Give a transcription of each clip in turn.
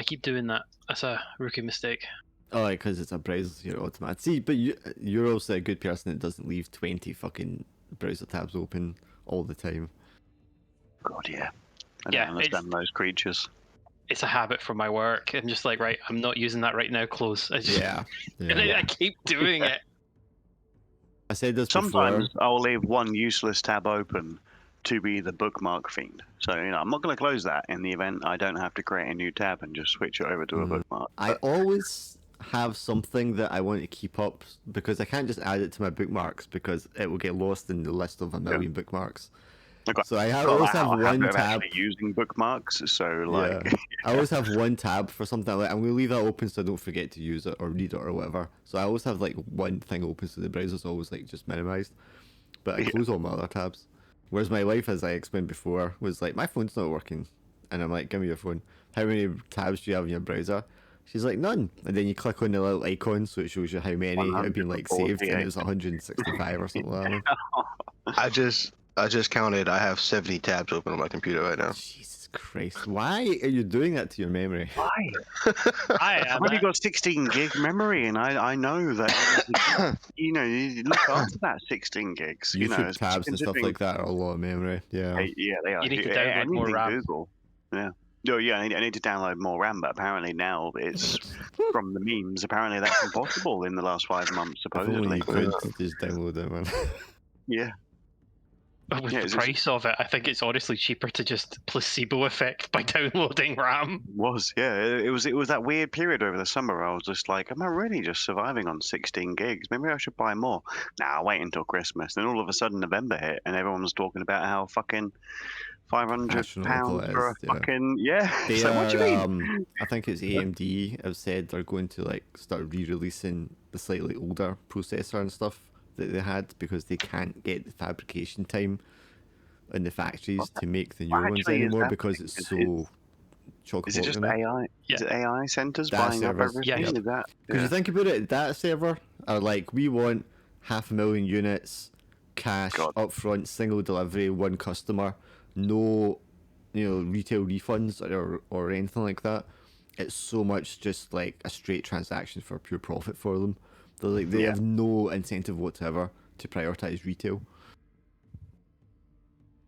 keep doing that. That's a rookie mistake. Oh, because it's a browser automatic. See, but you're also a good person that doesn't leave 20 fucking browser tabs open all the time. God, yeah. I don't understand those creatures. It's a habit from my work. I'm just like, right, I'm not using that right now. Close. Yeah. And I keep doing it. I said this Sometimes before. I'll leave one useless tab open to be the bookmark fiend. So, I'm not going to close that in the event I don't have to create a new tab and just switch it over to a bookmark. I always have something that I want to keep up because I can't just add it to my bookmarks because it will get lost in the list of a million bookmarks. Okay. So I always have one tab. Actually using bookmarks, so like I always have one tab for something like I'm gonna leave that open so I don't forget to use it or read it or whatever. So I always have like one thing open so the browser's always like just minimized. But I close all my other tabs. Whereas my wife, as I explained before, was like, my phone's not working. And I'm like, give me your phone. How many tabs do you have in your browser? She's like, none. And then you click on the little icon so it shows you how many have been like saved, and it was 165 or something like that. I just counted. I have 70 tabs open on my computer right now. Jesus Christ. Why are you doing that to your memory? Why? I've only got 16 gig memory, and I know that you look after that 16 gigs. YouTube tabs and stuff like that are a lot of memory. Yeah. Yeah, they are. You need to download more RAM. Google. Yeah. Oh yeah, I need to download more RAM, but apparently now it's from the memes. Apparently that's impossible in the last 5 months, supposedly. If only you could just download it, man. Yeah. With the price of it, I think it's honestly cheaper to just placebo effect by downloading RAM. It was that weird period over the summer where I was just like, am I really just surviving on 16 gigs? Maybe I should buy more. Nah, wait until Christmas. Then all of a sudden November hit and everyone was talking about how fucking £500 for a fucking They so are, what do you mean? I think it's AMD have said they're going to like start re-releasing the slightly older processor and stuff that they had because they can't get the fabrication time in the factories to make the new ones anymore because it's so chock-a-block. Is it just AI? Is it AI centers buying up everything? Yeah. Because you think about it, that server are like, we want 500,000 units, cash, upfront, single delivery, one customer, no, retail refunds or anything like that. It's so much just like a straight transaction for pure profit for them. They have no incentive whatever to prioritize retail.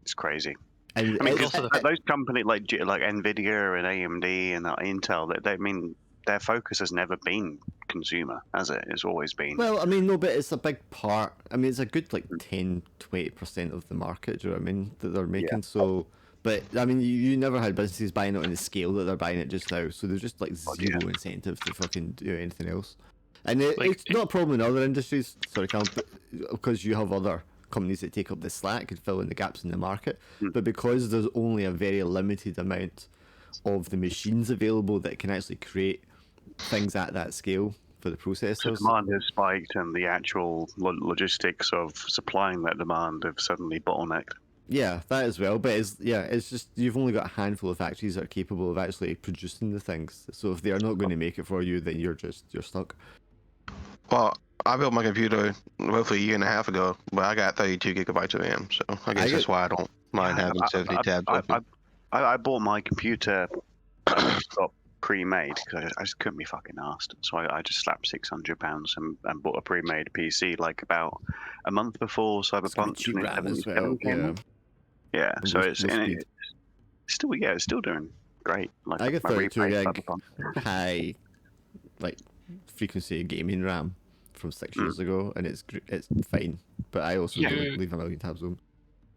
It's crazy. And I mean, those companies like Nvidia and AMD and Intel, their focus has never been consumer, has it? It's always been. Well, I mean, no, but it's a big part. I mean, it's a good 10-20% of the market. Do you know what I mean? That they're making. Yeah. So, but I mean, you never had businesses buying it on the scale that they're buying it just now. So there's just zero incentive to fucking do anything else. And it's not a problem in other industries, sorry, Callum, because you have other companies that take up the slack and fill in the gaps in the market. But because there's only a very limited amount of the machines available that can actually create things at that scale for the processors. The demand has spiked and the actual logistics of supplying that demand have suddenly bottlenecked. Yeah, that as well. But it's just you've only got a handful of factories that are capable of actually producing the things. So if they are not going to make it for you, then you're stuck. Well, I built my computer roughly a year and a half ago, but I got 32 gigabytes of RAM, so I guess that's why I don't mind having 70 tabs open. I bought my computer pre-made because I just couldn't be fucking asked. So I just slapped £600 and bought a pre-made PC like about a month before Cyberpunk 2077 came out. Yeah, so it's still doing great. Like I get 32 gig high frequency gaming RAM from 6 years ago, and it's fine. But I also don't leave a million tabs open.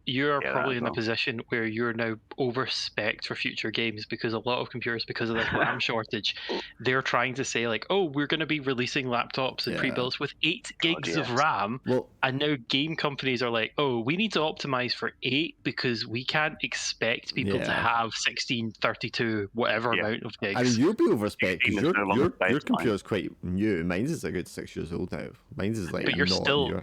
You're probably in a position where you're now over-spec'd for future games because a lot of computers, because of this RAM shortage, they're trying to say like, oh, we're going to be releasing laptops and pre-builds with 8 gigs of RAM. And now game companies are like, oh, we need to optimize for 8 because we can't expect people to have 16, 32, whatever amount of gigs. I mean, you'll be over-spec'd because your computer's quite new. Mine's is a good 6 years old now. Mine's is like, but you're still...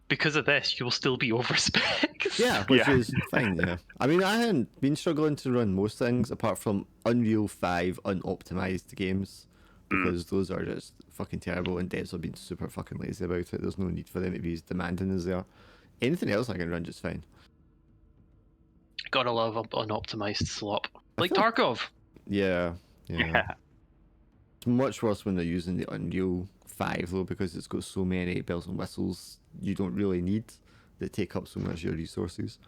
Because of this, you will still be over-spec. Yeah, which is fine, yeah. I mean, I hadn't been struggling to run most things apart from Unreal 5 unoptimized games because those are just fucking terrible and devs have been super fucking lazy about it. There's no need for them to be as demanding as they are. Anything else I can run just fine. Gotta love unoptimized slop. Like Tarkov. Yeah. much worse when they're using the Unreal 5 though, because it's got so many bells and whistles you don't really need that take up so much of your resources.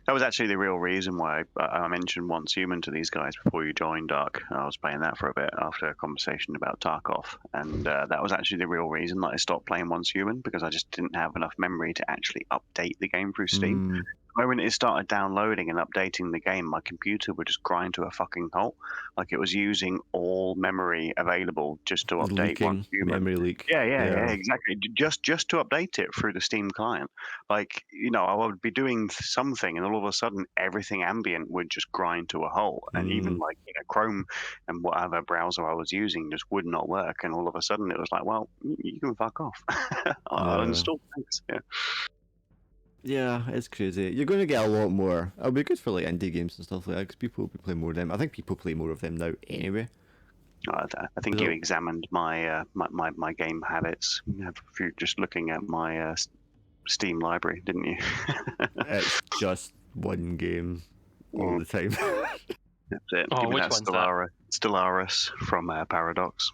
That was actually the real reason why I mentioned Once Human to these guys before you joined Dark. I was playing that for a bit after a conversation about Tarkov, and that was actually the real reason that I stopped playing Once Human, because I just didn't have enough memory to actually update the game through Steam. The moment it started downloading and updating the game, my computer would just grind to a fucking halt. Like it was using all memory available just to update Once Human. Memory leak. Yeah, exactly. Just to update it through the Steam client. Like, I would be doing something, and all of a sudden, everything ambient would just grind to a halt, and even like Chrome and whatever browser I was using just would not work. And all of a sudden, it was like, well, you can fuck off. I'll install things. Yeah. Yeah, it's crazy. You're going to get a lot more. It'll be good for like indie games and stuff like that, because people will be playing more of them. I think people play more of them now anyway. I think you examined my my game habits. Just looking at my Steam library, didn't you? It's just one game all the time. That's it. Oh, Give me which that one's that? Stellaris from Paradox.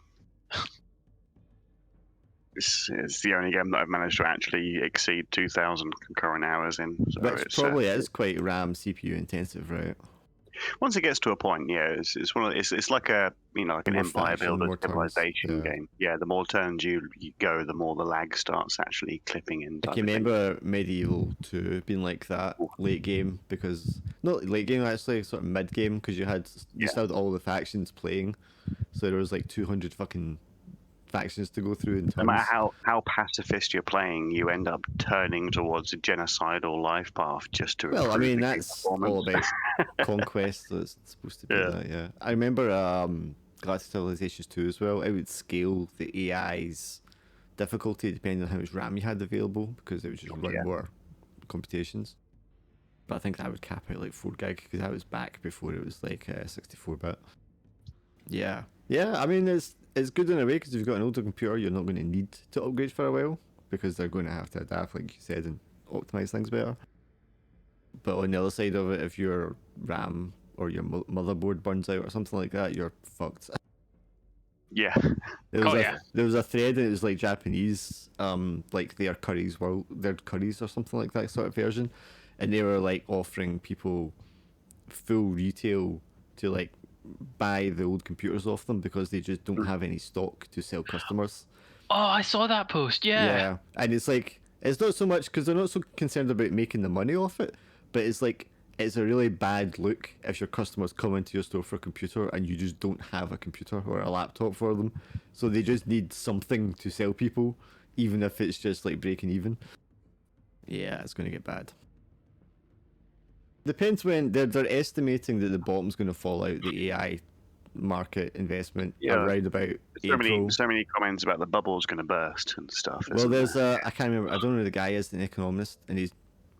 It's the only game that I've managed to actually exceed 2,000 concurrent hours in. So Which it's probably is quite RAM CPU intensive, right? once it gets to a point, yeah, it's one of it's like a like an More empire faction, builder more turns, civilization yeah. game. Yeah, the more turns you go, the more the lag starts actually clipping in. I type can of thing. remember Medieval 2 being like that late game, because not late game actually, sort of mid game, because you still had all the factions playing, so there was like 200 fucking factions to go through in No matter turns. how pacifist you're playing, you end up turning towards a genocidal life path just to Well, I improve mean, the game that's performance. all about conquest, so it's supposed to be Yeah. that, yeah. I remember Galactic Civilizations 2 as well. It would scale the AI's difficulty depending on how much RAM you had available, because it would just run more computations. But I think that would cap out like 4 gig, because that was back before it was like 64-bit. Yeah. Yeah, I mean, it's good in a way, because if you've got an older computer, you're not going to need to upgrade for a while, because they're going to have to adapt, like you said, and optimize things better. But on the other side of it, if your RAM or your motherboard burns out or something like that, you're fucked. Yeah. There was a thread, and it was like Japanese, like their curries or something like that sort of version, and they were like offering people full retail to like buy the old computers off them, because they just don't have any stock to sell customers. Oh, I saw that post. Yeah. And it's like, it's not so much because they're not so concerned about making the money off it, but it's like, it's a really bad look if your customers come into your store for a computer and you just don't have a computer or a laptop for them. So they just need something to sell people, even if it's just like breaking even. Yeah, it's going to get bad. Depends when they're estimating that the bottom's going to fall out, the AI market investment, around about April. So many comments about the bubble's going to burst and stuff. Well, there's I can't remember, I don't know who the guy is, an economist, and he's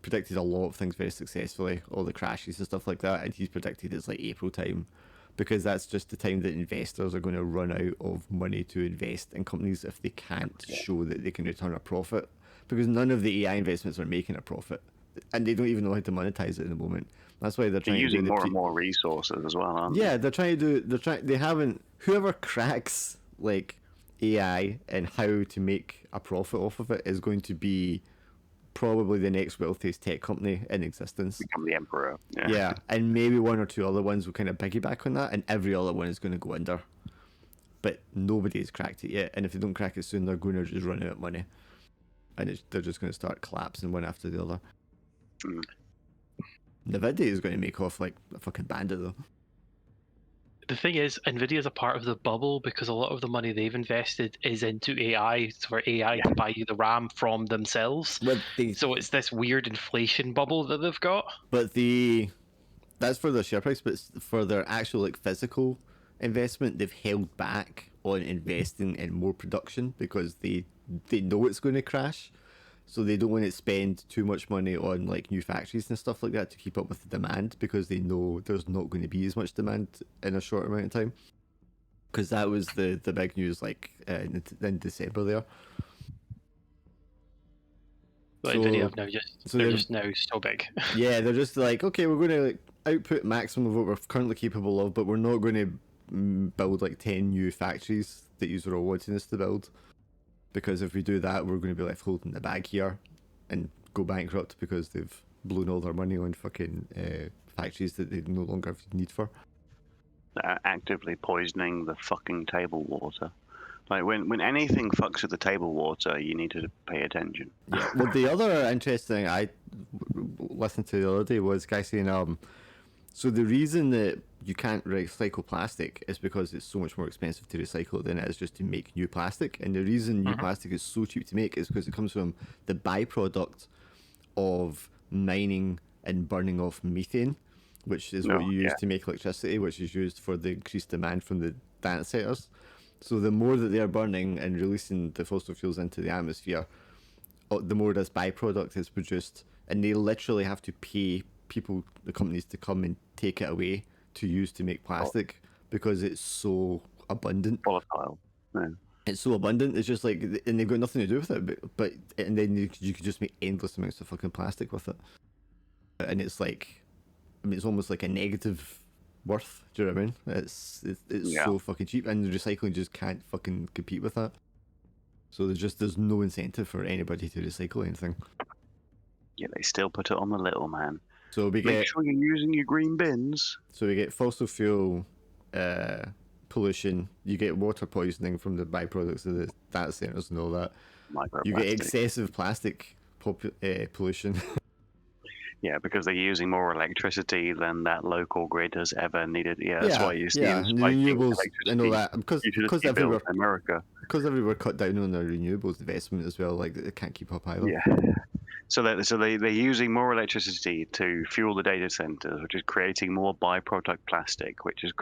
predicted a lot of things very successfully, all the crashes and stuff like that, and he's predicted it's like April time, because that's just the time that investors are going to run out of money to invest in companies if they can't show that they can return a profit, because none of the AI investments are making a profit, and they don't even know how to monetize it at the moment. That's why they're trying to using more and more resources as well, aren't they? Yeah, they haven't, whoever cracks like AI and how to make a profit off of it is going to be probably the next wealthiest tech company in existence. Become the emperor. Yeah, and maybe one or two other ones will kind of piggyback on that, and every other one is going to go under. But nobody's cracked it yet, and if they don't crack it soon, they're going to just run out of money, and they're just going to start collapsing one after the other. Nvidia is going to make off like a fucking bandit though. The thing is, Nvidia's a part of the bubble because a lot of the money they've invested is into AI, for AI to buy you the RAM from themselves. So it's this weird inflation bubble that they've got. But that's for their share price, but for their actual like physical investment, they've held back on investing in more production because they know it's going to crash. So they don't want to spend too much money on like new factories and stuff like that to keep up with the demand, because they know there's not going to be as much demand in a short amount of time. Because that was the big news like in December there. But Nvidia have now they're just now so big. Yeah, they're just like, okay, we're going to like output maximum of what we're currently capable of, but we're not going to build like 10 new factories that you're all wanting us to build, because if we do that, we're going to be left holding the bag here and go bankrupt because they've blown all their money on fucking factories that they no longer have need for. Actively poisoning the fucking table water. Like when anything fucks with the table water, you need to pay attention. Yeah. Well, the other interesting thing I listened to the other day was guy saying, so the reason that you can't recycle plastic is because it's so much more expensive to recycle than it is just to make new plastic. And the reason new plastic is so cheap to make is because it comes from the byproduct of mining and burning off methane, which is what you use to make electricity, which is used for the increased demand from the data centers. So the more that they're burning and releasing the fossil fuels into the atmosphere, the more this byproduct is produced, and they literally have to pay people, the companies, to come and take it away to use to make plastic because it's so abundant. Volatile. Yeah. It's so abundant. It's just like, and they've got nothing to do with it. But and then you could just make endless amounts of fucking plastic with it, and it's like, I mean, it's almost like a negative worth. Do you know what I mean? It's so fucking cheap, and the recycling just can't fucking compete with that. So there's no incentive for anybody to recycle anything. Yeah, they still put it on the little man. So we Make sure you're using your green bins. So we get fossil fuel pollution. You get water poisoning from the byproducts of the data centers and all that. You get excessive plastic pollution. Yeah, because they're using more electricity than that local grid has ever needed. Yeah, that's why you see renewables and all that. Because everywhere, America. Because everywhere cut down on their renewables investment as well. Like, they can't keep up either. Yeah. So they're using more electricity to fuel the data centers, which is creating more byproduct plastic, which is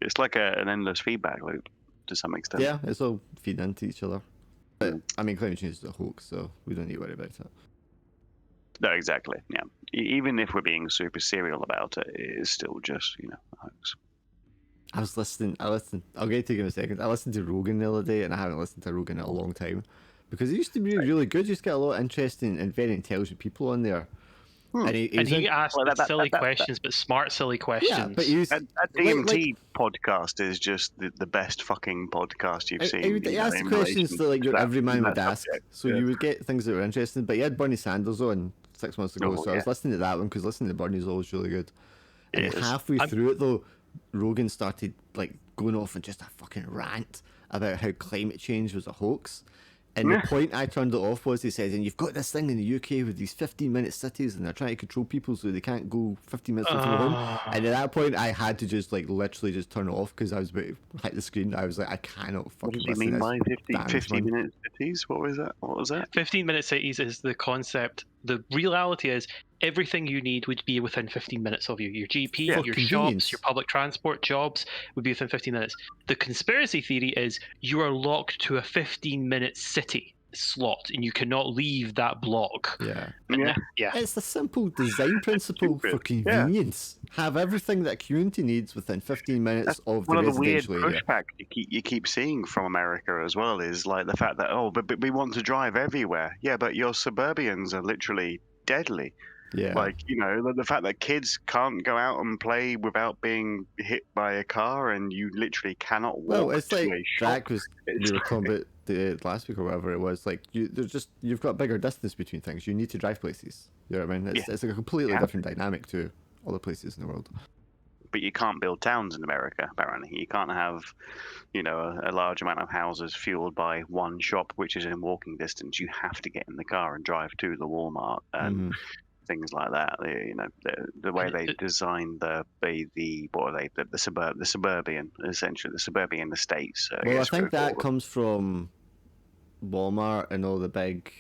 it's like an endless feedback loop to some extent. Yeah, it's all feeding into each other. But I mean, climate change is a hoax, so we don't need to worry about it. No, exactly. Yeah, even if we're being super serial about it, it is still just a hoax. I listened. I'll get to you in a second. I listened to Rogan the other day, and I haven't listened to Rogan in a long time. Because it used to be really good. You just get a lot of interesting and very intelligent people on there. And he asked silly questions, but smart, silly questions. Yeah, but that DMT podcast is just the best fucking podcast you've seen. He asked questions that your everyman would ask. So you would get things that were interesting. But he had Bernie Sanders on 6 months ago, so I was listening to that one because listening to Bernie is always really good. And halfway through it though, Rogan started like going off on just a fucking rant about how climate change was a hoax. And the point I turned it off was he says, and you've got this thing in the UK with these 15-minute cities, and they're trying to control people so they can't go 15 minutes from home. And at that point, I had to just literally just turn it off because I was about to hit the screen. I was like, I cannot fucking listen to this. What do you mean by 15-minute cities? What was that? 15-minute cities is the concept. The reality is everything you need would be within 15 minutes of you. Your GP, your shops, your public transport, jobs would be within 15 minutes. The conspiracy theory is you are locked to a 15-minute city slot and you cannot leave that block. Yeah. Yeah. It's a simple design principle for convenience. Have everything that a community needs within 15 minutes of the residential area. One of the weird pushback you keep seeing from America as well is like the fact that, but we want to drive everywhere. Yeah, but your suburbians are literally deadly. Yeah. Like, the fact that kids can't go out and play without being hit by a car and you literally cannot walk. Well, it's like Jack we were talking about the last week or whatever it was. Like, you've got bigger distance between things. You need to drive places. You know what I mean? It's a completely different dynamic to other places in the world. But you can't build towns in America, apparently. You can't have, a large amount of houses fueled by one shop, which is in walking distance. You have to get in the car and drive to the Walmart and things like that. The way they design the suburban, essentially the suburban estates. Well, I think that comes from Walmart and all the big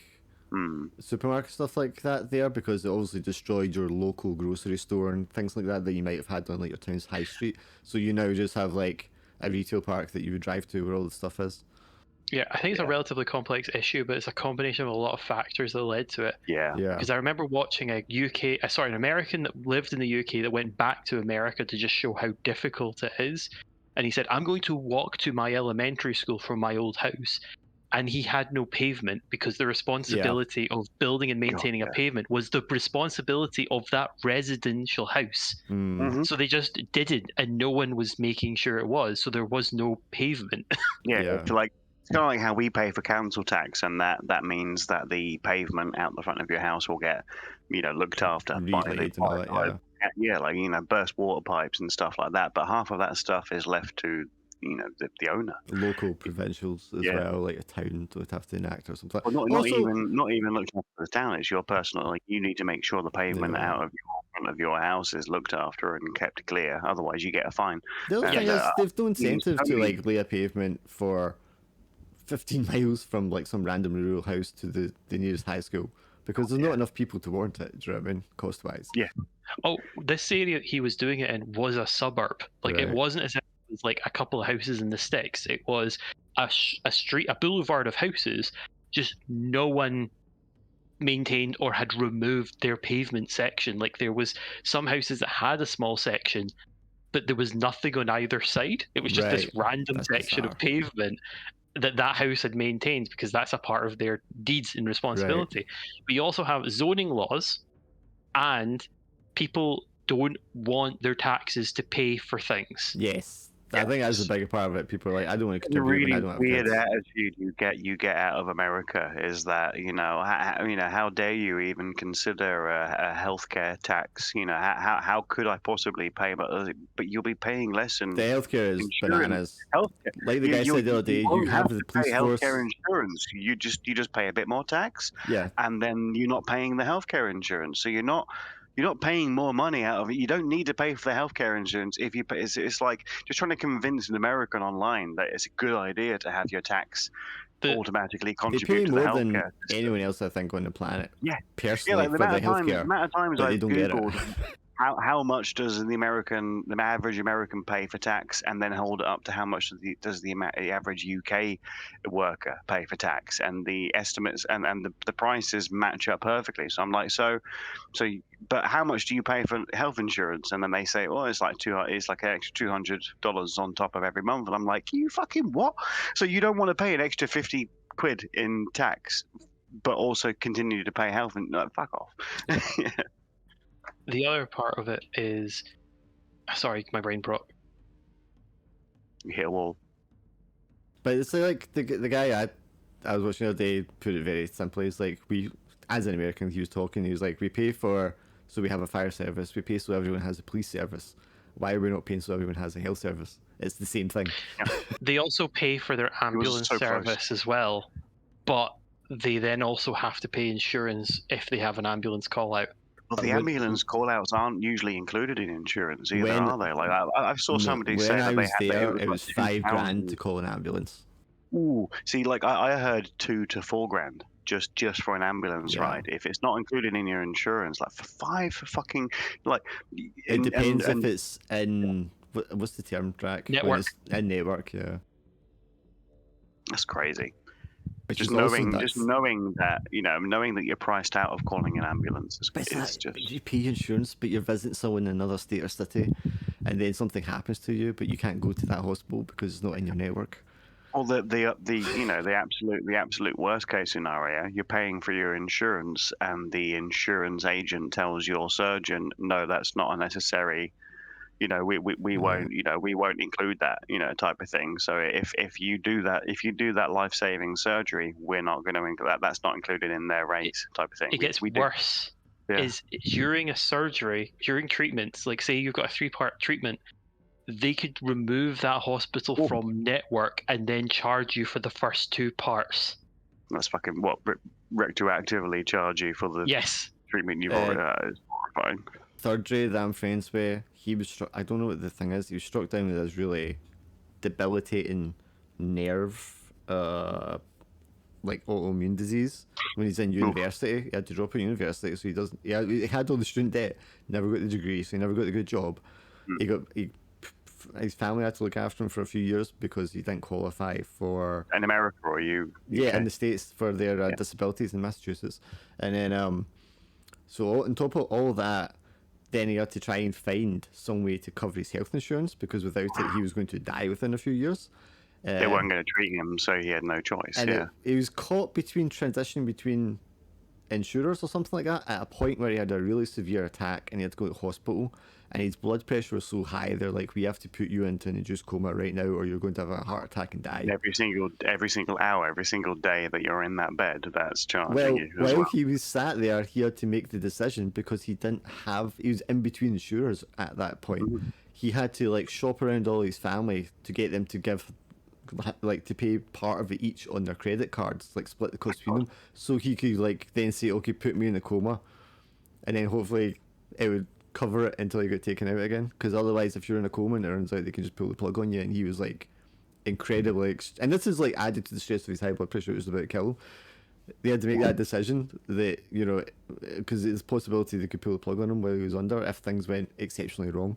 supermarket stuff like that there, because it obviously destroyed your local grocery store and things like that you might have had on like your town's high street. So you now just have like a retail park that you would drive to where all the stuff is. Yeah, I think it's a relatively complex issue, but it's a combination of a lot of factors that led to it. Yeah. Because I remember watching an American that lived in the UK that went back to America to just show how difficult it is. And he said, I'm going to walk to my elementary school from my old house. and he had no pavement because the responsibility of building and maintaining a pavement was the responsibility of that residential house. Mm-hmm. So they just did it, and no one was making sure it was. So there was no pavement. Yeah. It's like it's kind of like how we pay for council tax, and that means that the pavement out the front of your house will get, looked after by the Relaid and all that, yeah, like burst water pipes and stuff like that. But half of that stuff is left to the owner. Local provincials as well, like a town would have to enact or something. Well, not even looking after the town. It's your personal. Like you need to make sure the pavement out of your front of your house is looked after and kept clear. Otherwise, you get a fine. The other thing is they've no incentive to like lay a pavement for 15 miles from like some random rural house to the nearest high school because there's not enough people to warrant it. Do you know what I mean? Cost wise. Yeah. Oh, this area he was doing it in was a suburb. Like it wasn't as if it was like a couple of houses in the sticks. It was a street, a boulevard of houses. Just no one maintained or had removed their pavement section. Like there was some houses that had a small section, but there was nothing on either side. It was just this random section of pavement that house had maintained because that's a part of their deeds and responsibility. But you also have zoning laws, and people don't want their taxes to pay for things. Yes. I think that's a bigger part of it. People are like, I don't want to The contribute really when I don't have weird kids. attitude you get out of America is that how dare you even consider a healthcare tax? How could I possibly pay? But you'll be paying less in The healthcare is bananas. Healthcare. Like the guy said the other day, you have the police force. Healthcare insurance. You just pay a bit more tax. Yeah. And then you're not paying the healthcare insurance, so you're not paying more money out of it. You don't need to pay for the healthcare insurance if you pay. It's like just trying to convince an American online that it's a good idea to have your tax automatically contribute to the healthcare. They pay more than anyone else, I think, on the planet. Yeah, personally, for the healthcare. The amount of times but I've they don't get it. Googled how much does the average American pay for tax, and then hold it up to how much does the average UK worker pay for tax, and the estimates and the prices match up perfectly. So I'm like, but how much do you pay for health insurance? And then they say, well, it's like an extra $200 on top of every month. And I'm like, you fucking what? So you don't want to pay an extra 50 quid in tax, but also continue to pay health and fuck off. Yeah. The other part of it is, sorry, my brain broke. You hit a wall. But it's like the guy I was watching the other day put it very simply. It's like we, as an American, he was talking. He was like, we pay so we have a fire service. We pay so everyone has a police service. Why are we not paying so everyone has a health service? It's the same thing. Yeah. They also pay for their ambulance service as well, but they then also have to pay insurance if they have an ambulance call out. Well, the ambulance call-outs aren't usually included in insurance either, are they? Like I saw somebody say that they had it was $5,000 to call an ambulance. Ooh, see, like I heard $2,000 to $4,000 just for an ambulance ride. If it's not included in your insurance, like for fucking like. It depends if it's in what's the term, track? Network. In network, yeah. That's crazy. Which just is knowing that knowing that you're priced out of calling an ambulance is just. You pay insurance, but you're visiting someone in another state or city, and then something happens to you, but you can't go to that hospital because it's not in your network. Well, the absolute worst case scenario, you're paying for your insurance, and the insurance agent tells your surgeon, no, that's not a necessary. We won't include that, type of thing. So if you do that life-saving surgery, we're not going to include that. That's not included in their rates, type of thing. It gets worse. Is during a surgery, during treatments, like say you've got a 3-part treatment, they could remove that hospital from network and then charge you for the first 2 parts. That's fucking retroactively charge you for the treatment you've already had. Is horrifying. Surgery that I'm friends with, he was I don't know what the thing is. He was struck down with this really debilitating nerve, like autoimmune disease when he's in university. He had to drop out of university, so he doesn't. Yeah, he had all the student debt, never got the degree, so he never got a good job. His family had to look after him for a few years because he didn't qualify for. In America, or you? Yeah, in the States for their disabilities in Massachusetts, and then so on top of all that. Then he had to try and find some way to cover his health insurance because without it he was going to die within a few years. They weren't going to treat him, so he had no choice. And he was caught transitioning between insurers or something like that at a point where he had a really severe attack and he had to go to hospital, and his blood pressure was so high they're like, we have to put you into an induced coma right now or you're going to have a heart attack and die. Every single hour, every single day that you're in that bed, that's charging you as well. He was sat there, he had to make the decision because he was in between insurers at that point. Mm-hmm. He had to like shop around all his family to get them to give, like, to pay part of it each on their credit cards, like split the cost between them, so he could like then say, okay, put me in a coma, and then hopefully it would cover it until he got taken out again, because otherwise if you're in a coma and it turns out they can just pull the plug on you. And he was like incredibly and this is like added to the stress of his high blood pressure. It was about to kill him. They had to make that decision that, you know, because there's a possibility they could pull the plug on him while he was under if things went exceptionally wrong.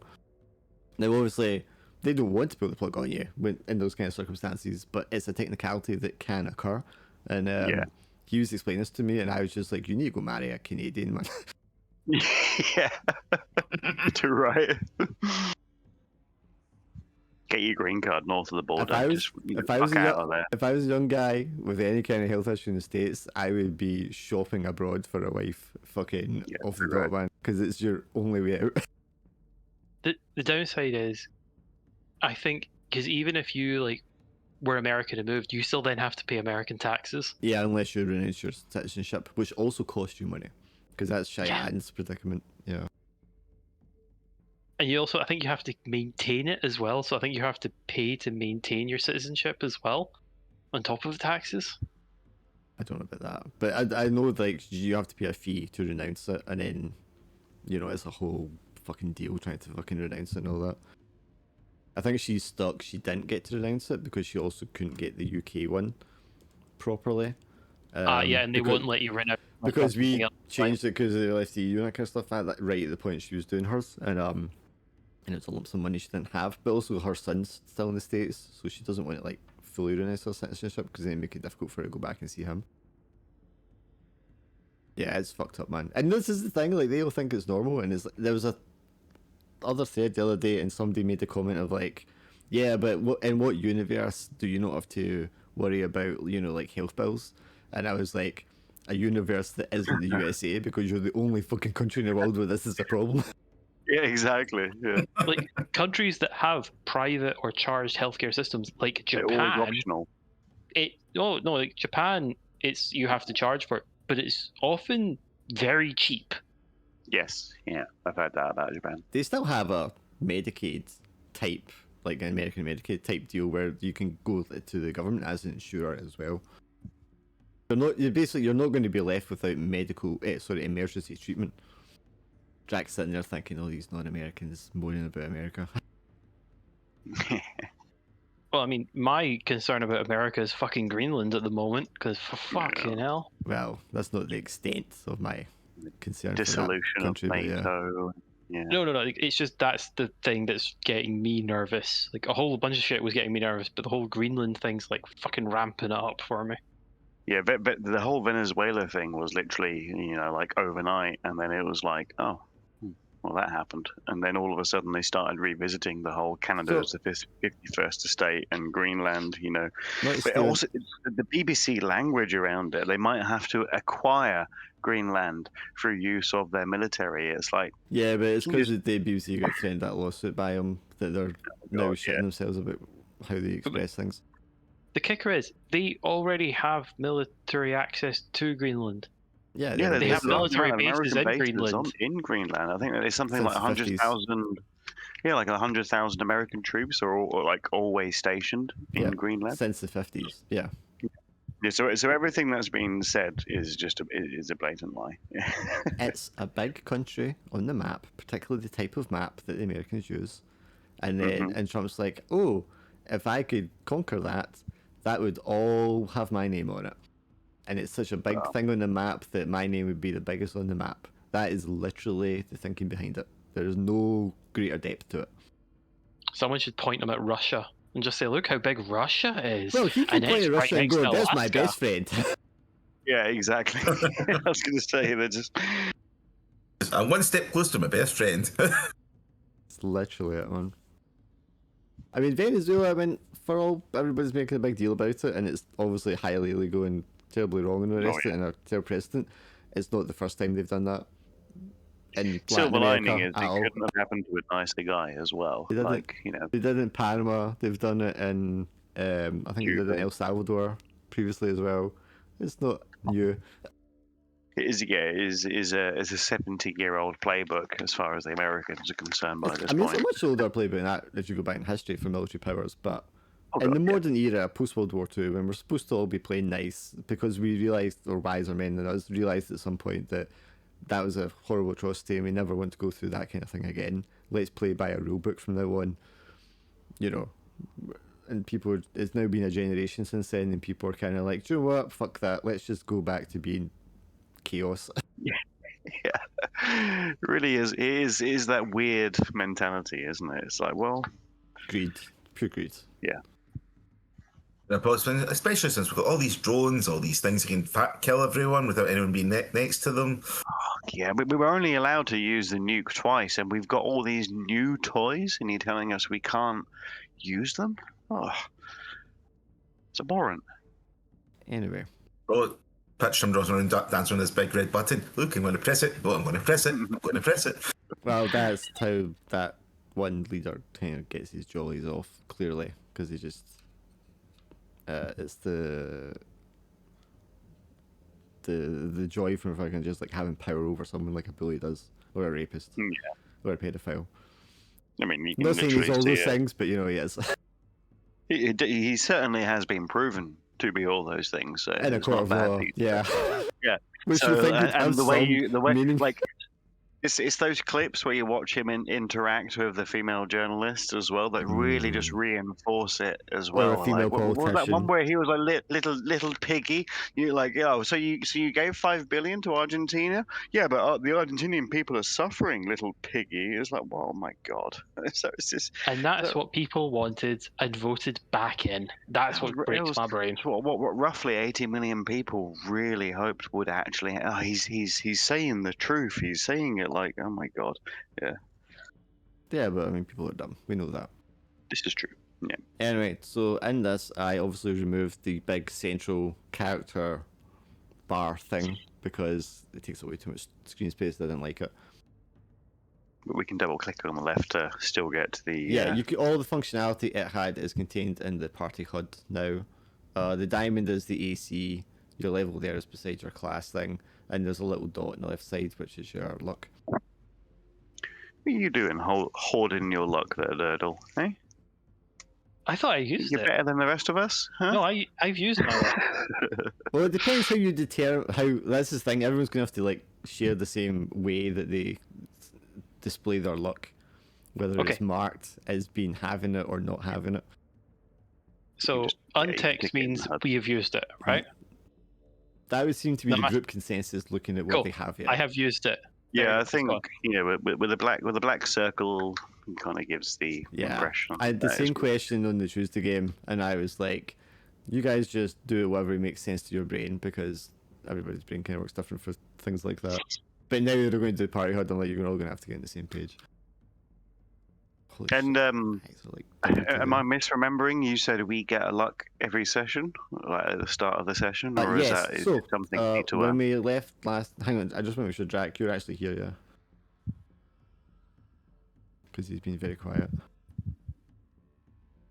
Now obviously they don't want to pull the plug on you in those kind of circumstances, but it's a technicality that can occur. And he was explaining this to me, and I was just like, you need to go marry a Canadian, man. Yeah. Too right. Get your green card north of the border. If I was a young guy with any kind of health issue in the States, I would be shopping abroad for a wife, fucking off the top, man, because it's your only way out. The downside is, I think, because even if you like were American and moved, you still then have to pay American taxes. Yeah, unless you renounce your citizenship, which also costs you money, because that's Cheyenne's predicament. Yeah. And you also, I think you have to maintain it as well. So I think you have to pay to maintain your citizenship as well, on top of the taxes. I don't know about that, but I know like you have to pay a fee to renounce it, and then, you know, it's a whole fucking deal trying to fucking renounce it and all that. I think she's stuck. She didn't get to renounce it because she also couldn't get the UK one properly. Yeah, and they won't let you renounce. Because we changed it because they left the EU and that kind of stuff. Right at the point she was doing hers, and it's a lump sum of money she didn't have. But also her son's still in the States, so she doesn't want to like fully renounce her citizenship because then make it difficult for her to go back and see him. Yeah, it's fucked up, man. And this is the thing, like they all think it's normal, and there was a other thread the other day, and somebody made a comment of like, yeah, but in what universe do you not have to worry about, you know, like health bills? And I was like, a universe that isn't the USA, because you're the only fucking country in the world where this is a problem. Yeah, exactly. Yeah. Like countries that have private or charged healthcare systems, like Japan. Optional. Like Japan, it's you have to charge for it, but it's often very cheap. Yes, yeah, I've heard that about Japan. They still have a Medicaid type, like an American Medicaid type deal where you can go to the government as an insurer as well. You're not going to be left without emergency treatment. Jack's sitting there thinking, oh, these non-Americans moaning about America. Well, I mean, my concern about America is fucking Greenland at the moment, because for fucking hell. Well, that's not the extent of my concern. Dissolution of NATO. Yeah. No. It's just that's the thing that's getting me nervous. Like a whole bunch of shit was getting me nervous, but the whole Greenland thing's like fucking ramping it up for me. Yeah, but the whole Venezuela thing was literally, you know, like overnight, and then it was like, oh, well, that happened, and then all of a sudden they started revisiting the whole Canada as the 51st estate and Greenland, you know. But also the BBC language around it, they might have to acquire Greenland through use of their military. It's like, yeah, but it's because the BBC got threatened that lawsuit by them that they're now shitting themselves about how they express things. The kicker is they already have military access to Greenland. Yeah, they have military bases in Greenland. In Greenland, I think there's something like 100,000. Yeah, like 100,000 American troops are like always stationed in Greenland since the 50s. Yeah. Yeah. So everything that's been said is just is a blatant lie. It's a big country on the map, particularly the type of map that the Americans use, and then and Trump's like, oh, if I could conquer that, that would all have my name on it. And it's such a big thing on the map that my name would be the biggest on the map. That is literally the thinking behind it. There is no greater depth to it. Someone should point them at Russia and just say, look how big Russia is. Well, he can point at Russia and go, that's my best friend. Yeah, exactly. I was going to say, they're just... I'm one step closer to my best friend. It's literally it, man. I mean, Venezuela went for all everybody's making a big deal about it, and it's obviously highly illegal and terribly wrong and the rest of it, and a terrible precedent. It's not the first time they've done that in Latin Silver America lining is at it all. couldn't have happened to a nicer guy as well. They did Like, you know, They did it in Panama. They've done it in I think they did it in El Salvador previously as well. It's not new. it is a 70-year-old playbook as far as the Americans are concerned by this I mean, it's point. a much older playbook than that if you go back in history for military powers, but Oh, in God, the yeah. modern era, post World War II, when we're supposed to all be playing nice, because we realised, or wiser men than us, realised at some point that that was a horrible atrocity and we never want to go through that kind of thing again. Let's play by a rule book from now on, you know. And people, it's now been a generation since then, and people are kind of like, do you know what? Fuck that. Let's just go back to being chaos. Yeah, it really is. It is that weird mentality, isn't it? It's like, well, Greed. Pure greed. yeah. Especially since we've got all these drones, all these things that can kill everyone without anyone being next to them. Yeah, we were only allowed to use the nuke twice, and we've got all these new toys, and you're telling us we can't use them? Oh, it's abhorrent. Anyway. Oh, Patchum draws around dancing on this big red button. Look, I'm going to press it. Oh, I'm going to press it. I'm going to press it. Well, that's how that one leader kind of gets his jollies off, clearly, because he just... it's the joy from fucking just like having power over someone like a bully does, or a rapist, or a pedophile. I mean, you I'm can not saying he's literally all see those it. things, but you know he is. He certainly has been proven to be all those things. So In a it's court not of bad. law, yeah. Yeah. Which you think would have and the way some meaning. like it's those clips where you watch him interact with the female journalist as well that really just reinforce it as well. Or a female Like, what was that one politician. where he was like little piggy? You're like, oh, so you gave $5 billion to Argentina? Yeah, but the Argentinian people are suffering, little piggy. It's like, oh my god. So it's just, And that's what people wanted and voted back in. That's what breaks my brain. what roughly 80 million people really hoped would actually. Oh, he's saying the truth. He's saying it like, oh my god, yeah. Yeah, but I mean, people are dumb. We know that. This is true. Yeah. Anyway, so in this, I obviously removed the big central character bar thing because it takes away too much screen space. I didn't like it. But we can double click on the left to still get to the. Yeah, you can, all the functionality it had is contained in the party HUD now. The diamond is the AC. Your level there is beside your class thing, and there's a little dot on the left side, which is your luck. What are you doing, hoarding your luck there, Durdle? Eh? I thought I used You're it. better than the rest of us, huh? No, I've used my luck. Well, it depends how you determine how. That's the thing. Everyone's gonna have to like share the same way that they display their luck, whether it's marked as being having it or not having it. So you untext pick it means and we have used it, right? That would seem to be No, the group consensus looking at what Cool. they have here. I have used it. Yeah, I Let's think go on. with the black circle, it kind of gives the impression. I had the that same it's- question on the Tuesday game, and I was like, you guys just do it whatever makes sense to your brain, because everybody's brain kind of works different for things like that. But now they're going to do party HUD, I'm like, you're all going to have to get on the same page. Holy And shit. Guys are, like, am I misremembering? You said we get a luck every session, like at the start of the session, or is yes, that is so it something you need to when earn? we left last, hang on, I just want to make sure Jack, you're actually here, yeah? Because he's been very quiet.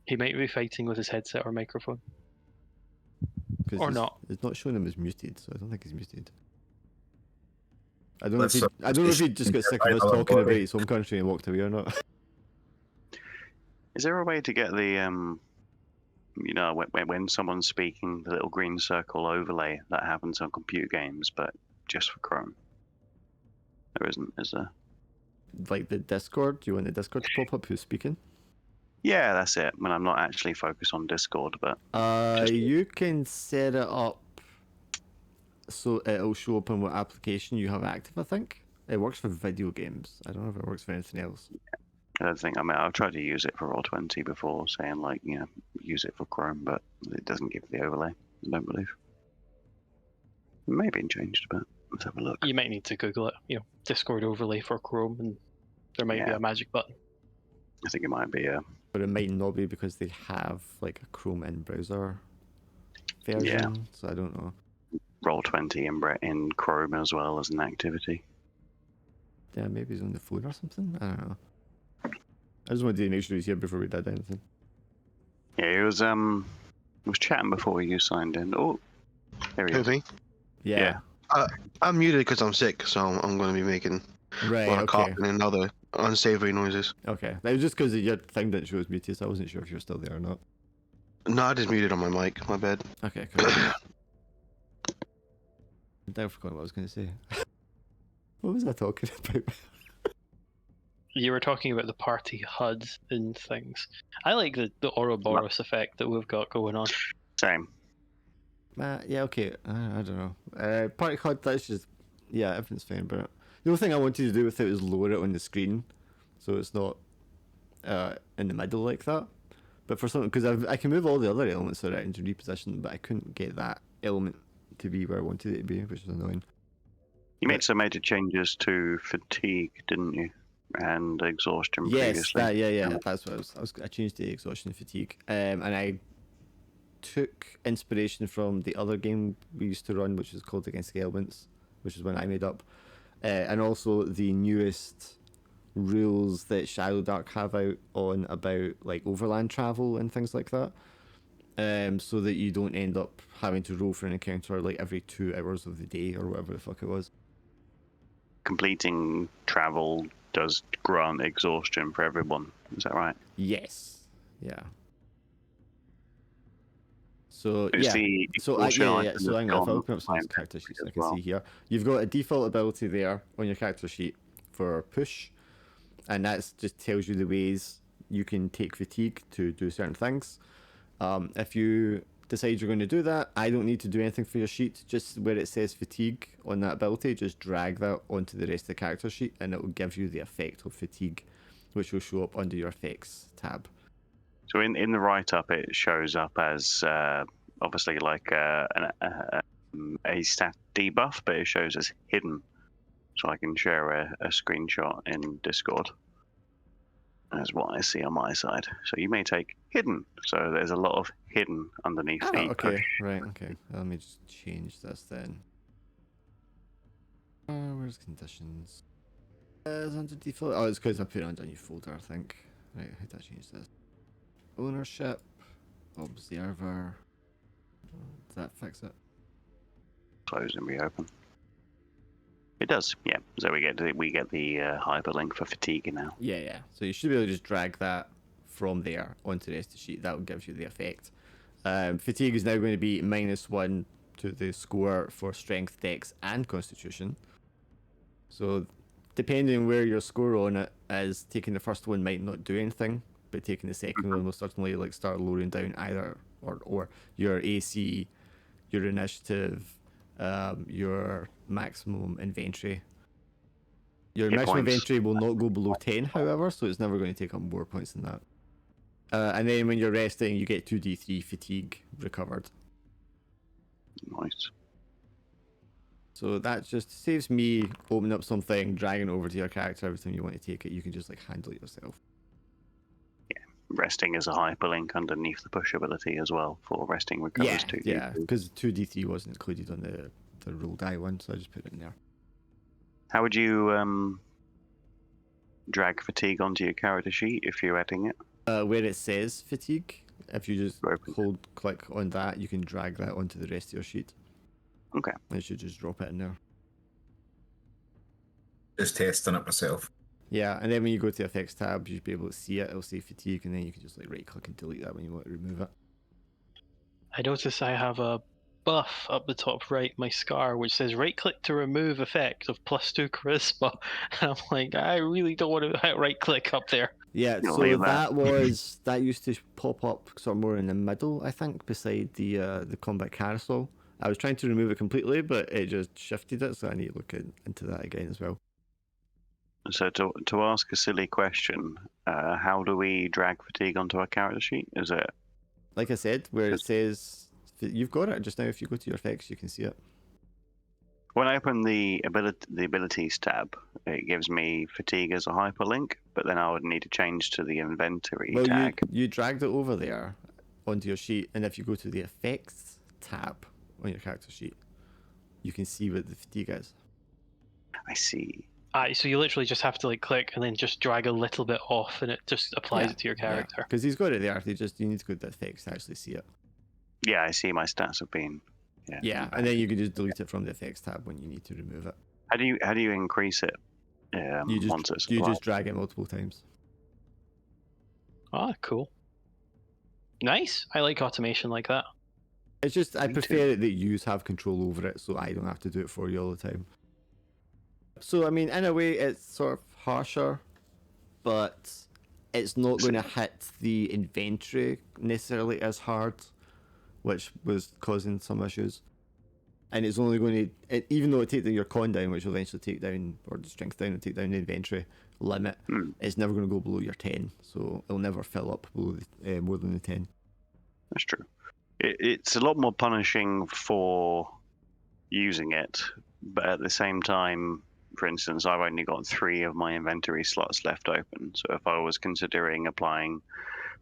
He might be fighting with his headset or microphone. Or It's, not. It's not showing him as muted, so I don't think he's muted. I don't know if he just got sick of us talking about his home country and walked away or not. Is there a way to get the when someone's speaking, the little green circle overlay that happens on computer games, but just for Chrome? There isn't, is there? Like the Discord? Do you want the Discord to pop up who's speaking? Yeah, that's it. When I'm not actually focused on Discord, but you can set it up so it'll show up on what application you have active, I think. It works for video games. I don't know if it works for anything else. I don't think. I mean, I've tried to use it for Roll20 before, saying like, use it for Chrome, but it doesn't give the overlay. I don't believe. It may have been changed, but let's have a look. You might need to Google it. Discord overlay for Chrome, and there might be Yeah. a magic button. I think it might be. For but it might not be because they have like a Chrome in browser version. So I don't know. Roll20 in Chrome as well as an activity. Yeah, maybe he's on the phone or something. I don't know. I just wanted to make sure he's here before we did anything. Yeah, he was chatting before you signed in. Oh, there he Who, is. me? Yeah. I'm muted because I'm sick, so I'm going to be making Right. a lot of Okay. coughing and other unsavory noises. Okay. That was just because your thing didn't show as muted, so I wasn't sure if you were still there or not. No, I just muted on my mic. My bad. Okay. Cool. I forgot what I was going to say. What was I talking about? You were talking about the party HUDs and things. I like the Ouroboros effect that we've got going on. Same. Yeah, okay. I don't know. Party HUD, that's just... Yeah, everything's fine, but... The only thing I wanted to do with it was lower it on the screen, so it's not in the middle like that. But for something... Because I can move all the other elements around to reposition them, but I couldn't get that element to be where I wanted it to be, which is annoying. You made some major changes to fatigue, didn't you? And exhaustion previously. Yeah. That's what I changed the exhaustion and fatigue, and I took inspiration from the other game we used to run, which is called Against the Elements, which is one I made up, and also the newest rules that Shadowdark have out on about like overland travel and things like that, so that you don't end up having to roll for an encounter like every 2 hours of the day or whatever the fuck it was. Completing travel does grant exhaustion for everyone. Is that right? Yes. Yeah. So Is yeah, the so exhaustion yeah. item So hang on, if I gone open up some behind character sheets, I as can well? see here. You've got a default ability there on your character sheet for push, and that just tells you the ways you can take fatigue to do certain things. If you decide you're going to do that, I don't need to do anything for your sheet. Just where it says fatigue on that ability, just drag that onto the rest of the character sheet, and it will give you the effect of fatigue, which will show up under your effects tab. So in the write-up, it shows up as obviously like a stat debuff, but it shows as hidden. So I can share a screenshot in Discord. That's what I see on my side. So you may take hidden. So there's a lot of hidden underneath Oh, the okay, push. right, okay. Let me just change this then. Where's conditions? It's under default. Oh, it's because I put it under new folder, I think. Right, how do I change this? Ownership, observer. Does that fix it? Close and reopen. It does, yeah. So we get the hyperlink for fatigue now. Yeah. So you should be able to just drag that from there onto the rest of the sheet. That will give you the effect. Fatigue is now going to be -1 to the score for strength, dex, and constitution. So depending where your score on it is, taking the first one might not do anything, but taking the second one will certainly like start lowering down either or your AC, your initiative, your maximum inventory. Your maximum inventory will not go below 10, however, so it's never going to take up more points than that. And then when you're resting, you get 2d3 fatigue recovered. Nice. So that just saves me opening up something, dragging it over to your character every time you want to take it. You can just like handle it yourself. Resting is a hyperlink underneath the push ability as well for resting recovers 2d3. Yeah, because 2d3 wasn't included on the roll die one, so I just put it in there. How would you drag fatigue onto your character sheet if you're adding it? Where it says fatigue, if you just Open. click on that, you can drag that onto the rest of your sheet. Okay. I should just drop it in there. Just testing it myself. Yeah, and then when you go to the effects tab, you'll be able to see it. It'll say fatigue, and then you can just like right click and delete that when you want to remove it. I notice I have a buff up the top right, my scar, which says right click to remove effect of +2 charisma. And I'm like, I really don't want to right click up there. Yeah, You'll so leave that used to pop up sort of more in the middle, I think, beside the combat carousel. I was trying to remove it completely, but it just shifted it, so I need to look into that again as well. So to ask a silly question, how do we drag fatigue onto our character sheet? Is it like I said, where it says you've got it just now? If you go to your effects, you can see it. when I open the abilities tab, it gives me fatigue as a hyperlink, but then I would need to change to the inventory Well, tag. you dragged it over there onto your sheet, and if you go to the effects tab on your character sheet, you can see what the fatigue is. I see. So you literally just have to like click and then just drag a little bit off, and it just applies it to your character. Because he's got it there. You need to go to the effects to actually see it. Yeah, I see my stats have been. Yeah, and then you can just delete it from the effects tab when you need to remove it. How do you increase it? Once it's you applied? just drag it multiple times. Ah, cool. Nice. I like automation like that. It's just I Me prefer too. it that you have control over it, so I don't have to do it for you all the time. So I mean, in a way, it's sort of harsher, but it's not going to hit the inventory necessarily as hard, which was causing some issues. And it's only going to, even though it takes your con down, which will eventually take down, or the strength down and take down the inventory limit, it's never going to go below your 10, so it'll never fill up below more than the 10. That's true. It's a lot more punishing for using it, but at the same time, for instance, I've only got 3 of my inventory slots left open. So if I was considering applying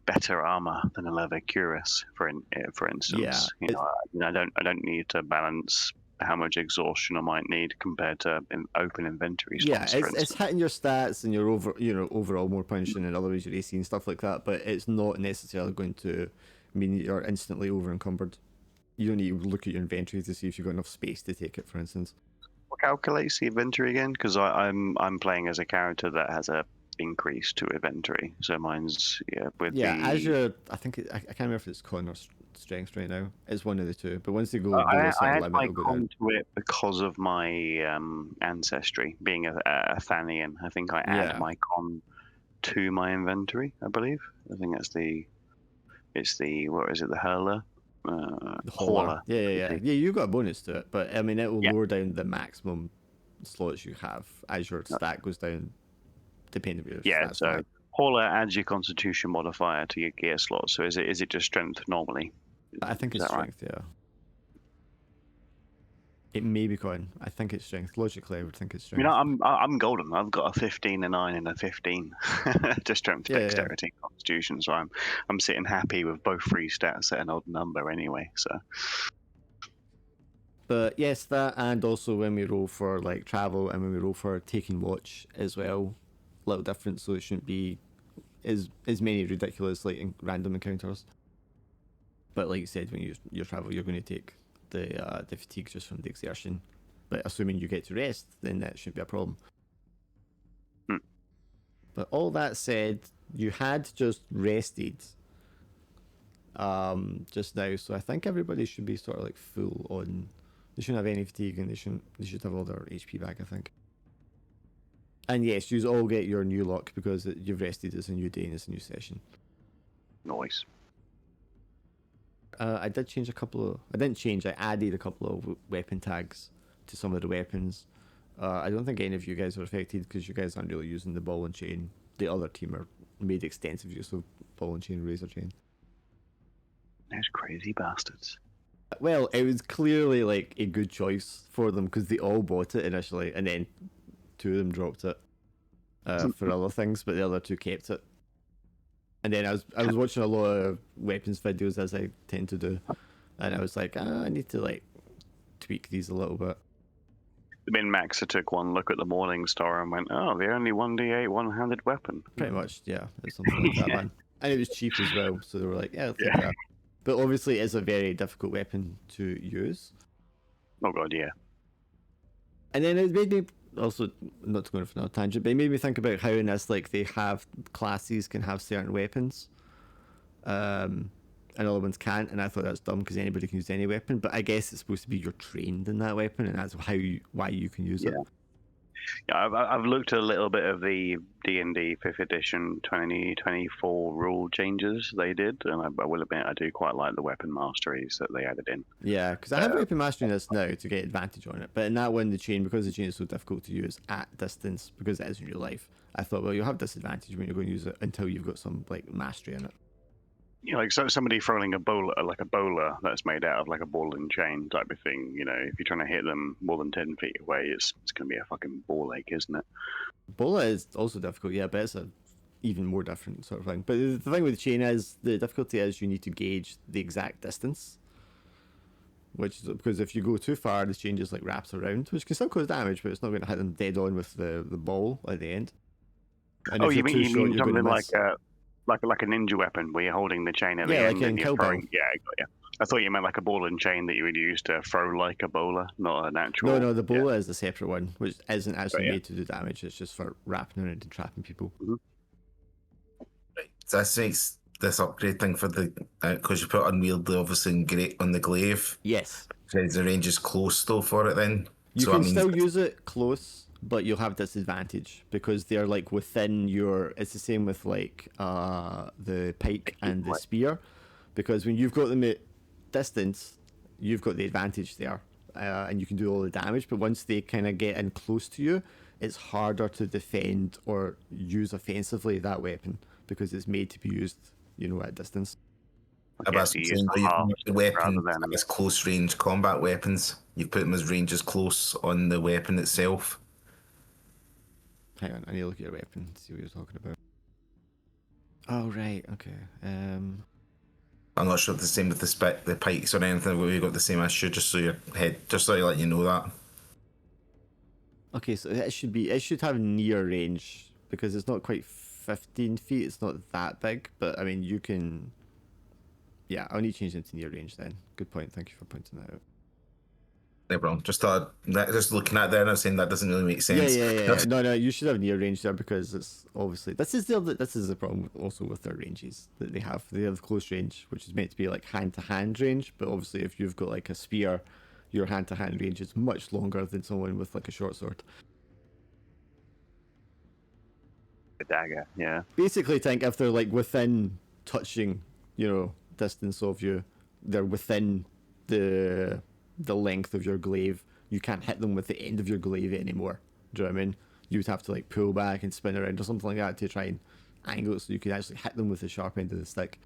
better armor than a leather cuirass, for instance, I don't need to balance how much exhaustion I might need compared to open inventory slots. Yeah, it's hitting your stats and your overall more punishing in other ways, your AC and stuff like that. But it's not necessarily going to mean that you're instantly over encumbered. You don't need to look at your inventory to see if you've got enough space to take it, for instance. What calculates the inventory again? Because I'm playing as a character that has a increase to inventory, so mine's as your I think I can't remember if it's con or strength right now. It's one of the two, but once they go below I a certain had limit, my it'll go con down. to it because of my ancestry being a Thanian. I think I add my con to my inventory. I believe. I think it's the what is it? The hurler. The hauler. Yeah. You got a bonus to it, but I mean, it will lower down the maximum slots you have as your stat goes down, depending on your stats. So hauler adds your constitution modifier to your gear slot. So is it just strength normally? I think it's strength. Right? Yeah. It may be con. I think it's strength. Logically, I would think it's strength. You know, I'm golden. I've got a 15, a 9, and a 15 to strength, dexterity, and constitution. So I'm sitting happy with both 3 stats at an odd number anyway. So. But yes, that, and also when we roll for like travel and when we roll for taking watch as well, a little different. So it shouldn't be as many ridiculous like random encounters. But like you said, when you travel, you're going to take the fatigue just from the exertion. But assuming you get to rest, then that shouldn't be a problem. But all that said, you had just rested just now, so I think everybody should be sort of like full on. They shouldn't have any fatigue, and they should have all their HP back, I think. And yes, you all get your new luck because you've rested. It's a new day and it's a new session. Nice. I did change a couple of. I didn't change. I added a couple of weapon tags to some of the weapons. I don't think any of you guys are affected because you guys aren't really using the ball and chain. The other team are made extensive use of ball and chain, razor chain. Those crazy bastards. Well, it was clearly like a good choice for them because they all bought it initially, and then 2 of them dropped it for other things, but the other 2 kept it. And then I was watching a lot of weapons videos as I tend to do, and I was like, I need to like tweak these a little bit. The min-maxer took one look at the Morning Star and went, "Oh, the only 1d8 one-handed weapon." Pretty much, yeah. It's something like that, man. And it was cheap as well, so they were like, "Yeah, I'll take that." But obviously, it's a very difficult weapon to use. Oh god, yeah. And then it made me also, not to go off on a tangent, but it made me think about how in this, like, they have classes can have certain weapons, and other ones can't. And I thought that's dumb because anybody can use any weapon. But I guess it's supposed to be you're trained in that weapon, and that's why you can use it. Yeah, I've looked a little bit of the D&D 5th edition 2024 rule changes they did, and I will admit I do quite like the weapon masteries that they added in. Yeah, because I have weapon mastery in this now to get advantage on it, but in that one, because the chain is so difficult to use at distance, because it is in real life, I thought, well, you'll have disadvantage when you're going to use it until you've got some like mastery in it. You know, like somebody throwing a bowler that's made out of like a ball and chain type of thing. You know, if you're trying to hit them more than 10 feet away, it's going to be a fucking ball ache, isn't it? Bowler is also difficult, yeah, but it's a even more different sort of thing. But the thing with the chain is the difficulty is you need to gauge the exact distance, which is because if you go too far, the chain just like wraps around, which can still cause damage, but it's not going to hit them dead on with the ball at the end. And Oh, if you're too you short, mean you're going to something miss. like a ninja weapon where you're holding the chain at the Yeah, like end in and you're cowbell. throwing. Yeah, I got you. I thought you meant like a ball and chain that you would use to throw like a bowler, not an actual. No, the bola is a separate one, which isn't actually yeah. made to do damage. It's just for wrapping around and trapping people. Right. So this makes this upgrade thing for the because you put unwieldly obviously great on the glaive. Yes. So the range is close though for it then. You so can that means still use it close, but you'll have disadvantage because they're like within your. It's the same with like the pike and the spear, because when you've got them at distance, you've got the advantage there, and you can do all the damage. But once they kind of get in close to you, it's harder to defend or use offensively that weapon because it's made to be used, at distance. About you use saying the you half the weapon rather than- as close range combat weapons. You put them as ranges close on the weapon itself. Hang on, I need to look at your weapon, see what you're talking about. Oh right, okay. I'm not sure if it's the same with the pikes or anything. We've got the same issue, just so your head, just so I let you know that. Okay, so it should have near range because it's not quite 15 feet. It's not that big, but I mean you can. Yeah, I'll need to change it to near range then. Good point. Thank you for pointing that out. No problem. Just looking at there and I was saying that doesn't really make sense. Yeah. No, you should have near range there because it's obviously this is the problem also with their ranges that they have. They have close range, which is meant to be like hand to hand range, but obviously if you've got like a spear, your hand to hand range is much longer than someone with like a short sword. The dagger, yeah. Basically, think if they're like within touching, distance of you, they're within the length of your glaive. You can't hit them with the end of your glaive anymore. Do you know what I mean? You would have to like pull back and spin around or something like that to try and angle it so you could actually hit them with the sharp end of the stick.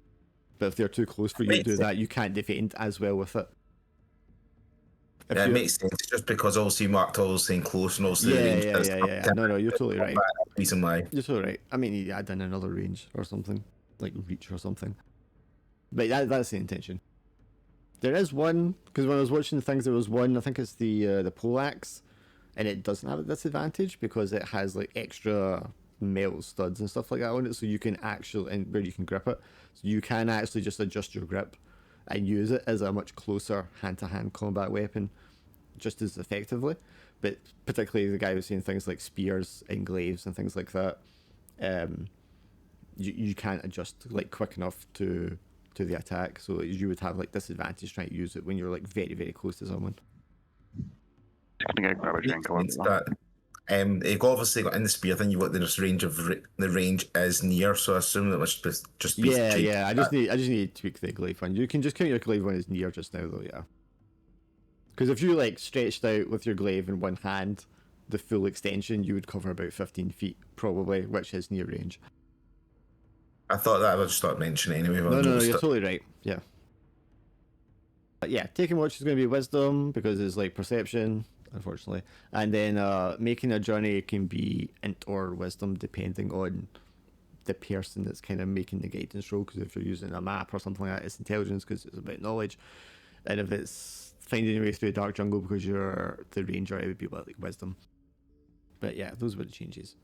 But if they're too close for you to do that, you can't defend as well with it. Yeah, it makes sense. Just because obviously you marked all saying close and also the range. Yeah. No, you're totally right. Reason why. You're totally right. I mean, you add in another range or something, like reach or something. But that's the intention. There is one, because when I was watching things, there was one, I think it's the poleaxe, and it doesn't have a disadvantage because it has like extra metal studs and stuff like that on it, so you can actually, and where you can grip it, so you can actually just adjust your grip and use it as a much closer hand-to-hand combat weapon just as effectively. But particularly the guy was saying things like spears and glaives and things like that, you can't adjust like quick enough to the attack, so you would have like disadvantage trying to use it when you're like very, very close to someone. I'm gonna go grab a drink. You've obviously got in the spear thing. You've got this range of the range is near, so I assume that must just be. Yeah. I just need to tweak the glaive one. You can just count your glaive one as near just now, though. Yeah. Because if you like stretched out with your glaive in one hand, the full extension, you would cover about 15 feet probably, which is near range. I thought that I would start mentioning anyway. No, you're totally right. Yeah. But yeah, taking watch is going to be wisdom because it's like perception, unfortunately. And then making a journey can be int or wisdom depending on the person that's kind of making the guidance roll. Because if you're using a map or something like that, it's intelligence because it's about knowledge. And if it's finding your way through a dark jungle because you're the ranger, it would be like wisdom. But yeah, those were the changes.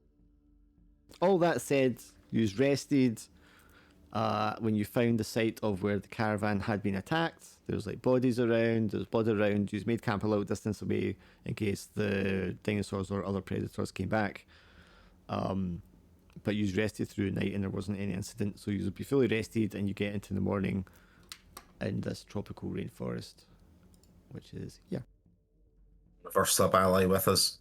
All that said, you rested. When you found the site of where the caravan had been attacked, there's like bodies around, there's blood around. You made camp a little distance away in case the dinosaurs or other predators came back. But you rested through the night and there wasn't any incident, so you would be fully rested and you get into the morning in this tropical rainforest, which is here. First sub ally with us.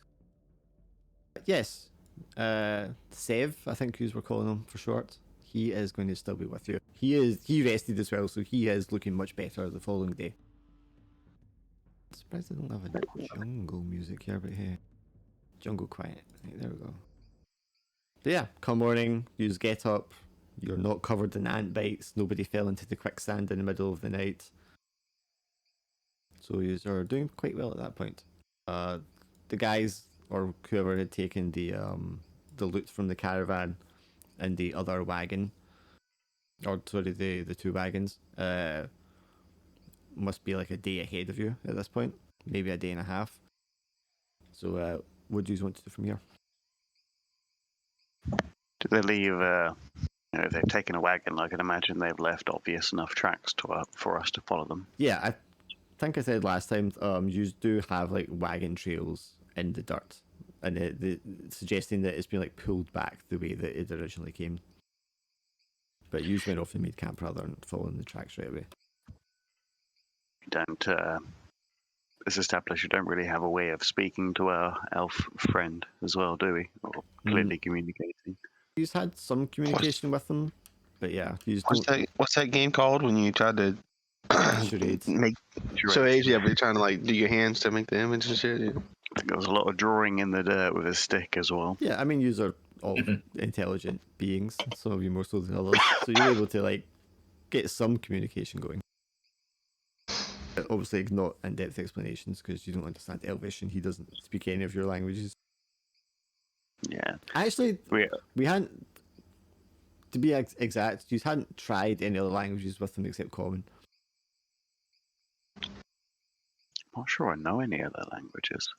Yes, Sev, I think you were calling him for short. He is going to still be with you. He rested as well, so he is looking much better the following day. I'm surprised I don't have a jungle music here, but hey, jungle quiet. Right, there we go. But yeah, come morning, you just get up. You're not covered in ant bites. Nobody fell into the quicksand in the middle of the night. So you are doing quite well at that point. The guys or whoever had taken the loot from the caravan and the other wagon, or sorry, the two wagons, must be like a day ahead of you at this point, maybe a day and a half. So, what do you want to do from here? Do they leave? If they've taken a wagon, I can imagine they've left obvious enough tracks for us to follow them. Yeah, I think I said last time, you do have like wagon trails in the dirt, and suggesting that it's been like pulled back the way that it originally came. But you went off and made camp rather than following the tracks right away. You don't. As established, you don't really have a way of speaking to our elf friend as well, do we? Or clearly communicating. You've had some communication with them, but yeah, you what's that game called when you tried to charades. make charades? Yeah, but you're trying to like do your hands to make the image and shit. Yeah. I think there was a lot of drawing in the dirt with a stick as well. Yeah, I mean, you are all intelligent beings. Some of you more so than others, so you're able to like get some communication going. Obviously, not in-depth explanations because you don't understand Elvish and he doesn't speak any of your languages. Yeah. Actually, we hadn't, to be exact, you hadn't tried any other languages with them except Common. I'm not sure I know any other languages.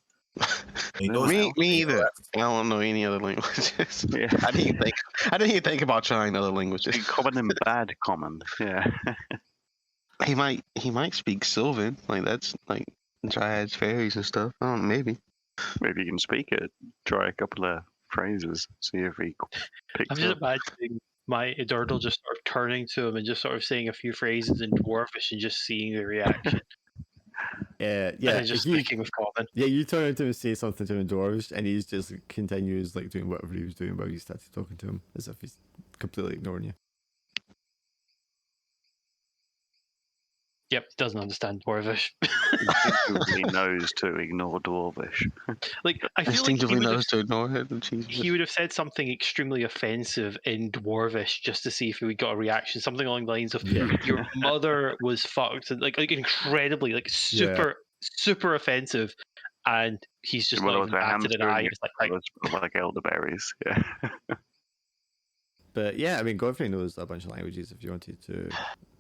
Me either. I don't know any other languages. Yeah. I didn't even think about trying other languages. Common and bad common. Yeah. He might speak Sylvan, like that's like dryads, fairies, and stuff. I don't know, maybe. Maybe you can speak it. Try a couple of phrases. See if he picks I'm just up. imagining my Edurdle just sort of turning to him and just sort of saying a few phrases in Dwarvish and just seeing the reaction. Yeah, And then just speaking with Common. Yeah, you turn around to him and say something to him in Dwarvish, and he's just continues like doing whatever he was doing while you started talking to him, as if he's completely ignoring you. Yep, doesn't understand Dwarvish. He knows to ignore Dwarvish. Like I feel Instinctively like knows to ignore it. he would have said something extremely offensive in Dwarvish just to see if we got a reaction. Something along the lines of "Your mother was fucked," and like incredibly, like super offensive. And he's just not even batted an eye. It's like elderberries. Yeah. But yeah, I mean, Godfrey knows a bunch of languages if you wanted to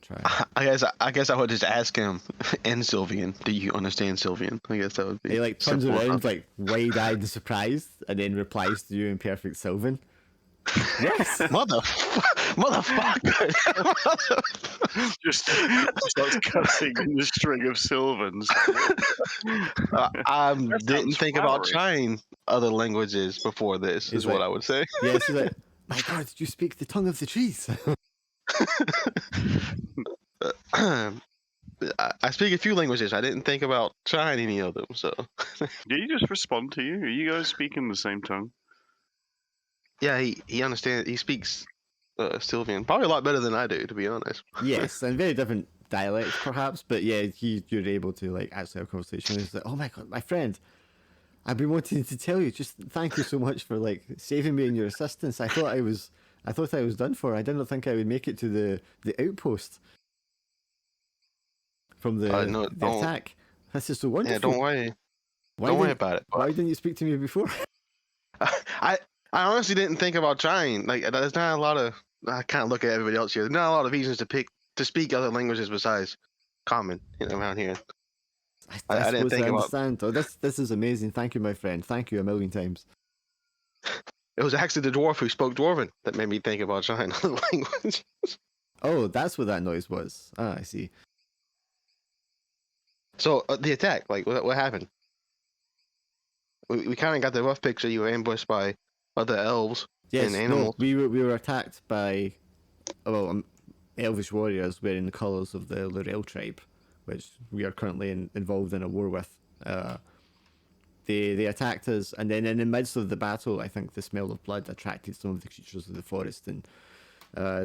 try. I guess I would just ask him in Sylvian, do you understand Sylvian? I guess that would be. He like turns around like wide-eyed and surprised, and then replies to you in perfect Sylvan. Yes, motherfucker. Just starts cussing in the string of Sylvans. I didn't think about trying other languages before this. Is what I would say. Yes, he's like, my God, did you speak the tongue of the trees? I speak a few languages. I didn't think about trying any of them. So. Did he just respond to you? Are you guys speaking the same tongue? Yeah, he understands. He speaks Sylvian probably a lot better than I do, to be honest. Yes, and very different dialects, perhaps. But yeah, you're able to like actually have a conversation. He's like, oh my God, my friend. I've been wanting to tell you, just thank you so much for like saving me and your assistance. I thought I was done for. I didn't think I would make it to the outpost from the attack. This is so wonderful. Yeah, don't worry. Don't worry about it. Why didn't you speak to me before? I honestly didn't think about trying. Like, there's not a lot of. I can't look at everybody else here. There's not a lot of reasons to speak other languages besides Common, around here. I didn't think about. Oh, this is amazing. Thank you, my friend. Thank you a million times. It was actually the dwarf who spoke Dwarven that made me think about trying other languages. Oh, that's what that noise was. Ah, I see. So the attack, like, what happened? We kind of got the rough picture. You were ambushed by other elves and animals. No, we were attacked by elvish warriors wearing the colours of the Lorel tribe, which we are currently involved in a war with. They attacked us, and then in the midst of the battle, I think the smell of blood attracted some of the creatures of the forest, and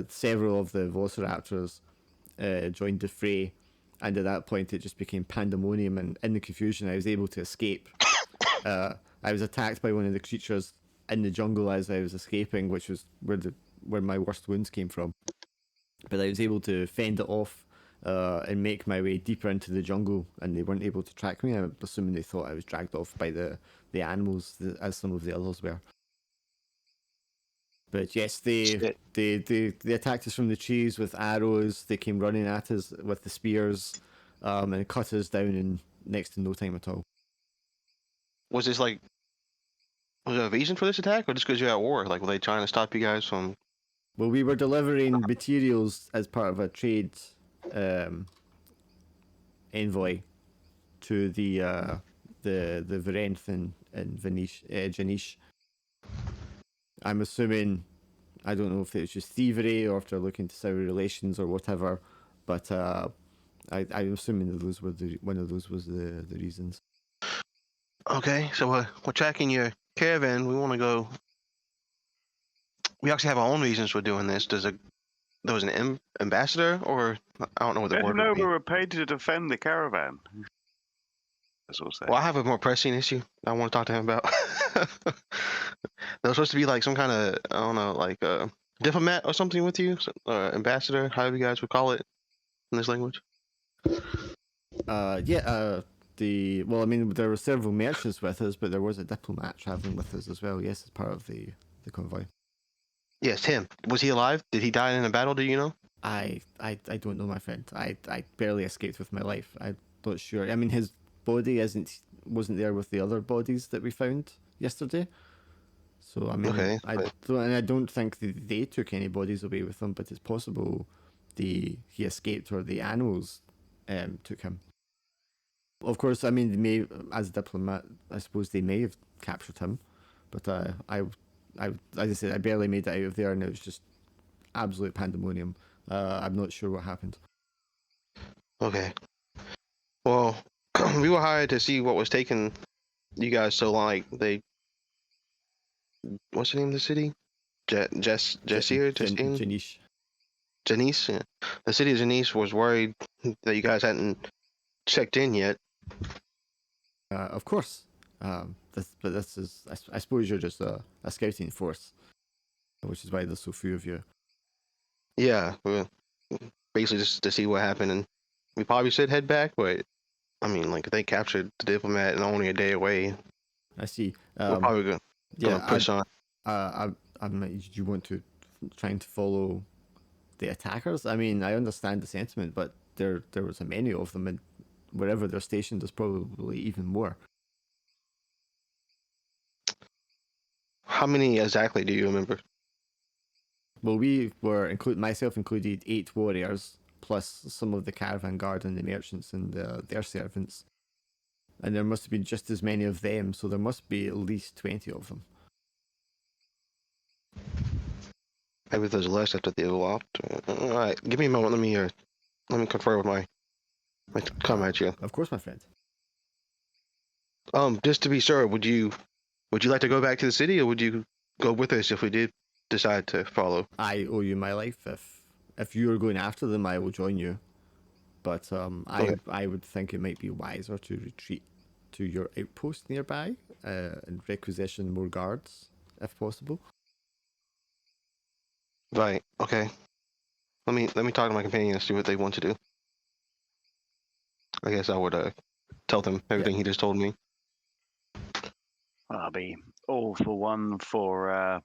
several of the velociraptors joined the fray. And at that point, it just became pandemonium, and in the confusion, I was able to escape. I was attacked by one of the creatures in the jungle as I was escaping, which was where my worst wounds came from. But I was able to fend it off and make my way deeper into the jungle, and they weren't able to track me. I'm assuming they thought I was dragged off by the animals, as some of the others were. But yes, Shit. they attacked us from the trees with arrows. They came running at us with the spears, and cut us down in next to no time at all. Was this like, was there a reason for this attack, or just because you're at war? Like, were they trying to stop you guys from? Well, we were delivering materials as part of a trade envoy to the Varenth and Janish. I'm assuming, I don't know if it was just thievery or if they're looking to sour relations or whatever, but I'm assuming that those were one of those was the reasons. Okay, so we're tracking your caravan. We want to go. We actually have our own reasons for doing this. There was an ambassador, or I don't know what the word No, would we be. were paid to defend the caravan. That's what I'm Well, I have a more pressing issue I want to talk to him about. There was supposed to be like some kind of, I don't know, like a diplomat or something with you, ambassador, however you guys would call it in this language. Well, I mean, there were several merchants with us, but there was a diplomat traveling with us as well. Yes, as part of the convoy. Yes, him. Was he alive? Did he die in a battle? Do you know? I don't know, my friend. I barely escaped with my life. I'm not sure. I mean, his body wasn't there with the other bodies that we found yesterday. So I mean, Okay, I don't think they took any bodies away with them, but it's possible he escaped or the animals took him. Of course, I mean, as a diplomat, I suppose they may have captured him, but as I said, I barely made it out of there, and it was just absolute pandemonium. I'm not sure what happened. Okay. Well, we were hired to see what was taking you guys so long. Like what's the name of the city? Jesse or Justine? Janish. Janice. Yeah. The city of Janice was worried that you guys hadn't checked in yet. Of course. This is, I suppose you're just a scouting force, which is why there's so few of you. Yeah, basically just to see what happened, and we probably should head back. But I mean, like if they captured the diplomat and only a day away, I see. we're probably gonna push on. You want to trying to follow the attackers? I mean, I understand the sentiment, but there was a many of them, and wherever they're stationed, there's probably even more. How many exactly do you remember? Well, we were myself included 8 warriors, plus some of the caravan guard and the merchants and their servants. And there must have been just as many of them, so there must be at least 20 of them. Maybe there's less after the overlapped. All right, give me a moment. Let me confer with my comrades here. Of course, my friend. Just to be sure, would you like to go back to the city, or would you go with us if we did decide to follow? I owe you my life. If you are going after them, I will join you. But Okay. I would think it might be wiser to retreat to your outpost nearby and requisition more guards, if possible. Right. Okay. Let me talk to my companion and see what they want to do. I guess I would tell them everything he just told me. I'll be all for one for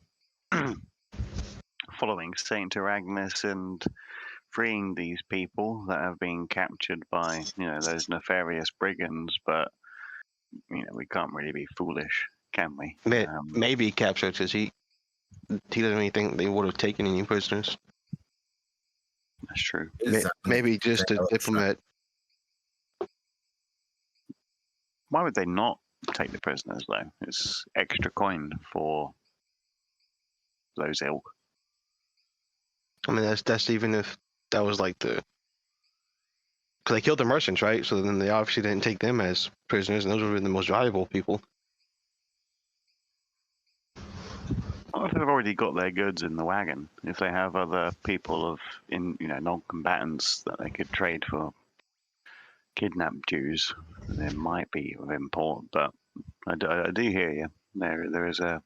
following Saint Aragnes and freeing these people that have been captured by those nefarious brigands. But we can't really be foolish, can we? Maybe captured because he doesn't really think they would have taken any prisoners. That's true. Maybe just a diplomat. Why would they not take the prisoners though? It's extra coin for those ilk. I mean, that's even if that was like because they killed the merchants, right? So then they obviously didn't take them as prisoners, and those were the most valuable people. What if they've already got their goods in the wagon? If they have other people non-combatants that they could trade for kidnapped Jews, there might be of import. But I do hear you. There is a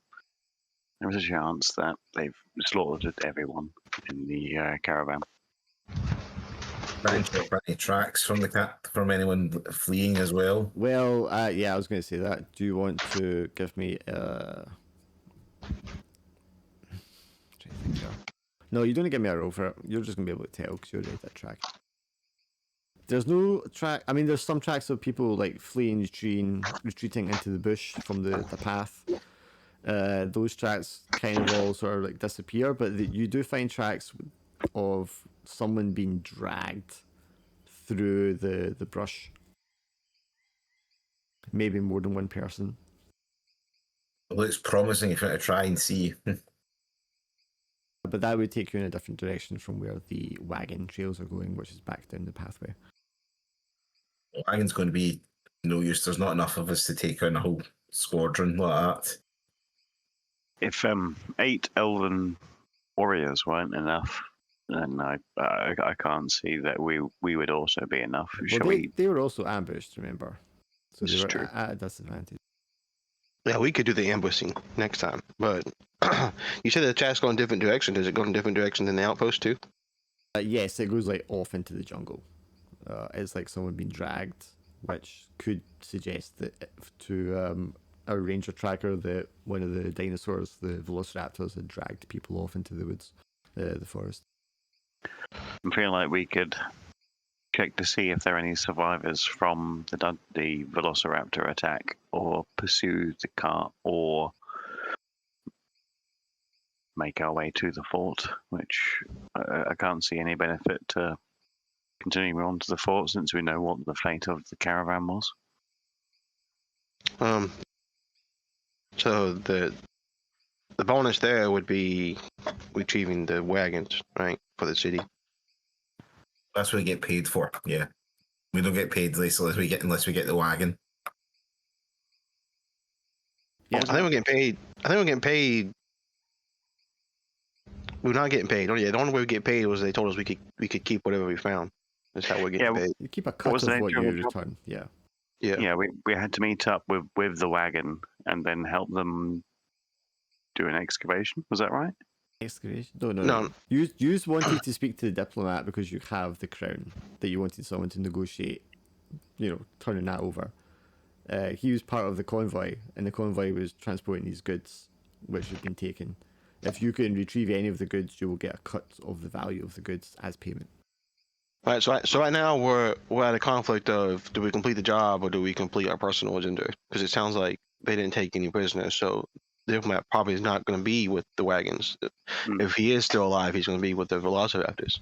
chance that they've slaughtered everyone in the caravan. Any tracks from anyone fleeing as well? Well, yeah, I was going to say that. Do you want to give me think you are. No, you don't get me a roll for it. You're just gonna be able to tell because you already did that track. There's no track. I mean, there's some tracks of people like fleeing, retreating into the bush from the path. Those tracks kind of all sort of like disappear, but you do find tracks of someone being dragged through the brush. Maybe more than one person. It looks promising if you want to try and see. But that would take you in a different direction from where the wagon trails are going, which is back down the pathway. Wagon's going to be no use. There's not enough of us to take on a whole squadron like that. If 8 elven warriors weren't enough, then I can't see that we would also be enough. Well, they were also ambushed, remember? So This they is were true. at a disadvantage. Yeah, we could do the ambushing next time. But you said the chat's going different direction. Does it go in different direction than the outpost too? Yes, it goes like off into the jungle. It's like someone being dragged, which could suggest that to a ranger tracker that one of the dinosaurs, the velociraptors, had dragged people off into the woods, the forest. I'm feeling like we could check to see if there are any survivors from the velociraptor attack, or pursue the cart, or make our way to the fort, which I can't see any benefit to continuing on to the fort since we know what the fate of the caravan was. So the bonus there would be retrieving the wagons, right, for the city. That's what we get paid for. Yeah, we don't get paid unless we get the wagon. Yeah, I think we're getting paid. We're not getting paid. Oh yeah, the only way we get paid was they told us we could keep whatever we found. That's how we're getting paid. you keep a cut was of the what nature you of the job? return. Yeah. Yeah. We had to meet up with the wagon and then help them do an excavation. Was that right? Excavation? No. No. You wanted to speak to the diplomat because you have the crown that you wanted someone to negotiate, turning that over. He was part of the convoy, and the convoy was transporting these goods, which had been taken. If you can retrieve any of the goods, you will get a cut of the value of the goods as payment. All right. So right now we're at a conflict of, do we complete the job or do we complete our personal agenda? Because it sounds like they didn't take any prisoners, so the diplomat probably is not going to be with the wagons. If he is still alive, he's going to be with the velociraptors.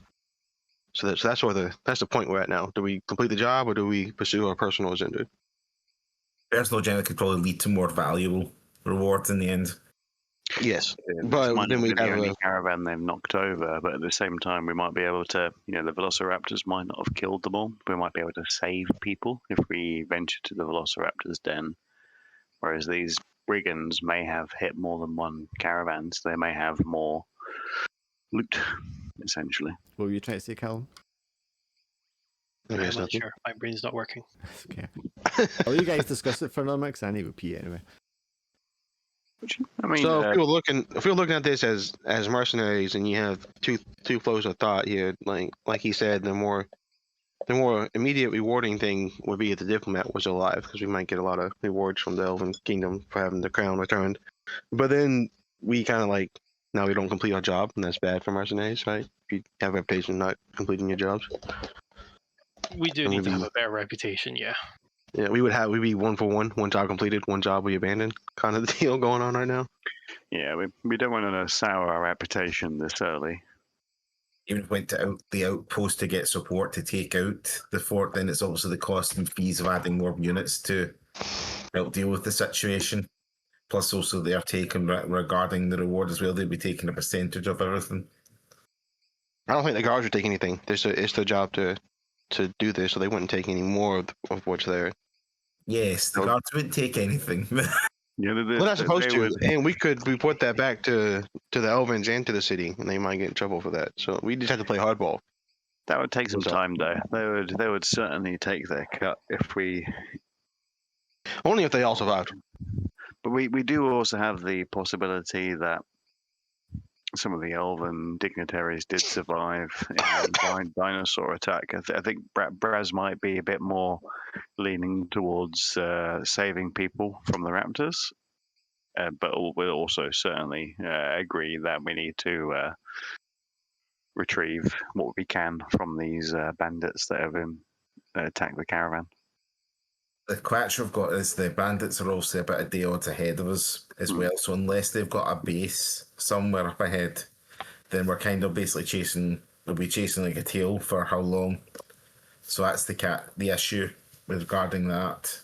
So that's the point we're at now. Do we complete the job or do we pursue our personal agenda? Personal agenda could probably lead to more valuable rewards in the end. Yes, But but then we the have only caravan they've knocked over. But at the same time, we might be able to, the velociraptors might not have killed them all. We might be able to save people if we venture to the velociraptors' den. Whereas these brigands may have hit more than one caravan, so they may have more loot, essentially. What were you trying to say, Callum? I'm not sure. My brain's not working. Okay. I'll you guys discuss it for another minute, 'cause I need to pee anyway. I mean, so if you're looking at this as mercenaries, and you have two flows of thought here, like he said, the more immediate rewarding thing would be if the diplomat was alive, because we might get a lot of rewards from the Elven Kingdom for having the crown returned. But then we kind of now we don't complete our job, and that's bad for mercenaries, right? If you have a reputation not completing your jobs. We do need to have a better reputation, yeah. Yeah, we'd be 1 for 1, one job completed, one job we abandoned, kind of the deal going on right now. Yeah, we don't want to sour our reputation this early. Even if we went to the outpost to get support to take out the fort, then it's also the cost and fees of adding more units to help deal with the situation. Plus, also their take regarding the reward as well. They'd be taking a percentage of everything. I don't think the guards would take anything. It's their job to do this, so they wouldn't take any more of what's there. Yes, the guards wouldn't take anything. Yeah, we're not supposed to, and we could report that back to the Elvins and to the city, and they might get in trouble for that. So we just have to play hardball. That would take some time, though. They would certainly take their cut if we. Only if they all survived. But we do also have the possibility that some of the elven dignitaries did survive in the dinosaur attack. I think Braz might be a bit more leaning towards saving people from the raptors. but we'll also certainly agree that we need to retrieve what we can from these bandits that have attacked the caravan. The catch we've got is the bandits are also about a day odds ahead of us as well. So unless they've got a base somewhere up ahead, then we're kind of basically we'll be chasing like a tail for how long. So that's the issue regarding that.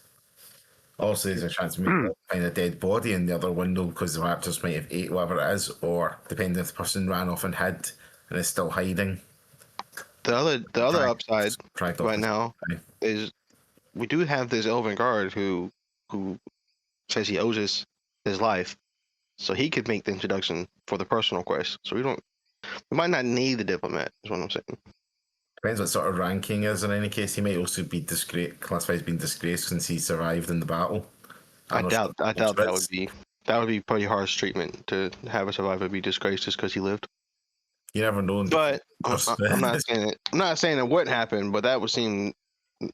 Also, there's a chance we might find a dead body in the other window because the raptors might have ate whatever it is, or depending if the person ran off and hid and is still hiding. The other upside right now time. is we do have this elven guard who says he owes us his life, so he could make the introduction for the personal quest. So we might not need the diplomat. Is what I'm saying. Depends what sort of ranking is. In any case, he might also be classified as being disgraced since he survived in the battle. I doubt that would be pretty harsh treatment to have a survivor be disgraced just because he lived. You never know. But I'm not saying it. I'm not saying it wouldn't happen, but that would seem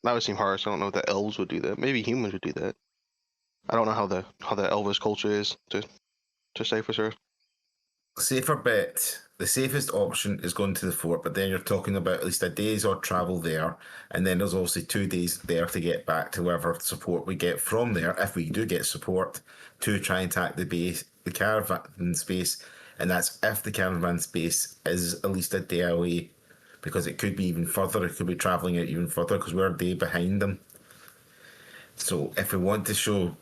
harsh. I don't know if the elves would do that. Maybe humans would do that. I don't know how the elvish culture is to say for sure. Safer bet. The safest option is going to the fort, but then you're talking about at least a day's odd travel there, and then there's also 2 days there to get back to whatever support we get from there, if we do get support, to try and attack the caravan space, and that's if the caravan space is at least a day away, because it could be even further. It could be travelling out even further because we're a day behind them. So if we want to show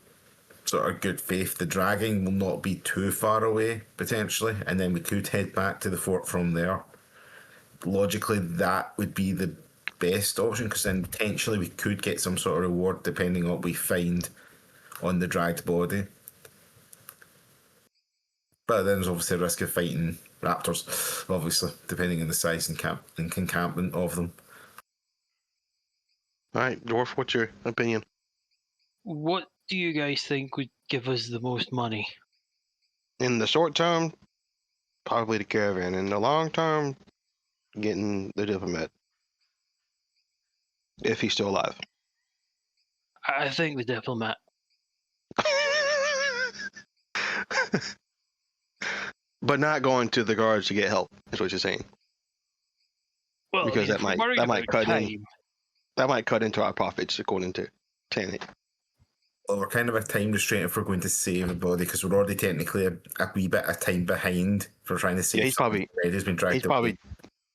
sort of good faith, the dragging will not be too far away potentially, and then we could head back to the fort from there. Logically, that would be the best option because then potentially we could get some sort of reward depending on what we find on the dragged body. But then there's obviously a risk of fighting raptors, obviously, depending on the size and encampment of them. All right, Dwarf, what's your opinion? What do you guys think would give us the most money? In the short term, probably the caravan. In the long term, getting the diplomat. If he's still alive. I think the diplomat. But not going to the guards to get help, is what you're saying. Well, Because I mean, that might cut time. in. That might cut into our profits, according to Tanit. Well, we're kind of a time restraint if we're going to save the body because we're already technically a wee bit of time behind for trying to save. Yeah, he's probably dragged away.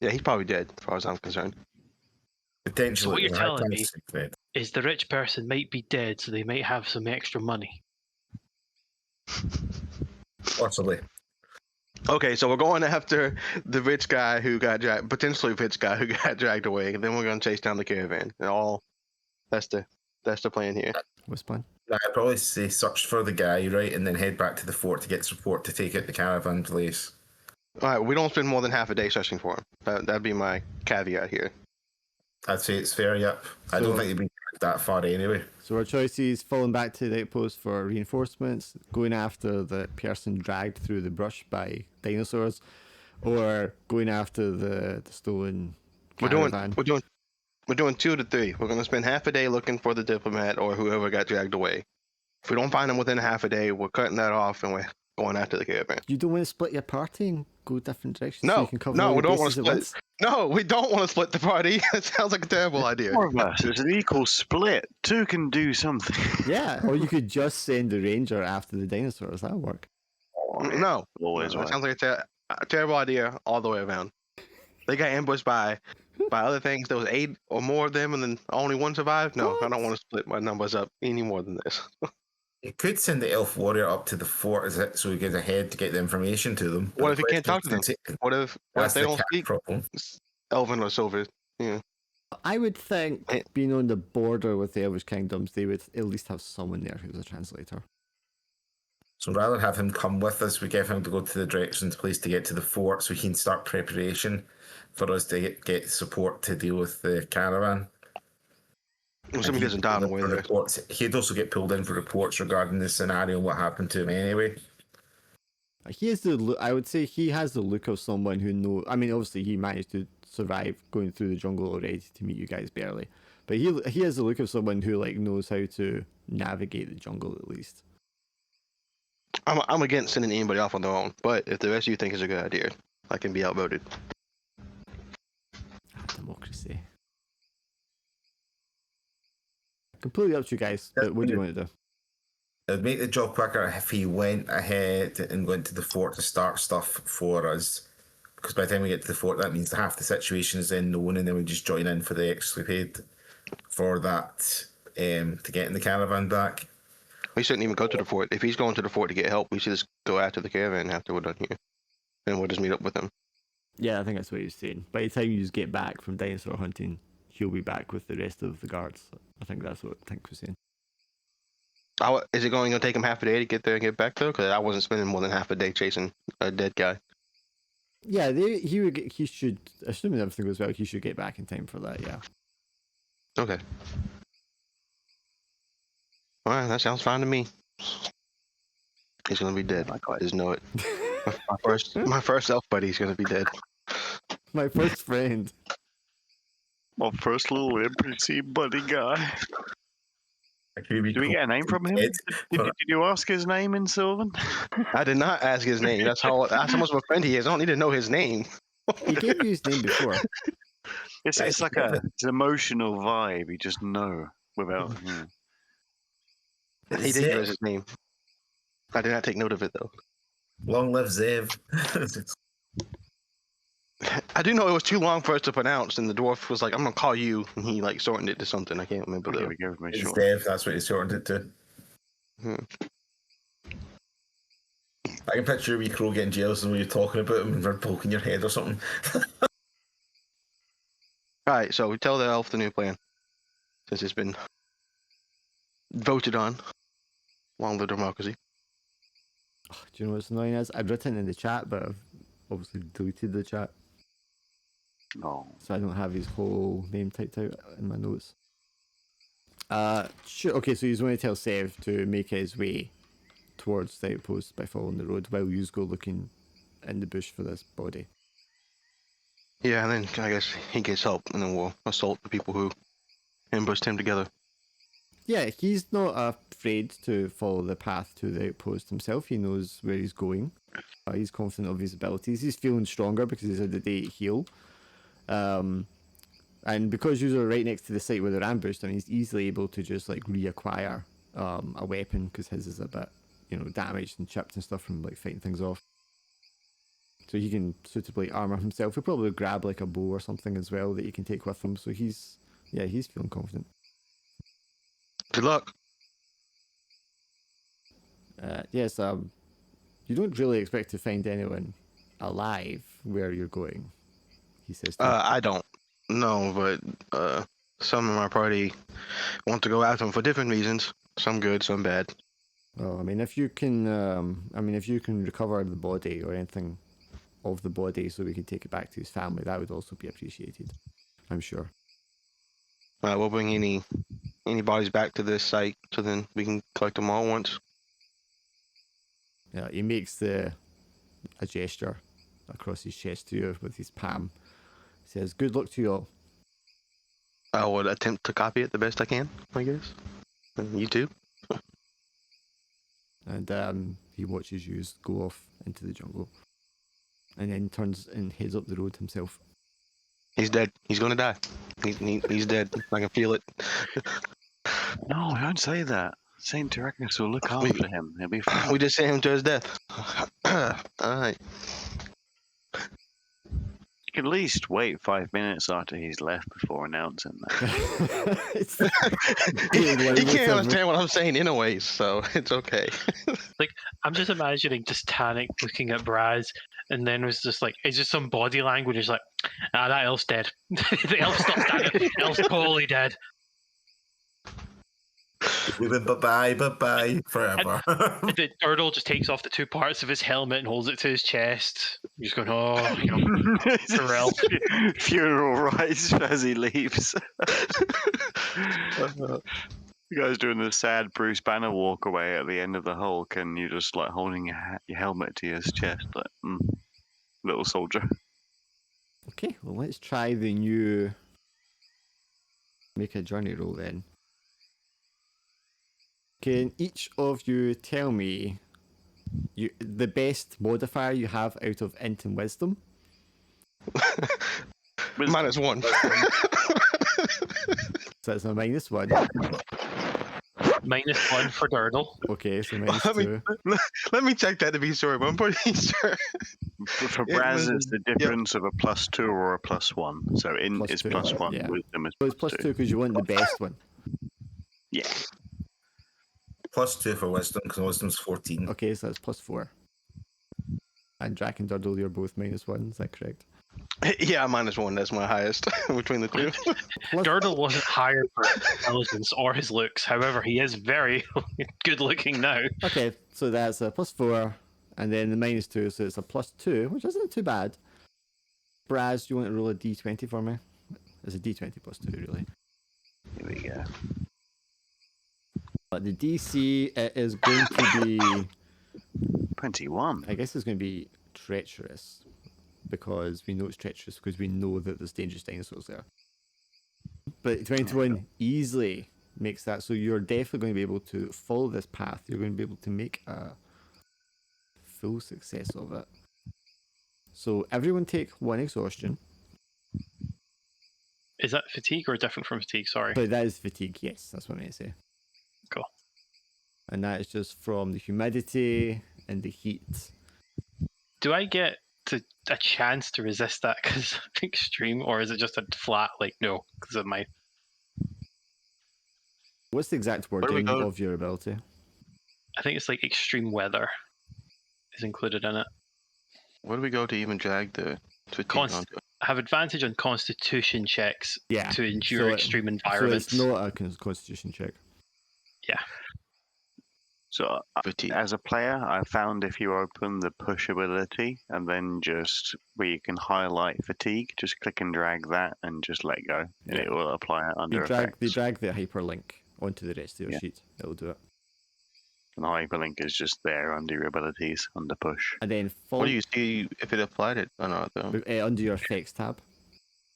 He's probably dead, as far as I'm concerned. Potentially. So what you're telling me is the rich person might be dead, so they might have some extra money. Possibly. Okay, so we're going after the rich guy who got dragged, potentially rich guy who got dragged away, and then we're going to chase down the caravan. And that's the plan here. What's the plan? I'd probably say search for the guy, right, and then head back to the fort to get support to take out the caravan place. All right, we don't spend more than half a day searching for him. That'd be my caveat here. I'd say it's fair, yep. I don't think they'd be that far anyway. So our choice is falling back to the outpost for reinforcements, going after the person dragged through the brush by dinosaurs, or going after the stolen caravan. We're doing 2 to 3. We're going to spend half a day looking for the diplomat or whoever got dragged away. If we don't find them within half a day, we're cutting that off and we're going after the caravan. You don't want to split your party and go different directions? No, so you can cover no, all we your don't want to bases split. at once? No, we don't want to split the party. That sounds like a terrible idea. More of us. It's an equal split. 2 can do something. Yeah, or you could just send the ranger after the dinosaurs. That'll work. No, Always that right. sounds like a terrible idea all the way around. They got ambushed by other things. There was 8 or more of them, and then only 1 survived. No, I don't want to split my numbers up any more than this. You could send the elf warrior up to the fort so he gets ahead to get the information to them. What if he can't talk to them? What if they don't speak problem. Elven or Silver? Yeah. I would think, being on the border with the Elvish Kingdoms, they would at least have someone there who's a translator. So rather than have him come with us, we get him to go to the directions place to get to the fort so he can start preparation for us to get support to deal with the caravan. Well, somebody doesn't die on the way there. He'd also get pulled in for reports regarding the scenario and what happened to him anyway. He has the look. I would say he has the look of someone who knows. I mean, obviously he managed to survive going through the jungle already to meet you guys barely, but he has the look of someone who knows how to navigate the jungle at least. I'm against sending anybody off on their own, but if the rest of you think it's a good idea, I can be outvoted. Democracy. Completely up to you guys, but what do you want to do? It'd make the job quicker if he went ahead and went to the fort to start stuff for us. Because by the time we get to the fort, that means half the situation is then known, and then we just join in for the extra paid for that to get in the caravan back. We shouldn't even go to the fort. If he's going to the fort to get help, we should just go after the caravan after we're done here. And we'll just meet up with him. Yeah, I think that's what he was saying. By the time you just get back from dinosaur hunting, he'll be back with the rest of the guards. I think that's what Tink was saying. Is it going to take him half a day to get there and get back though? Because I wasn't spending more than half a day chasing a dead guy. Yeah, he should, assuming everything goes well, he should get back in time for that. Yeah. Okay. All right, that sounds fine to me. He's gonna be dead. I just know it. my first elf buddy's gonna be dead. My first friend. My first little NPC buddy guy. Did we get a name from him? Did you ask his name in Sylvan? I did not ask his name. That's how much of a friend he is. I don't need to know his name. He gave you his name before. It's like it's an emotional vibe. You just know without. He did give us his name. I did not take note of it though. Long live Zev. I do know it was too long for us to pronounce, and the dwarf was like, "I'm gonna call you," and he like shortened it to something. I can't remember though. It's Zev. That's what he shortened it to. I can picture a wee crow getting jealous when you're talking about him and they're poking your head or something. Alright, so we tell the elf the new plan. Since it's been voted on. Long live democracy. Oh, do you know what's annoying is? I've written in the chat, but I've obviously deleted the chat. No. So I don't have his whole name typed out in my notes. Sure. Okay, so he's going to tell Sev to make his way towards the outpost by following the road while you go looking in the bush for this body. Yeah, and then I guess he gets help, and then we'll assault the people who ambushed him together. Yeah, he's not afraid to follow the path to the outpost himself. He knows where he's going. He's confident of his abilities. He's feeling stronger because he's had the day to heal. And because you're right next to the site where they're ambushed, I mean, he's easily able to just like reacquire a weapon because his is a bit, damaged and chipped and stuff from like fighting things off. So he can suitably armor himself. He'll probably grab like a bow or something as well that he can take with him. So he's feeling confident. Good luck. Yes, you don't really expect to find anyone alive where you're going, he says. I don't know, but some of my party want to go after him for different reasons. Some good, some bad. Well, I mean, if you can recover the body or anything of the body so we can take it back to his family, that would also be appreciated, I'm sure. We'll bring any bodies back to this site so then we can collect them all once. Yeah, he makes a gesture across his chest to you with his palm. He says, "Good luck to you all." I would attempt to copy it the best I can, I guess. And you too. And he watches you go off into the jungle, and then turns and heads up the road himself. He's dead. He's gonna die. He's dead. I can feel it. No, don't say that. Saint Tyrannus will look after him. He'll be fine. We just sent him to his death. Alright. You can at least wait 5 minutes after he's left before announcing that. he can't understand what I'm saying anyways, so it's okay. Like, I'm just imagining just Tannic looking at Braz, and then it's just some body language. It's like, that elf's dead. The elf stopped dying. Elf's totally dead. Bye-bye forever. The turtle just takes off the two parts of his helmet and holds it to his chest. He's just going, Pharrell. Funeral rites as he leaves. The guy's doing the sad Bruce Banner walk away at the end of the Hulk, and you're just like holding your helmet to his chest, like little soldier. Okay, well, let's try the new make a journey roll then. Can each of you tell me the best modifier you have out of int and wisdom. -1. So that's a -1. -1 for Durdle. Okay, so Let me- -2. Let me check that to be sure, but I'm pretty sure. For It Braz, was- it's the difference of a +2 or a +1. So int is +2, +1, yeah. wisdom is So it's +2. +2 because you want the best one. Yeah. +2 for wisdom, because wisdom's 14. Okay, so that's +4. And Jack and Durdle, you're both -1. Is that correct? Yeah, -1. That's my highest between the two. Durdle wasn't hired for his intelligence or his looks. However, he is very good looking now. Okay, so that's a +4, and then the -2, so it's a +2, which isn't too bad. Braz, you want to roll a d20 for me? It's a d20 +2, really. Here we go. But the DC is going to be, 21. I guess it's going to be treacherous, because we know it's treacherous because we know that there's dangerous dinosaurs there. But 21 easily makes that, so you're definitely going to be able to follow this path. You're going to be able to make a full success of it. So everyone take 1 exhaustion. Is that fatigue or different from fatigue? Sorry. But that is fatigue, yes, that's what I meant to say. Cool. And that is just from the humidity and the heat. Do I get a chance to resist that because of extreme, or is it just a flat, like, no, because of my... What's the exact do we wording go? of your ability? I think it's like extreme weather is included in it. Where do we go to even drag the fatigue Const- onto? Have advantage on constitution checks Yeah. to endure extreme environments. So it's not a constitution check. Yeah. So Fatigue. as a player, I found if you open the push ability and then just where you can highlight fatigue, just click and drag that and just let go, and Yeah. it will apply it under They effects. drag the hyperlink onto the rest of your Yeah. sheet. It'll do it. And the hyperlink is just there under your abilities, under push. And then What do you see if it applied it or not, though? under your effects tab.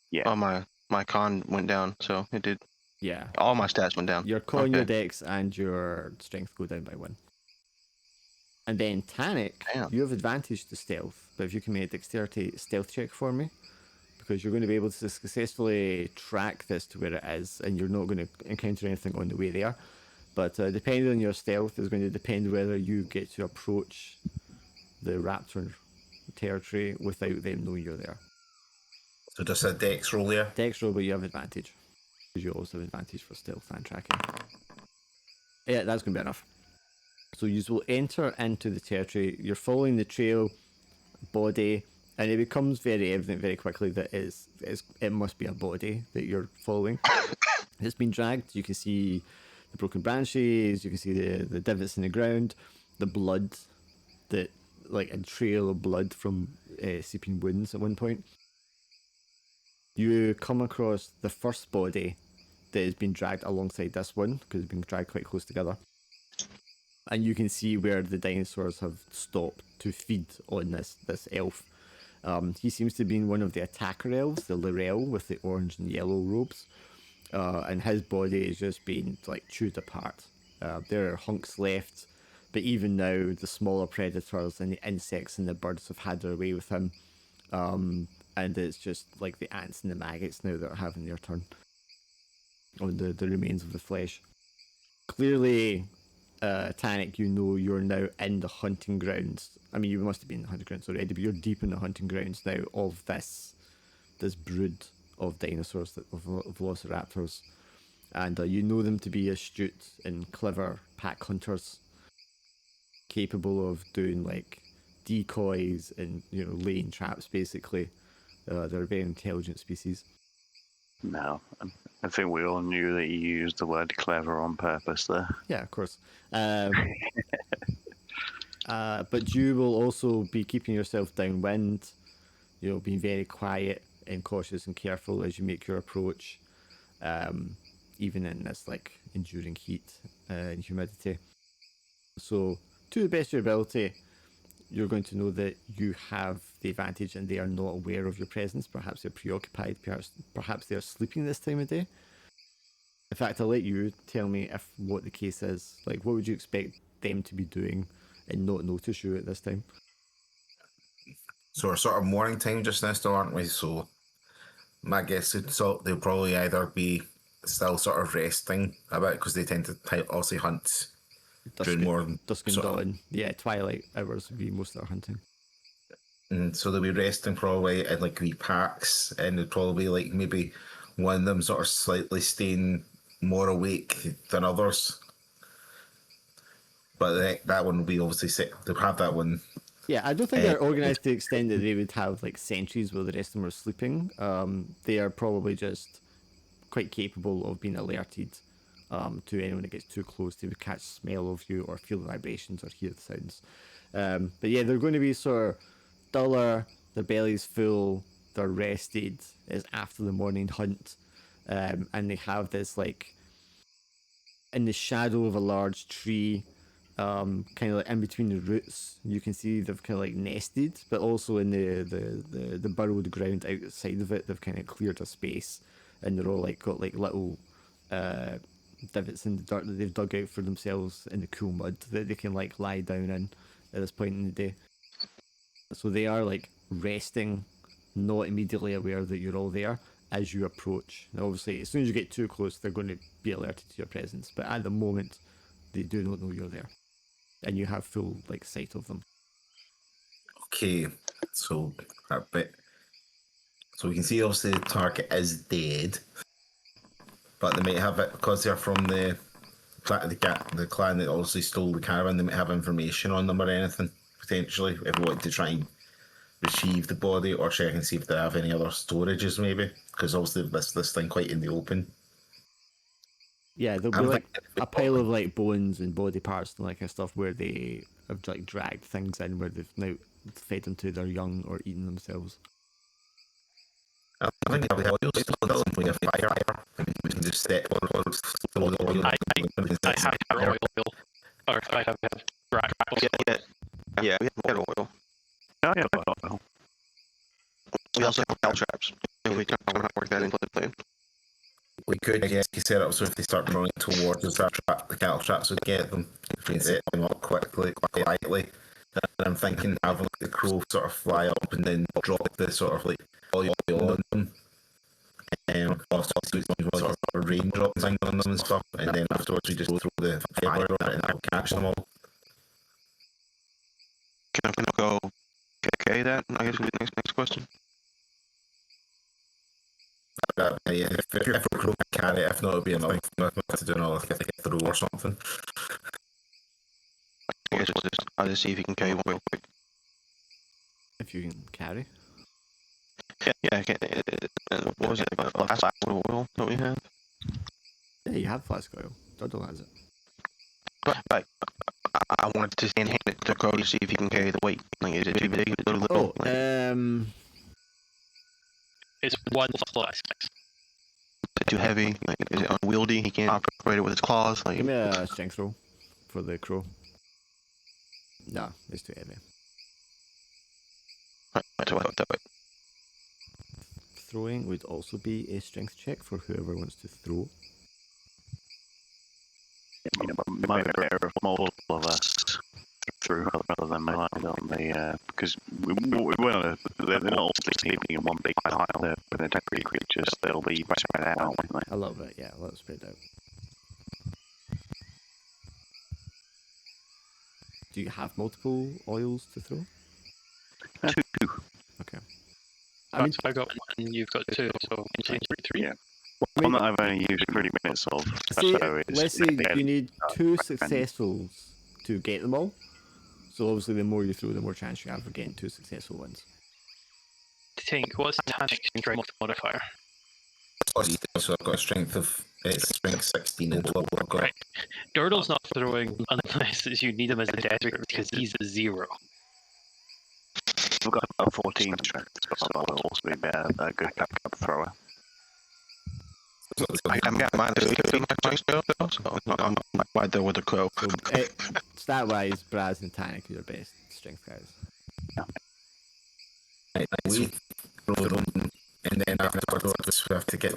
Yeah. Oh, my con went down, so it did. Yeah. All my stats went down. Your con, your Okay. dex, and your strength go down by 1. And then Tanic, Damn. you have advantage to stealth, but if you can make a dexterity stealth check for me, because you're going to be able to successfully track this to where it is, and you're not going to encounter anything on the way there. But depending on your stealth is going to depend whether you get to approach the raptor territory without them knowing you're there. So just a dex roll there. Dex roll, but you have advantage. Because you also have advantage for stealth and tracking. Yeah, that's going to be enough. So you will enter into the territory. You're following the trail body, and it becomes very evident very quickly that it must be a body that you're following. It's been dragged. You can see the broken branches. You can see the divots in the ground, the blood, like a trail of blood from seeping wounds at one point. You come across the first body that has been dragged alongside this one, because it's been dragged quite close together. And you can see where the dinosaurs have stopped to feed on this elf. He seems to be in one of the attacker elves, the Lorel with the orange and yellow robes. And his body is just being like chewed apart. There are hunks left, but even now the smaller predators and the insects and the birds have had their way with him. And it's just like the ants and the maggots now that are having their turn on the remains of the flesh. Clearly, Tanic, you know you're now in the hunting grounds. I mean, you must have been in the hunting grounds already, but you're deep in the hunting grounds now of this brood of dinosaurs, of velociraptors. And you know them to be astute and clever pack hunters, capable of doing like decoys and laying traps. Basically, they're a very intelligent species. No, I think we all knew that you used the word clever on purpose there. Yeah, of course. But you will also be keeping yourself downwind. You'll be very quiet and cautious and careful as you make your approach, even in this like enduring heat and humidity. So, to the best of your ability, you're going to know that you have the advantage and they are not aware of your presence. Perhaps they're preoccupied, perhaps they're sleeping this time of day. In fact, I'll let you tell me what the case is. Like, what would you expect them to be doing and not notice you at this time. So we're sort of morning time just now still, aren't we? So my guess is they'll probably either be still sort of resting a bit because they tend to obviously hunt during more dusk and dawn. Yeah, twilight hours would be most of their hunting. And so they'll be resting probably in like wee packs, and it'll probably like maybe one of them sort of slightly staying more awake than others. But that one will be obviously set. They'll have that one. Yeah, I don't think they're organised to the extent that they would have like sentries where the rest of them are sleeping. They are probably just quite capable of being alerted to anyone that gets too close. They would catch smell of you or feel the vibrations or hear the sounds. But yeah, they're going to be sort of duller, their belly's full, they're rested. It's after the morning hunt, and they have this like in the shadow of a large tree, kind of like in between the roots. You can see they've kind of like nested, but also in the burrowed ground outside of it, they've kind of cleared a space, and they're all like got like little divots in the dirt that they've dug out for themselves in the cool mud that they can like lie down in at this point in the day. So they are like resting, not immediately aware that you're all there as you approach. Now, obviously, as soon as you get too close, they're going to be alerted to your presence. But at the moment, they do not know you're there, and you have full like sight of them. Okay, so that bit. So we can see obviously the target is dead, but they might have it because they're from the clan that obviously stole the caravan. They might have information on them or anything potentially if we want to try and retrieve the body or check and see if they have any other storages maybe, because obviously this thing quite in the open. Yeah, there'll be like a pile of like bones and body parts and like kind of stuff where they have like dragged things in where they've now fed them to their young or eaten themselves. I think we have oil still we have fire. We can just step on the oil. I have oil, or I have gravel. Yeah, we have oil. Oh, yeah, oil. We also have cow traps. If we can work that into the plan. We could, I guess, set up so if they start running towards us, the cattle traps would get them. If we can set them up quickly, quietly. And I'm thinking having like, the crow sort of fly up and then drop the sort of like oil on them. Also do sort of a raindrop thing on them and stuff. And then afterwards we just go through the fire on it and that'll catch them all. Can I go KK that? I guess would be the next question. Yeah, if a crow can carry it, if not, it'll be another thing to do another throw or something. I guess I'll just see if you can carry one real quick. If you can carry. Yeah, I can. What was it? Flask of oil that we have? Yeah, you have flask oil. Doddle has it. But I wanted to hand it to Cody to see if he can carry the weight. Like, is it too big? Is it a little? It's one flask. Is it too heavy? Like, is it unwieldy? He can't operate it with his claws. Like, give me a strength roll for the crow. No, it's too heavy. Right, so I thought that way. Throwing would also be a strength check for whoever wants to throw. Might be better if multiple of us through rather than relying on the because they're not all sleeping in one big pile. They're temporary creatures. They'll be spread out, won't they? A little bit, yeah, a little spread out. Do you have multiple oils to throw? 2. Okay. I mean, I got one, you've got 2, so change 3. Yeah. One that I've only used 30 minutes of. Let's say you need 2 successfuls to get them all. So obviously the more you throw, the more chance you have of getting 2 successful ones. Tink, what's Tanic's strength modifier? So I've got a strength of strength 16 and 12. I've got. Right. Durdle's not throwing unless you need him as a desperate because he's a 0. We've got a 14 strength, so I'll also be a good backup thrower. I'm mine to my strength though, so I'm right there with the crow. Stat wise, Braz and Tanic are your best strength guys. Right, we roll them, and then afterwards we have to get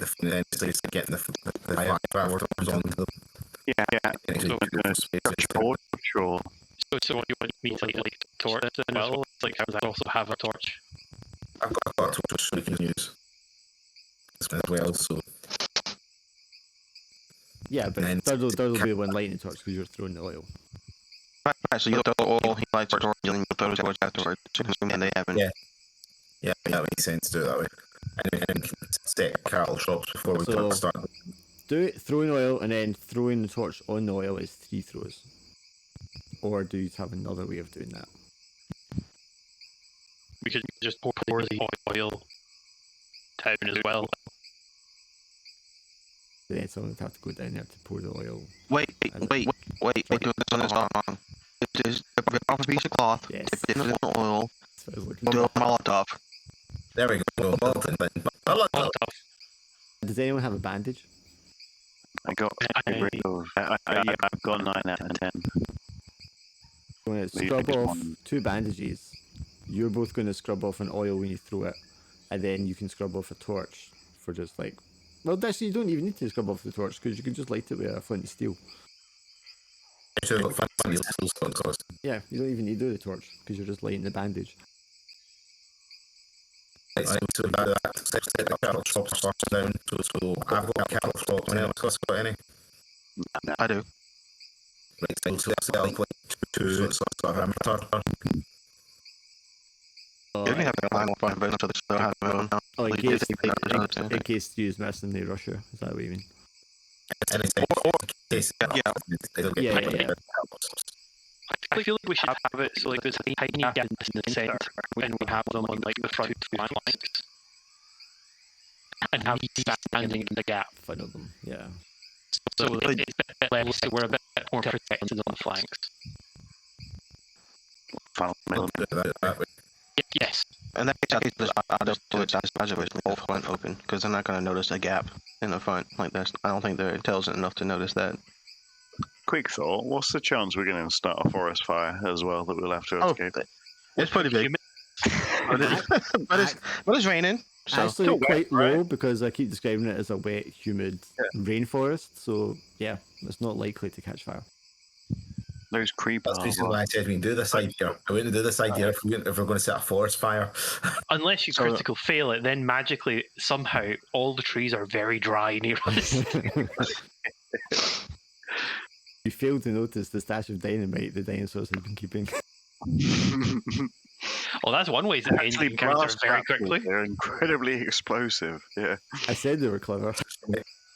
getting the fire afterwards on them. Yeah. So we're going to stretch forward, sure. So what do you want me also have a torch. I've got a torch so we can use as well. So Yeah, but And then- there'll be one lighting torch because you're throwing the oil. Right, so you throw oil, he lights torch, and you throw the torch afterwards. And they haven't. Yeah, that makes sense. Do it that way. And then set cattle shops before we So- start. Do it, throwing oil, and then throwing the torch on the oil is 3 throws. Or do you have another way of doing that? We could just pour the oil down as well. Then someone would have to go down there to pour the oil. Wait, do this on this wrong. Just off a piece of cloth, Yes. dip it in the oil, That's what I was looking do for. a Molotov. There we go. Molten then. Molotov. Molotov. Does anyone have a bandage? I got rid of. I've got 9 out of 10. Going to Maybe scrub just off one. 2 bandages. You're both going to scrub off an oil when you throw it, and then you can scrub off a torch for just like. Well, actually, you don't even need to scrub off the torch because you can just light it with a flint and steel. Actually, I've got funny little spots. Yeah, you don't even need to do the torch because you're just lighting the bandage. So that set the cattle shops first down. So I've got a cattle shop. Anyone else got any? I do. Right, so sell like 2 sort of amateur. Oh, You can have a line of fun, but not to still have their own. oh, in Like, case, they- in case Stu's missing, they rush you. Is that what you mean? Anything. In case they don't get Yeah, picked yeah. up. I feel like we should have it so like there's a tiny gap in the center, and we have them on like the front flanks, and have these standing in the gap. Fun of them, yeah. So it's a bit less, so we're a bit more protected on the flanks. Final I'll do it that way. Yes. And that case, I'll just do it as it was both front open, because they're not going to notice a gap in the front like this. I don't think they're intelligent enough to notice that. Quick thought: what's the chance we're going to start a forest fire as well that we'll have to escape? It's pretty big. but it's raining. So Actually, still wet, quite right? low because I keep describing it as a wet, humid rainforest. So yeah, it's not likely to catch fire. Those creepers. That's basically why I said we can do this idea. I wouldn't do this idea if we're going to set a forest fire. Unless you So- critical fail it, then magically somehow all the trees are very dry near us. You failed to notice the stash of dynamite the dinosaurs have been keeping. Well, that's one way to end the Actually, encounter blast very capsules, quickly. They're incredibly explosive. Yeah. I said they were clever.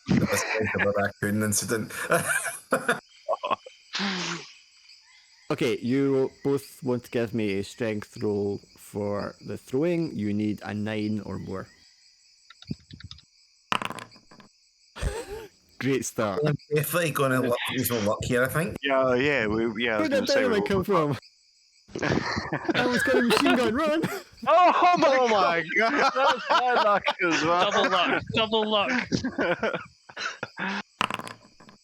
This is a raccoon incident. Okay, you both want to give me a strength roll for the throwing. You need a 9 or more. Great start. I'm definitely going to use my luck here, I think. Yeah. I was Where going did to say. dynamite come from? I was got a machine gun, run! Oh my god! That's my luck as well. Double luck.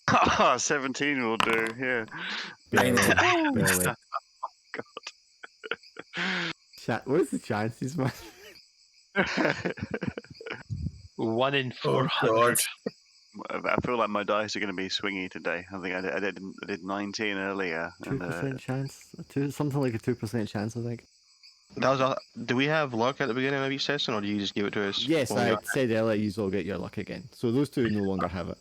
Ah, 17 will do. Yeah. Barely. What's the chances, man? 1 in Oh, 400. I feel like my dice are going to be swingy today. I think I did 19 earlier. 2% chance? Something like a 2% chance, I think. that was all. Do we have luck at the beginning of each session, or do you just give it to us? Yes, when we I are- said earlier you all get your luck again. So those two no longer have it.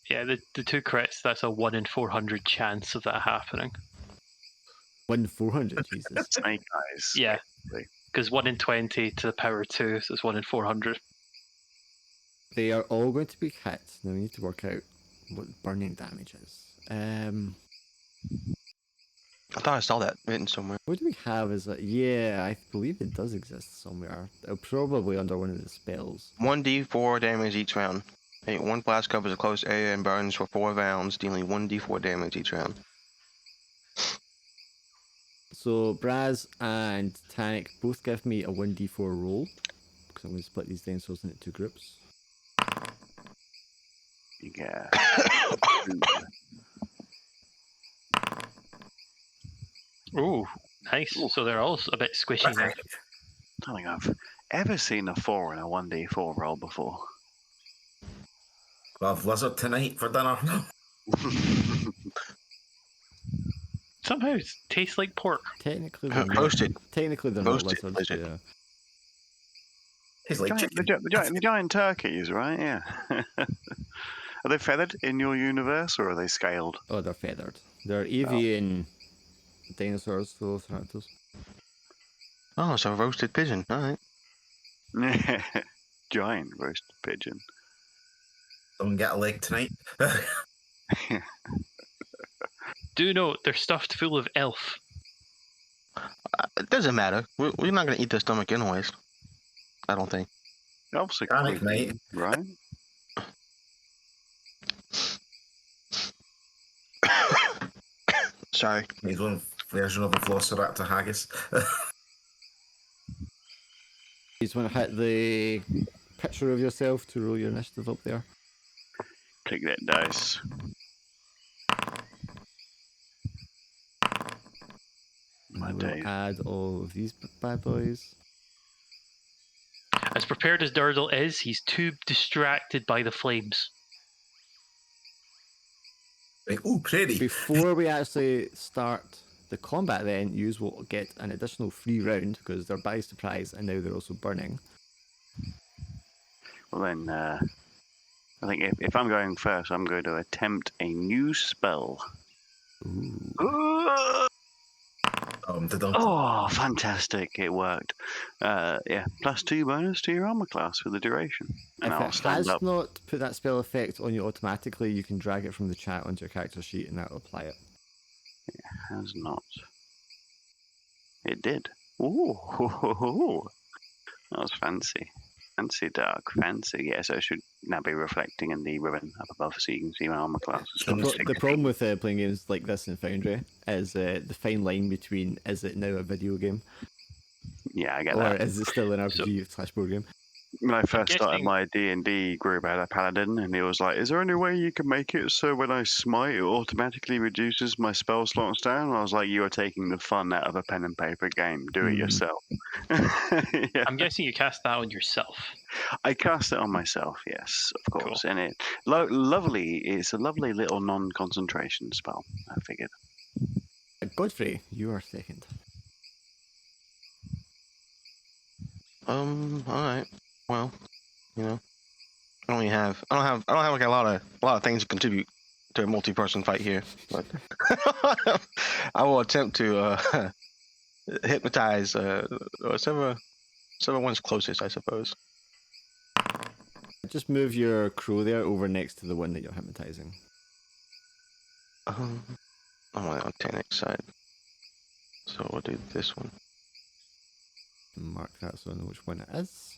Yeah, the 2 crits, that's a 1 in 400 chance of that happening. 1 in 400, Jesus. Snake eyes. Yeah. basically. Because 1 in 20 to the power 2, so it's 1 in 400. They are all going to be hit. Now we need to work out what burning damage is. I thought I saw that written somewhere. What do we have? Is it? Yeah, I believe it does exist somewhere. Probably under one of the spells. 1d4 damage each round. One blast covers a close area and burns for 4 rounds, dealing 1d4 damage each round. So Braz and Tannic both give me a 1d4 roll. Because I'm going to split these dinosaurs into 2 groups. Yeah. Ooh, nice. So they're all a bit squishy now. I don't think I've ever seen a 4 in a 1d4 roll before. We'll have lizard tonight for dinner. Somehow it tastes like pork. Technically, they're not. Roasted. Technically, they're not Roasted, lizards. lizard. Yeah. He's like Giant, chicken. the giant turkeys, right? Yeah. Are they feathered in your universe, or are they scaled? Oh, they're feathered. They're avian dinosaurs, velociraptors. Oh, it's a roasted pigeon. All right. Giant roasted pigeon. Someone get a leg tonight. Do note they're stuffed full of elf. It doesn't matter. We're not gonna eat their stomach anyways. I don't think. Obviously, Panic night. right? Sorry. His own version of the Velociraptor haggis. You just want to hit the picture of yourself to roll your initiative up there. Click that dice. My And we'll days. add all of these bad boys. As prepared as Durdle is, he's too distracted by the flames. Like, ooh, prairie. Before we actually start the combat, then you will get an additional free round because they're by surprise and now they're also burning. Well then, I think if I'm going first, I'm going to attempt a new spell. Ooh. Oh, fantastic! It worked. Yeah, +2 bonus to your armor class for the duration. And If I'll it stand has up. not put that spell effect on you automatically, you can drag it from the chat onto your character sheet and that will apply it. Has not. It did. Ooh, that was fancy. Fancy dark, fancy. Yeah, so it should now be reflecting in the ribbon up above so you can see my armor class. The problem with playing games like this in Foundry is the fine line between is it now a video game Yeah, I get or that. is it still an RPG/board game? When I first started guessing- my D&D group, I had a paladin, and he was like, "Is there any way you can make it so when I smite, it automatically reduces my spell slots down?" And I was like, "You are taking the fun out of a pen and paper game. Do it yourself." Yeah. I'm guessing you cast that on yourself. I cast it on myself, yes, of course, and it lovely. It's a lovely little non-concentration spell. I figured. Godfrey, you are second. All right. Well, you know, I don't have like a lot of things to contribute to a multi-person fight here, but I will attempt to hypnotize whichever one's closest, I suppose. Just move your crow there over next to the one that you're hypnotizing. I'm on the Tanic side, so we'll do this one. Mark that so I know which one it is.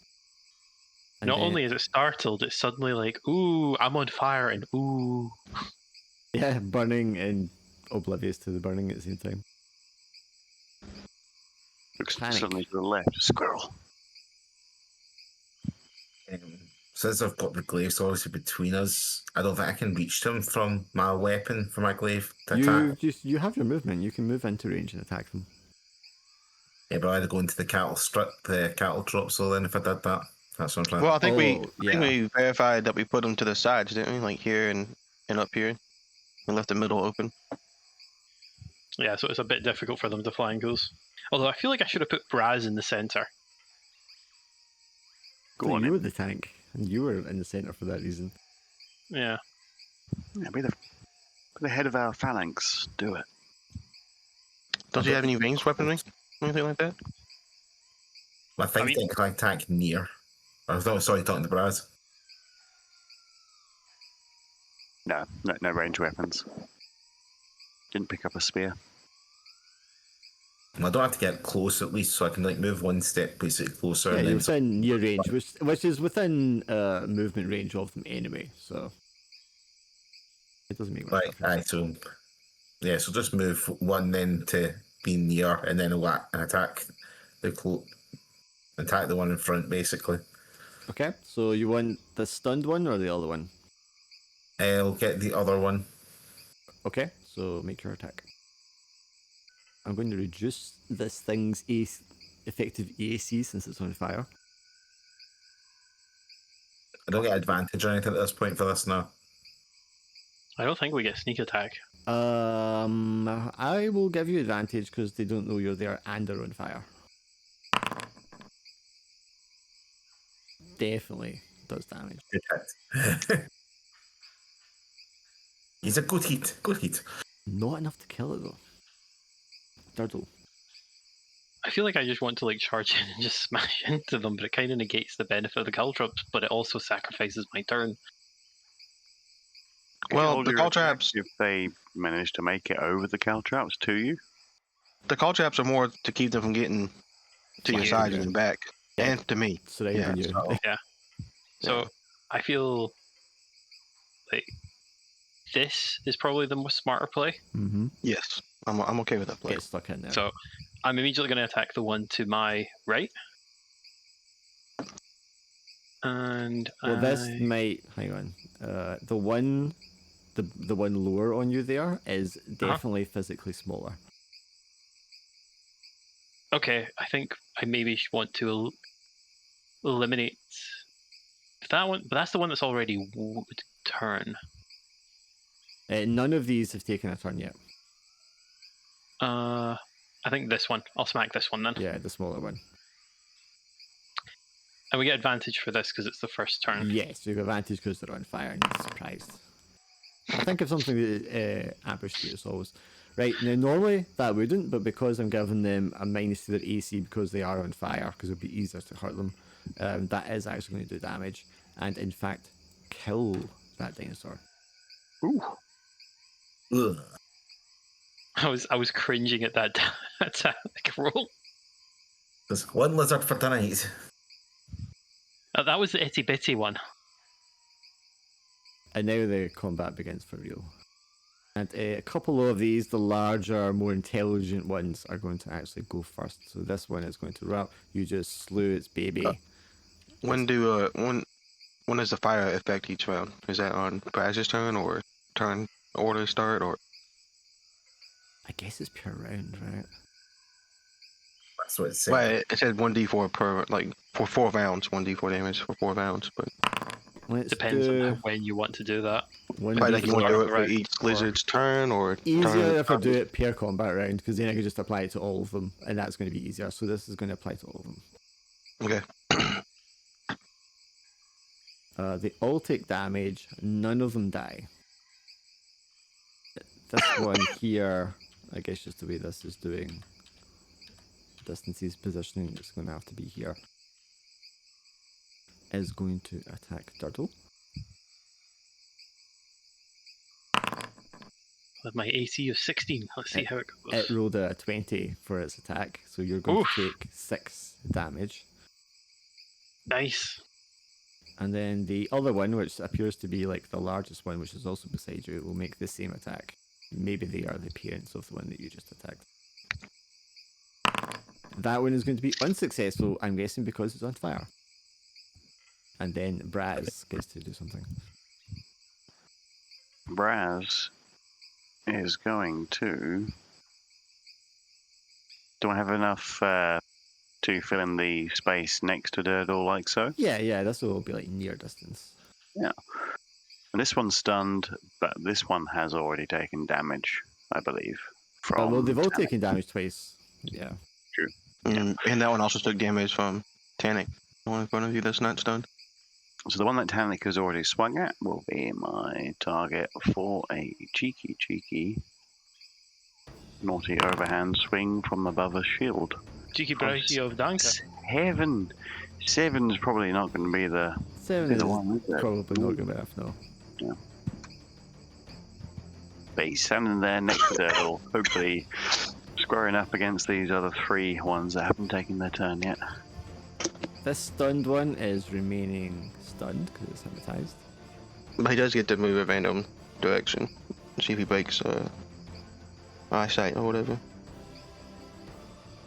And Not then- only is it startled, it's suddenly like, ooh, I'm on fire, and ooh. Yeah, burning and oblivious to the burning at the same time. Looks Panic. suddenly to the left. Squirrel. Since I've got the glaives obviously between us, I don't think I can reach them from my weapon for my glaive to attack. You have your movement. You can move into range and attack them. Yeah, but I'd go into the cattle strip, the cattle drop. So then, if I did that, that's what I'm trying. Well, I think Oh, I think we verified that we put them to the sides, didn't we? Like here and up here. We left the middle open. Yeah, so it's a bit difficult for them to fly angles. Although I feel like I should have put Braz in the center. Go So on you in. were the tank, and you were in the center for that reason. Yeah. Yeah, be the head of our phalanx. Do it. Don't you have any ranged weaponry? Anything like that? I think I can attack near. I was not sorry talking to Braz. No range weapons. Didn't pick up a spear. I don't have to get close at least, so I can like move one step basically closer. Yeah, and you're then within near range, which is within movement range of them anyway. So it doesn't make much right, difference. aye, so yeah, so just move one then to be near, and then whack and attack attack the one in front basically. Okay, so you want the stunned one or the other one? I'll get the other one. Okay, so make your attack. I'm going to reduce this thing's effective AC since it's on fire. I don't get advantage or anything at this point for this now. I don't think we get sneak attack. I will give you advantage because they don't know you're there and they're on fire. Definitely does damage. Good hit. He's a good hit. Good hit. Not enough to kill it though. Turtle. I feel like I just want to like charge in and just smash into them, but it kind of negates the benefit of the caltrops, but it also sacrifices my turn. Well, Hold the your call attack traps. if they manage to make it over the caltrops to you. The call traps are more to keep them from getting to your Yeah, sides yeah. and your back, Yeah. and to me. Surrounding you. so- So I feel like this is probably the most smarter play. Mm-hmm. Yes, I'm okay with that play. Get stuck in there. So I'm immediately going to attack the one to my right. And well, this might hang on. The one lower on you there is definitely physically smaller. Okay, I think I maybe want to eliminate that one, but that's the one that's already turn. None of these have taken a turn yet. I think this one. I'll smack this one then. Yeah, the smaller one. And we get advantage for this because it's the first turn. Yes, you have advantage because they're on fire and you're surprised. I think of something that ambush to always. Right, now normally that wouldn't, but because I'm giving them a minus to their AC because they are on fire, because it'll be easier to hurt them, that is actually going to do damage, and in fact, kill that dinosaur. Ooh. Ugh. I was cringing at that attack roll. There's one lizard for tonight. That was the itty bitty one. And now the combat begins for real. And a couple of these, the larger, more intelligent ones, are going to actually go first. So this one is going to route. You just slew its baby. When does the fire affect each round? Is that on Braz's turn or turn order start or? I guess it's per round, right? That's what it said. Well, it said 1d4 per, like, for 4 rounds, 1d4 damage for 4 rounds, but Let's Depends do on when you want to do that. probably like you want to do it for Right. each lizard's turn or Easier turn. if I do it per combat round, because then I can just apply it to all of them, and that's going to be easier. So this is going to apply to all of them. Okay. They all take damage. None of them die. This one here, I guess just the way this is doing distances, positioning, it's going to have to be here. Is going to attack Turtle. With my AC of 16, let's see how it goes. It rolled a 20 for its attack, so you're going to take 6 damage. Nice. And then the other one, which appears to be like the largest one, which is also beside you, will make the same attack. Maybe they are the parents of the one that you just attacked. That one is going to be unsuccessful, I'm guessing because it's on fire. And then Braz gets to do something. Braz is going to. Do I have enough to fill in the space next to Durdle like so? Yeah, this will be like near distance. Yeah. And this one's stunned, but this one has already taken damage, I believe. From Well, they've all Tannic. taken damage twice. Yeah. And that one also took damage from Tannic, the one in front of you that's not stunned. So the one that Tannic has already swung at will be my target for a cheeky, naughty overhand swing from above a shield. Cheeky Browsie of Danka. 7. 7's probably not going to be the 7 is one, is it? probably not good enough, no. But he's standing there next to Durdle, hopefully squaring up against these other 3 ones that haven't taken their turn yet. This stunned one is remaining stunned because it's hypnotized. But he does get to move a random direction. See if he breaks eyesight or whatever.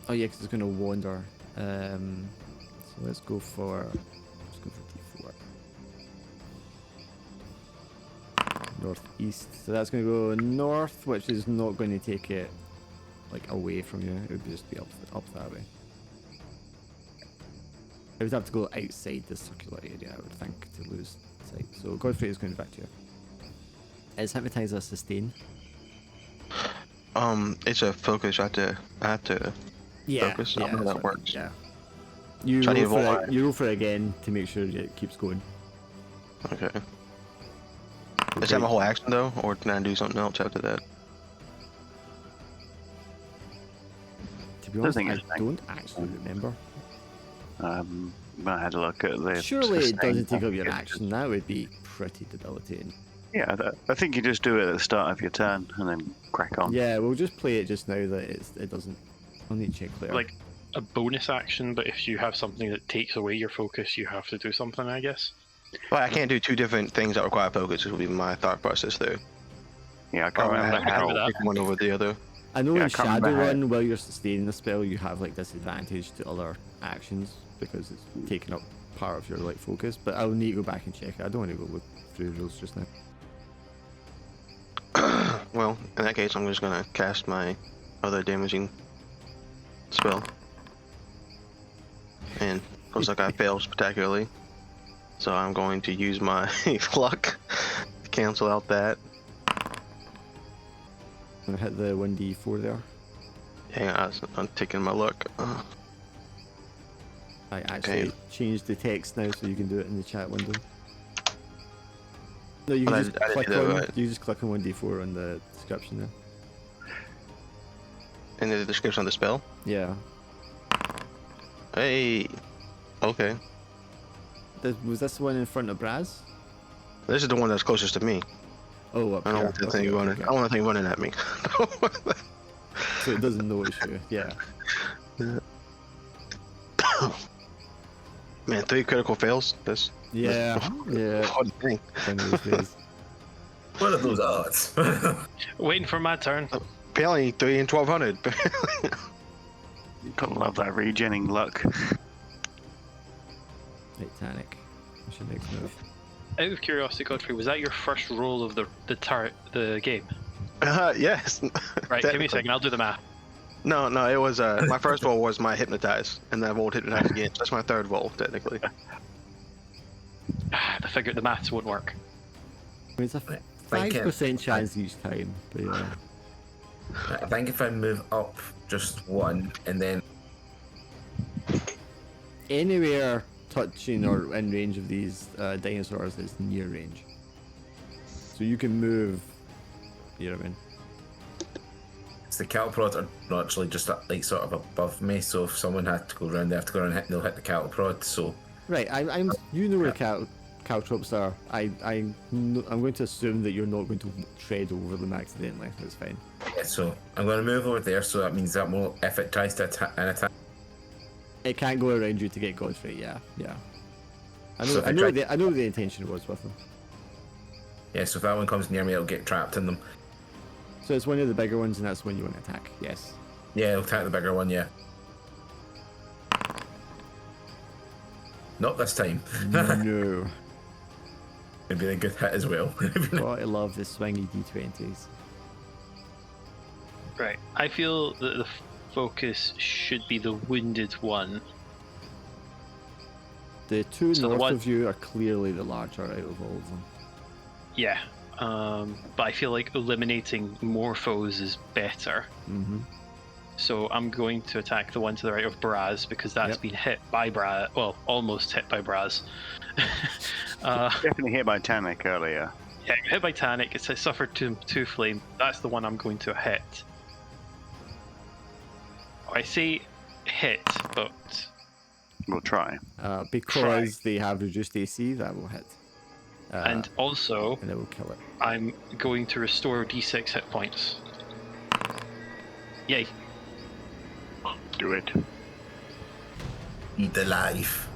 Oh yeah, because it's going to wander. So let's go for D4. Northeast. So that's going to go north, which is not going to take it like away from you. It would just be up that way. It would have to go outside this circular area, I would think, to lose sight. So Godfrey is going back to you. Is hypnotize a sustain? It's a focus. I have to Yeah, focus. I yeah, don't know how that's that what I mean, works. yeah. You So I need roll to for roll it. You roll for it again to make sure it keeps going. Okay. Is Okay. that my whole action though, or can I do something else after that? To be honest, think I it's like- don't actually remember. When I had a look at the. Surely it doesn't take sustain up your package, action. That would be pretty debilitating. Yeah, I think you just do it at the start of your turn and then crack on. Yeah, we'll just play it just now that it doesn't. I'll need to check later. Like a bonus action, but if you have something that takes away your focus, you have to do something, I guess. Well, I can't do two different things that require focus. This will be my thought process there. Yeah, I can't Or I remember have to how. pick one over the other. I know Yeah, in I can't remember how- Shadowrun, while you're sustaining the spell, you have like disadvantage to other actions because it's taking up part of your like focus. But I'll need to go back and check it. I don't want to go look through the rules just now. Well, in that case, I'm just gonna cast my other damaging spell. And looks like I failed spectacularly. So I'm going to use my luck to cancel out that. I'm gonna hit the 1d4 there. Hang on, I'm taking my luck. I actually Okay. changed the text now so you can do it in the chat window. No, you can Well, just I didn't click do that on. right. You just click on 1d4 on the description there. And the description of the spell. Yeah. Hey. Okay. Was this the one in front of Braz? This is the one that's closest to me. Oh, up I don't here. want that Okay, thing okay, running. okay. I don't want that thing running at me. So it doesn't know it's you. Yeah. Man, 3 critical fails. That's Yeah. Yeah. what a thing. One of those days. What are those odds? Waiting for my turn. Apparently 3 in 1200. Gotta love that regenning luck. Titanic. What's your next move? Out of curiosity, Godfrey, was that your first roll of the game? Yes. Right, give me a second. I'll do the math. No, it was my first roll was my hypnotize, and then I rolled hypnotize again. So that's my third roll technically. The maths won't work. I mean, it's a Like, 5% chance each time, but yeah. I think if I move up just one and then Anywhere touching or in range of these dinosaurs is near range. So you can move. You know what I mean? the cattle prods are naturally just like sort of above me, so if someone had to go around, they have to go around and they'll hit the cattle prod. So Right, I'm. You know where caltrops are. I'm going to assume that you're not going to tread over them accidentally. That's fine. yeah, so I'm going to move over there. So that means that will, if it tries to attack an attack, It can't go around you to get Godfrey. Yeah. I know. So if I I know. try- I know the intention was with them. yeah. So if that one comes near me, it'll get trapped in them. So it's one of the bigger ones, and that's the one you want to attack. Yes. Yeah, it'll attack the bigger one. Yeah. Not this time. No. It'd be a good hit as well. Gotta love the swingy D20s. Right. I feel that the focus should be the wounded one. The two So the north one- of you are clearly the larger out of all of them. Yeah. But I feel like eliminating more foes is better. Mm-hmm. So I'm going to attack the one to the right of Braz because that's Yep. been hit by Braz. Well, almost hit by Braz. Definitely hit by Tanic earlier. Yeah, hit by Tanic. It suffered two flame. That's the one I'm going to hit. I say hit, but We'll try. Because they have reduced AC, that will hit. and also And it will kill it. I'm going to restore D6 hit points. Yay! Do it. Eat the life.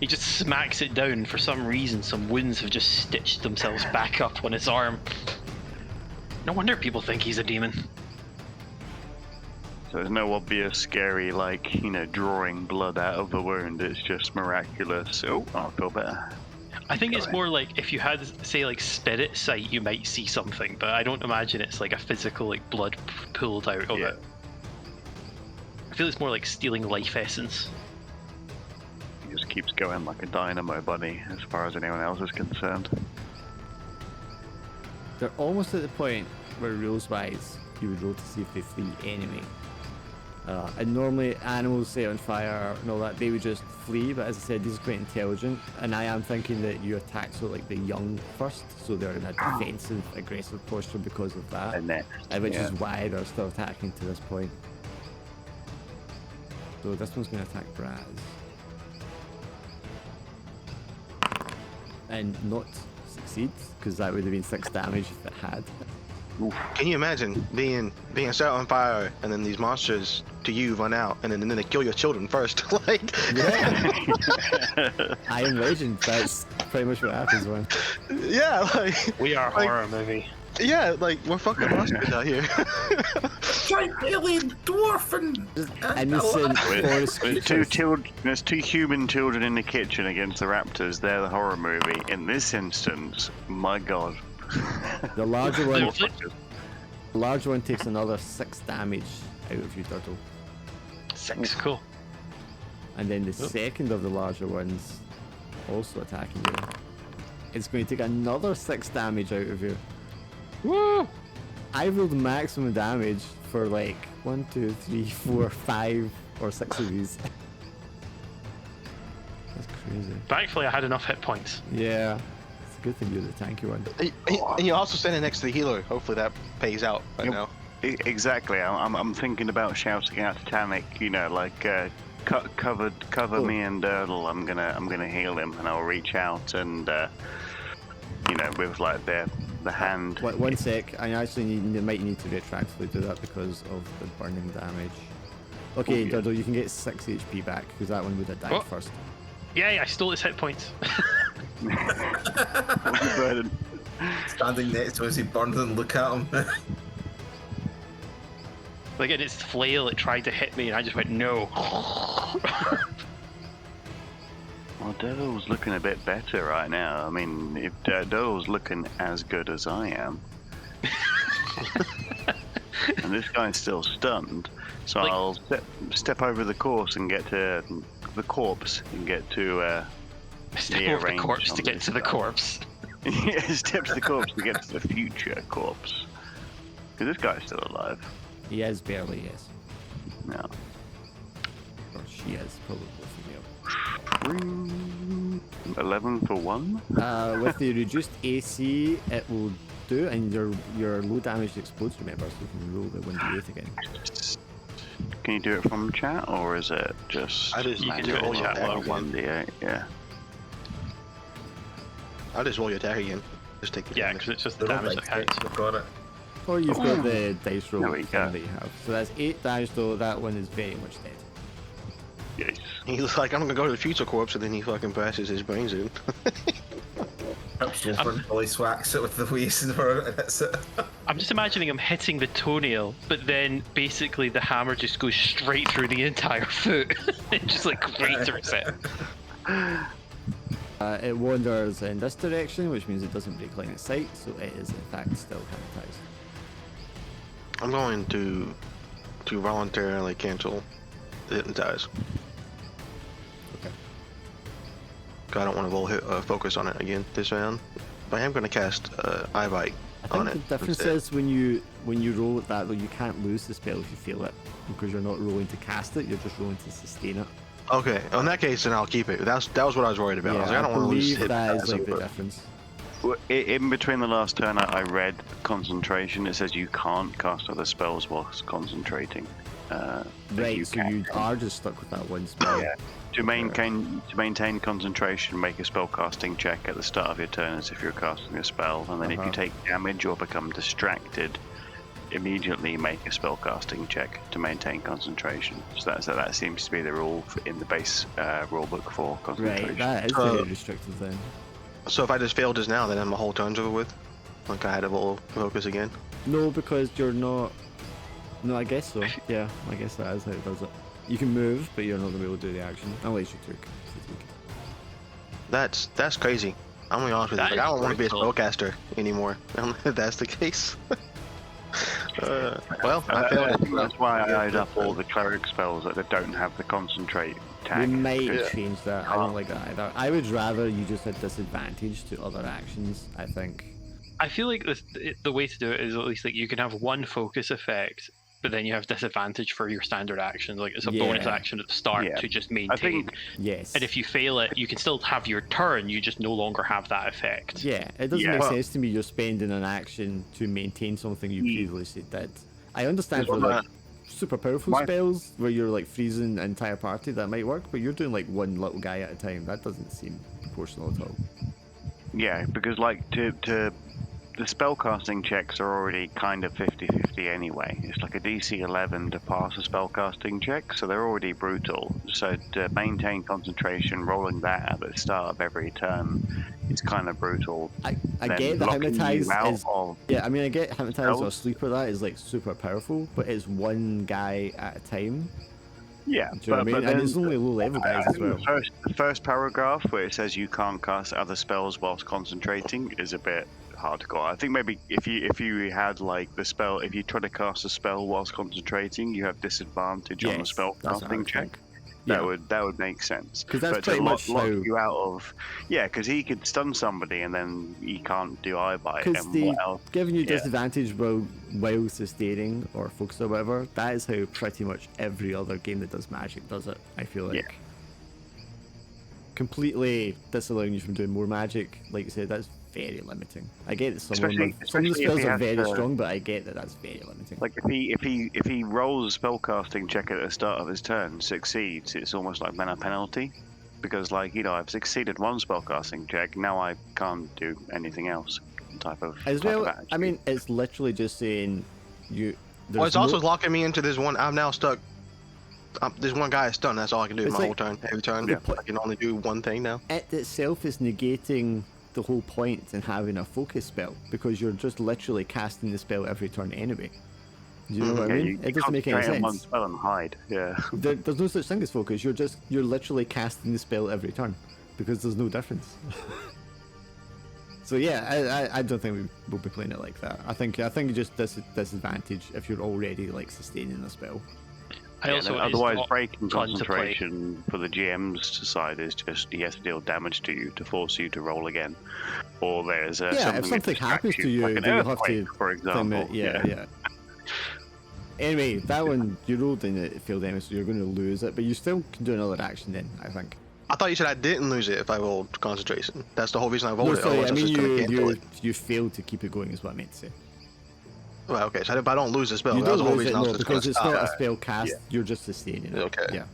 He just smacks it down. For some reason, some wounds have just stitched themselves back up on his arm. No wonder people think he's a demon. So there's no obvious scary, like, drawing blood out of the wound. It's just miraculous. Oh, I feel better. I think it's more like if you had, say, like spirit sight, you might see something, but I don't imagine it's like a physical, like blood pulled out of Yeah. it. I feel it's more like stealing life essence. He just keeps going like a dynamo bunny, as far as anyone else is concerned. they're almost at the point where rules-wise, you would roll to see if they flee anyway. And normally animals set on fire and all that, they would just flee, but as I said, these are quite intelligent, and I am thinking that you attack sort of like the young first, so they're in a defensive, aggressive posture because of that, And then, which is why they're still attacking to this point. So this one's going to attack Braz. And not succeed, because that would have been 6 damage if it had. Can you imagine being set on fire and then these monsters to you run out and then they kill your children first? Like, Yeah. I am Legend. That's pretty much what happens, man. yeah, like We are a like, horror movie. yeah, like we're fucking monsters out here. Giant alien dwarf and Innocent forest creatures. There's 2 human children in the kitchen against the raptors. They're the horror movie. In this instance, my god. The larger one takes another 6 damage out of you, Turtle. 6, cool. And then the second of the larger ones, also attacking you, it's going to take another 6 damage out of you. Woo! I rolled maximum damage for like 1, 2, 3, 4, 5, or 6 of these. That's crazy. Thankfully, I had enough hit points. Yeah, it's a good thing you're the tanky one. And you're also standing next to the healer. Hopefully that pays out right now. Exactly. I'm thinking about shouting out to Tannic, you know, like cover me and Durdle. I'm gonna heal him, and I'll reach out and you know, with like the hand. One sec. I actually might need to retroactively do that because of the burning damage. Okay, Durdle, you can get 6 HP back because that one would have died first. Yay, I stole his hit points. standing next to us, he burns and look at him. Like in its flail, it tried to hit me, and I just went no. Well, Durdle's looking a bit better right now. I mean, if Durdle's looking as good as I am, and this guy's still stunned, so Like- I'll step over the corpse and get to the corpse and get to Step near over the range corpse on to get this to the guy. corpse. Yeah, step to the corpse to get to the future corpse. Because this guy's still alive. He is barely, yes. No. Or she is, probably female. 11 for 1? With the reduced AC, it will do, and your low damage explodes, remember, so you can roll the 1d8 again. Can you do it from chat, or is it just... I just You can do it in roll your chat attack log. again. 1d8? Yeah. I'll just roll your attack again. Just take the Yeah, damage. because it's just the They're all damage that like counts. I've got it. Or you've got the dice roll There we thing go. that you have. So that's 8 damage, though. That one is very much dead. Yes. He's like, I'm gonna go to the future corpse, and then he fucking bashes his brains in. Perhaps fully swacks it with the waist and hits it. I'm just imagining him hitting the toenail, but then basically the hammer just goes straight through the entire foot. It just like graters it. It wanders in this direction, which means it doesn't break line of sight, so it is in fact still hypnotized. I'm going to voluntarily cancel the hypnotize. Okay. 'Cause I don't want to roll focus on it again this round. But I am going to cast Eye Bite I on think it. the difference instead. is when you roll at that, though, you can't lose the spell if you fail it, because you're not rolling to cast it, you're just rolling to sustain it. Okay, in that case, then I'll keep it. That was what I was worried about. I was like, I don't want to lose believe that is hypnotize like over the it. difference. Well, in between the last turn, I read concentration. It says you can't cast other spells whilst concentrating. But Right, so can. you are just stuck with that one spell. Yeah. To maintain concentration, make a spell casting check at the start of your turn as if you're casting a spell, and then if you take damage or become distracted, immediately make a spell casting check to maintain concentration. So that seems to be the rule in the base rulebook for concentration. Right, that is very restrictive then. So if I just failed just now, then my whole turn's over with? Like I had to roll focus again? No, because you're not... No, I guess so. Yeah, I guess that is how it does it. You can move, but you're not going to be able to do the action, unless you took fatigue. That's crazy. I'm gonna be honest with you. That Like, I is don't want to be a brutal. spellcaster anymore. If that's the case. Well, I failed it. That's why I eyed up all the cleric spells that don't have the concentrate We tag. might Yeah. change that. I don't like that either. I would rather you just had disadvantage to other actions, I think. I feel like the way to do it is at least like you can have one focus effect, but then you have disadvantage for your standard actions. Like it's a bonus action at the start Yeah. to just I maintain. think Yes. And if you fail it, you can still have your turn. You just no longer have that effect. Yeah, it doesn't Yeah. make Well- sense to me. You're spending an action to maintain something you previously did. I understand for Well, like super powerful my- spells where you're like freezing an entire party, that might work, but you're doing like one little guy at a time. That doesn't seem proportional at all. Yeah, because like to the spellcasting checks are already kind of 50-50 anyway. It's like a DC 11 to pass a spellcasting check, so they're already brutal. So to maintain concentration, rolling that at the start of every turn is kind of brutal. I Then get that locking you hypnotize out is of- yeah. I mean, I get hypnotize or spells. sleeper. That is like super powerful, but it's one guy at a time. Yeah, Do you know what I mean? And it's only low level guys I as think well. the first paragraph where it says you can't cast other spells whilst concentrating is a bit hardcore. I think maybe if you had like the spell, if you try to cast a spell whilst concentrating, you have disadvantage on the spell that's what I casting would check. think. That would make sense. 'Cause that's But pretty to much lock how- you out of, yeah, because he could stun somebody and then he can't do eye bite. Because And they what else? giving you Yeah. disadvantage while sustaining or focus or whatever. That is how pretty much every other game that does magic does it. I feel like. Yeah. Completely disallowing you from doing more magic, like you said, that's very limiting. I get that some of the Especially if spells he are has very to- strong, but I get that that's very limiting. Like if he rolls a spellcasting check at the start of his turn, succeeds, it's almost like then a penalty, because like I've succeeded one spellcasting check, now I can't do anything else. Type of I mean, it's literally just saying you. Well, it's there's also no- locking me into this one. I'm now stuck. There's one guy stunned. That's all I can do It's my like- whole turn. Every turn, Yeah. I can only do one thing now. It itself is negating the whole point in having a focus spell, because you're just literally casting the spell every turn anyway. Do you know what I mean? It doesn't make any concentrate on one sense. spell and hide. Yeah. There's no such thing as focus. You're literally casting the spell every turn, because there's no difference. So yeah, I don't think we'll be playing it like that. I think just disadvantage if you're already like sustaining a spell. I also otherwise, it's not breaking fun to play. concentration for the GM's side is just he has to deal damage to you to force you to roll again, or there's Yeah, if that something distracts happens to you, like an then you'll have to earthquake, for example. Yeah. Anyway, that one you rolled in it failed damage, so you're going to lose it, but you still can do another action then, I think. I thought you said I didn't lose it if I rolled concentration. That's the whole reason I No, rolled it. sorry, Otherwise, I was mean just gonna cancel you failed to keep it going is what I meant to say. Well, okay, so if I don't lose the spell, You that was don't the whole lose it, reason I was no, just because gonna it's stop. not a spell cast, you're just sustaining it. Okay. Yeah.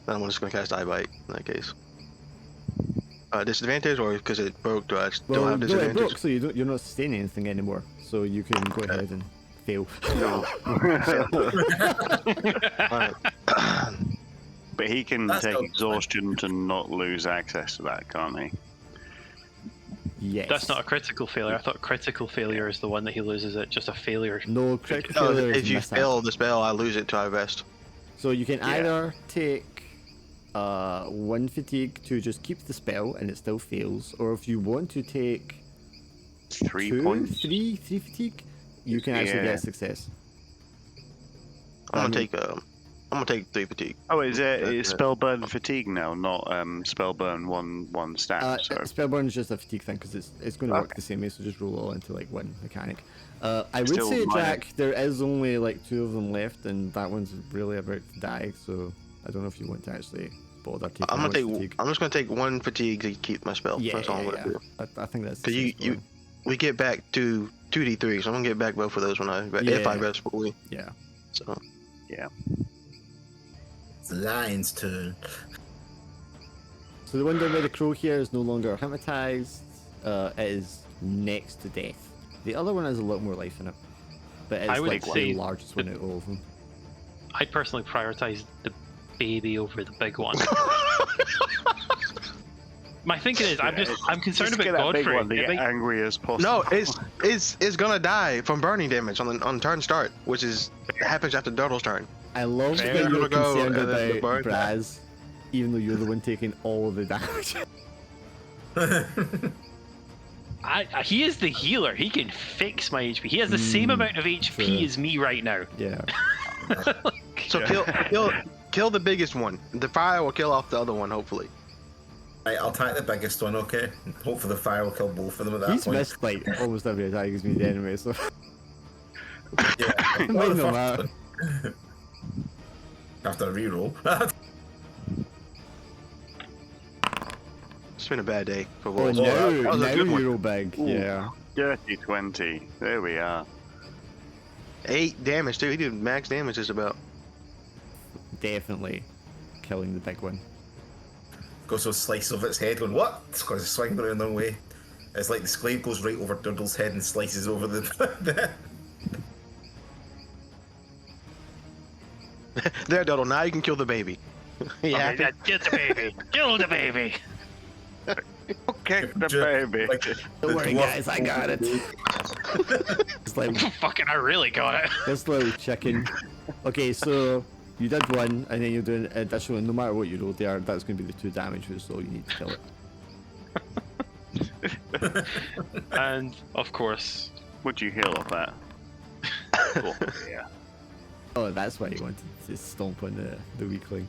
Then I'm just gonna cast Eye Bite in that case. Disadvantage, or because it broke, do I still Well, have no, it disadvantage? broke, so you're not sustaining anything anymore, so you can go ahead and fail. Alright. But he can That's take not- exhaustion to not lose access to that, can't he? Yes. That's not a critical failure. I thought critical failure is the one that he loses it. Just a failure. No, critical No, failure is if you mishap. fail the spell, I lose it to I rest. So you can either take 1 fatigue to just keep the spell and it still fails, or if you want to take 3 points. three fatigue, you can actually Yeah. get a success. I'm gonna take 3 fatigue. Oh, is it That's it's it. spellburn fatigue now, not spellburn one stat? So Spellburn is just a fatigue thing because it's going to work Okay. the same way, so just roll all into like one mechanic. I would Still say, minor. Jack, there is only like 2 of them left, and that one's really about to die. So I don't know if you want to actually bother taking I'm one fatigue. just gonna take 1 fatigue to keep my spell. Yeah, That's all I'm yeah, gonna do. I think that's. Cause the you sensible one. we get back to 2d3, so I'm gonna get back both of those when if I Yeah. rest fully. Yeah. So It's the lion's turn. So the one down by the crow here is no longer hypnotized. It is next to death. The other one has a lot more life in it, but it's I would like say the largest one out of all of them. I'd personally prioritize the baby over the big one. My thinking is, I'm concerned just about get that big Godfrey. one to It get might- angry as possible. no, it's gonna die from burning damage on turn start, which happens after Turtle's turn. I love Fair. that you're Gonna go, concerned and then the about bird Braz, even though you're the one taking all of the damage. he is the healer. He can fix my HP. He has the same amount of HP true. as me right now. Yeah. So kill the biggest one. The fire will kill off the other one, hopefully. Right, I'll attack the biggest one, okay? Hopefully the fire will kill both of them at that He's point. missed like almost every attack he's made anyway, so Yeah, it not might the not first matter. one. After a reroll. It's been a bad day for Oh, Wolves. now, that was a now good one. you roll big. Ooh. Yeah. Dirty 20. There we are. 8 damage too. He did max damage just about. Definitely killing the big one. Goes to a slice of its head going, what? It's because it's swinging around the wrong way. It's like the sklave goes right over Durdle's head and slices over the... There, Doddle. Now you can kill the baby. Yeah. Okay, get the baby. Kill the baby. Okay, the baby. Like, Don't worry, dwarf- guys, I got it. It's like Fucking, I really got it. this little chicken. Okay, so you did one, and then you're doing additional. No matter what you rolled there, that's going to be the 2 damage, which is all you need to kill it. And of course, Would you heal off that? Cool. Yeah. Oh, that's why you wanted to stomp on the weakling.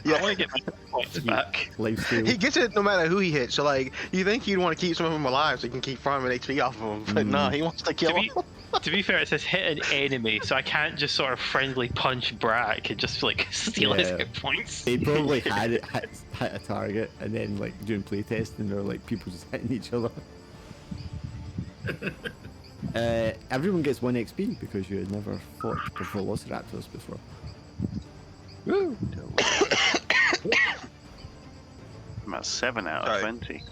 I want to get my points back. Lifesteal. He gets it no matter who he hits. So like, you think you'd want to keep some of them alive so you can keep farming HP off of them, but no, he wants to kill To be, them. to be fair, it says hit an enemy, so I can't just sort of friendly punch Brack and just like steal his Yeah. hit points. They probably had it hit a target, and then like doing playtesting, there were like people just hitting each other. Everyone gets 1 XP because you had never fought the velociraptors before. Woo! I'm at 7 out of Right. 20.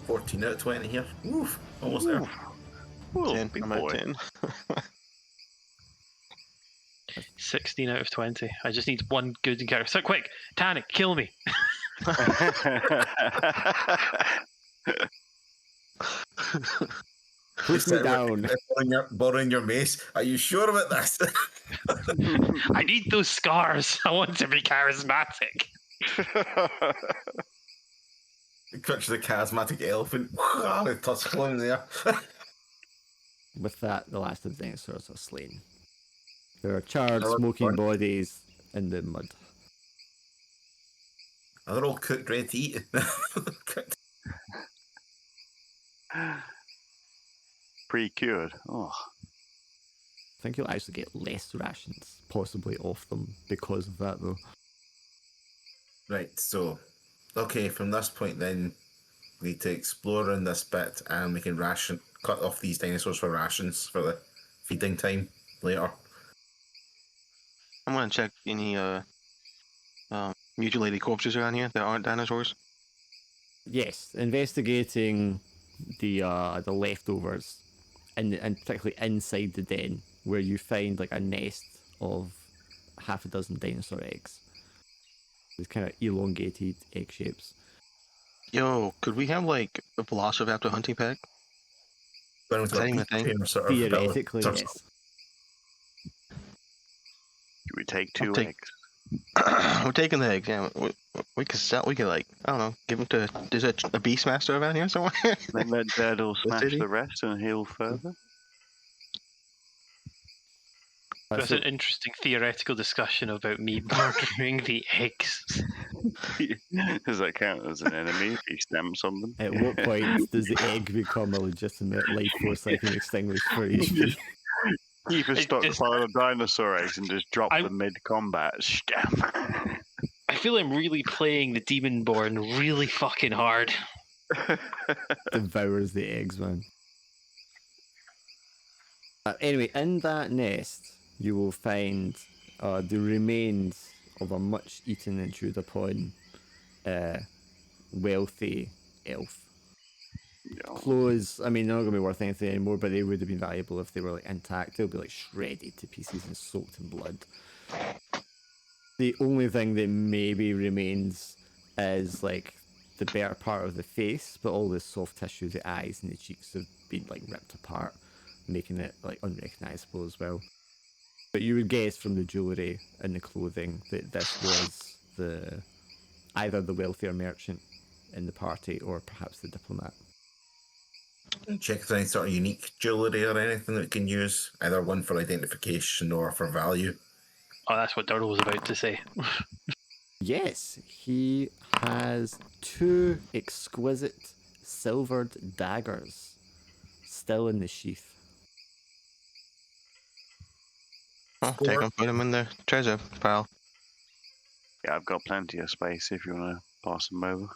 14 out of 20 here. Oof, almost there. Ooh, 10. big I'm at boy. 10. 16 out of 20. I just need one good encounter. So quick, Tannic, kill me. Push me down. Borrowing your mace. Are you sure about this? I need those scars. I want to be charismatic. Picture the charismatic elephant with Tuscle in there. With that, the last of the dinosaurs are slain. There are charred, Oh, smoking fun. bodies in the mud. They're all cooked, ready to eat. Cooked. Pre-cured. Oh. I think you'll actually get less rations, possibly off them, because of that, though. Right, so, okay, from this point then, we need to explore in this bit and we can cut off these dinosaurs for rations for the feeding time later. I'm gonna check any mutilated corpses around here that aren't dinosaurs. Yes, investigating the leftovers, and particularly inside the den, where you find like a nest of half a dozen dinosaur eggs. These kind of elongated egg shapes. Yo, could we have like a Velociraptor hunting pack? Going Is that even a thing? Theoretically, sort of- yes. Should we take 2 take- eggs? We're taking the eggs. Yeah, we could sell. We could like, I don't know, give them to. There's a Beastmaster around here somewhere. Then let Durdle smash city? the rest and heal further. That's an interesting theoretical discussion about me murdering the eggs. Does that count as an enemy if he stamps on them? At what point does the egg become a legitimate life force that can extinguish for HP? Keep a It just- stockpile of dinosaur eggs and just drop I- them mid-combat. Scam. I feel I'm really playing the Demonborn really fucking hard. Devours the eggs, man. Anyway, in that nest, you will find the remains of a much eaten and chewed upon wealthy elf. Yeah. Clothes, I mean, they're not going to be worth anything anymore, but they would have been valuable if they were like intact. They'll be like shredded to pieces and soaked in blood. The only thing that maybe remains is like the better part of the face, but all the soft tissue, the eyes and the cheeks have been like ripped apart, making it like unrecognizable as well. But you would guess from the jewelry and the clothing that this was either the wealthier merchant in the party or perhaps the diplomat. Check if there's any sort of unique jewellery or anything that we can use, either one for identification or for value. Oh, that's what Durdle was about to say. Yes, he has 2 exquisite silvered daggers still in the sheath. Oh, take them, put them in the treasure pile. Yeah, I've got plenty of space if you want to pass them over.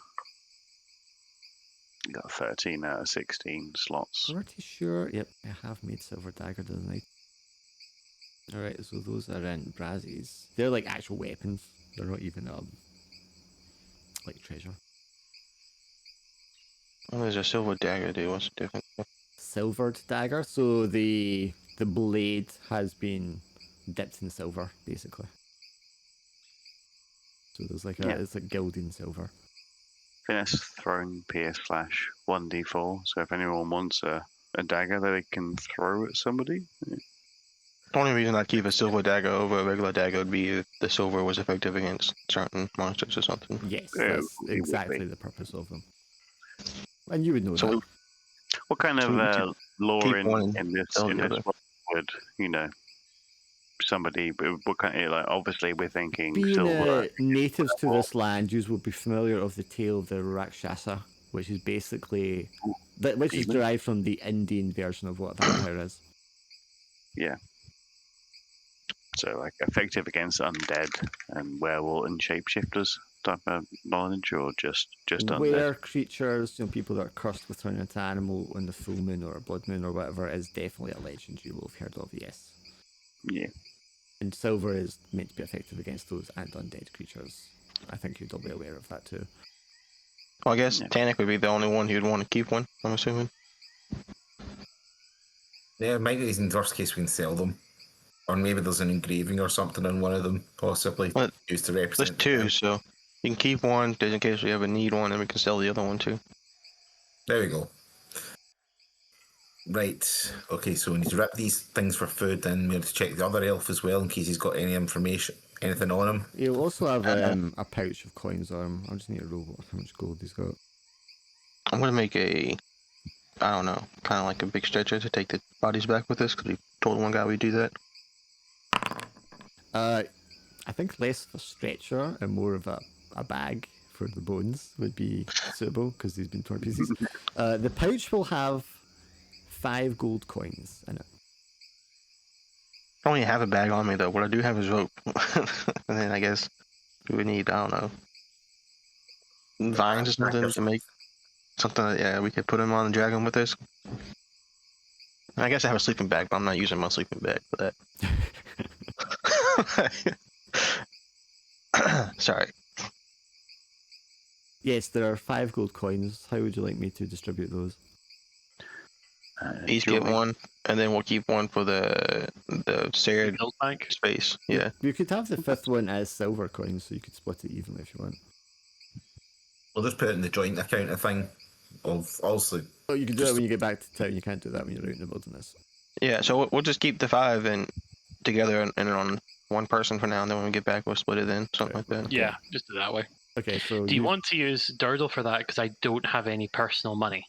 You got 13 out of 16 slots. Pretty sure. Yep, I have made silver dagger the other night. Alright, so those are in Brazzies. They're like actual weapons. They're not even like treasure. Oh, there's a silver dagger there. What's the difference? Silvered dagger. So the blade has been dipped in silver, basically. So there's like it's like gilded silver. Finesse, thrown, pierce, flash, 1d4. So if anyone wants a dagger that they can throw at somebody. The only reason I'd keep a silver dagger over a regular dagger would be if the silver was effective against certain monsters or something. Yes, Yeah, that's exactly the purpose of them. And you would know So that. What kind of lore keep in one this sell the other. world would somebody? What kind of, like? Obviously, we're thinking Being silver. natives to this land, you will be familiar of the tale of the Rakshasa, which is basically which is demon? derived from the Indian version of what a vampire is. Yeah. So like effective against undead and werewolf and shapeshifters type of knowledge, or just undead. Were creatures, people that are cursed with turning into animal on the full moon or a blood moon or whatever, is definitely a legend you will have heard of. Yes. Yeah. And silver is meant to be effective against those and undead creatures. I think you'd all be aware of that too. Well, I guess Yeah. Tannic would be the only one who'd want to keep one, I'm assuming. Yeah, maybe in worst case we can sell them. Or maybe there's an engraving or something on one of them, possibly Well, used to There's represent the 2, town. so you can keep one just in case we ever need one, and we can sell the other one too. There we go. Right. Okay, so we need to rip these things for food, and we have to check the other elf as well in case he's got any information, anything on him. You'll also have a pouch of coins on him. I just need to roll how much gold he's got. I'm gonna make I don't know, kind of like a big stretcher to take the bodies back with us, because we told one guy we'd do that. I think less of a stretcher and more of a bag for the bones would be suitable because he's been torn to pieces. The pouch will have 5 gold coins in it. I don't even have a bag on me though. What I do have is rope, and then I guess we would need, I don't know, vines or something to make something that, we could put him on and drag him with us. I guess I have a sleeping bag, but I'm not using my sleeping bag for that. Sorry. Yes, there are 5 gold coins. How would you like me to distribute those? Each get one, and then we'll keep one for the shared Build bank. space. Yeah. You could have the 5th one as silver coins, so you could split it evenly if you want. We'll just put it in the joint account thing of also. Oh, you can do that when you get back to town. You can't do that when you're out in the wilderness. Yeah. So we'll just keep the 5 and together and on one person for now, and then when we get back, we'll split it in, something like that. Yeah, just do it that way. Okay, so Do you want to use Durdle for that? Because I don't have any personal money.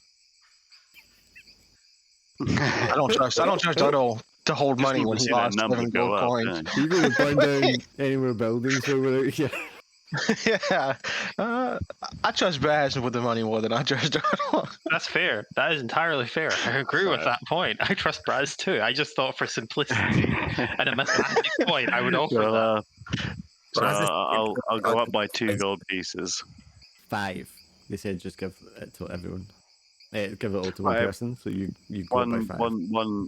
I don't trust Duddle to hold money when he see that lost number 7 go gold up, coins. don't Are you going to burn down any more buildings while we're out here? Yeah. I trust Baz with the money more than I trust Duddle. That's fair. That is entirely fair. I agree with that point. I trust Braz too. I just thought for simplicity and a mathematics point, I would offer that. So But as this- I'll go up by 2 gold pieces. 5. They said just give it to everyone. Give it all to one Right. person, so you go up by 5.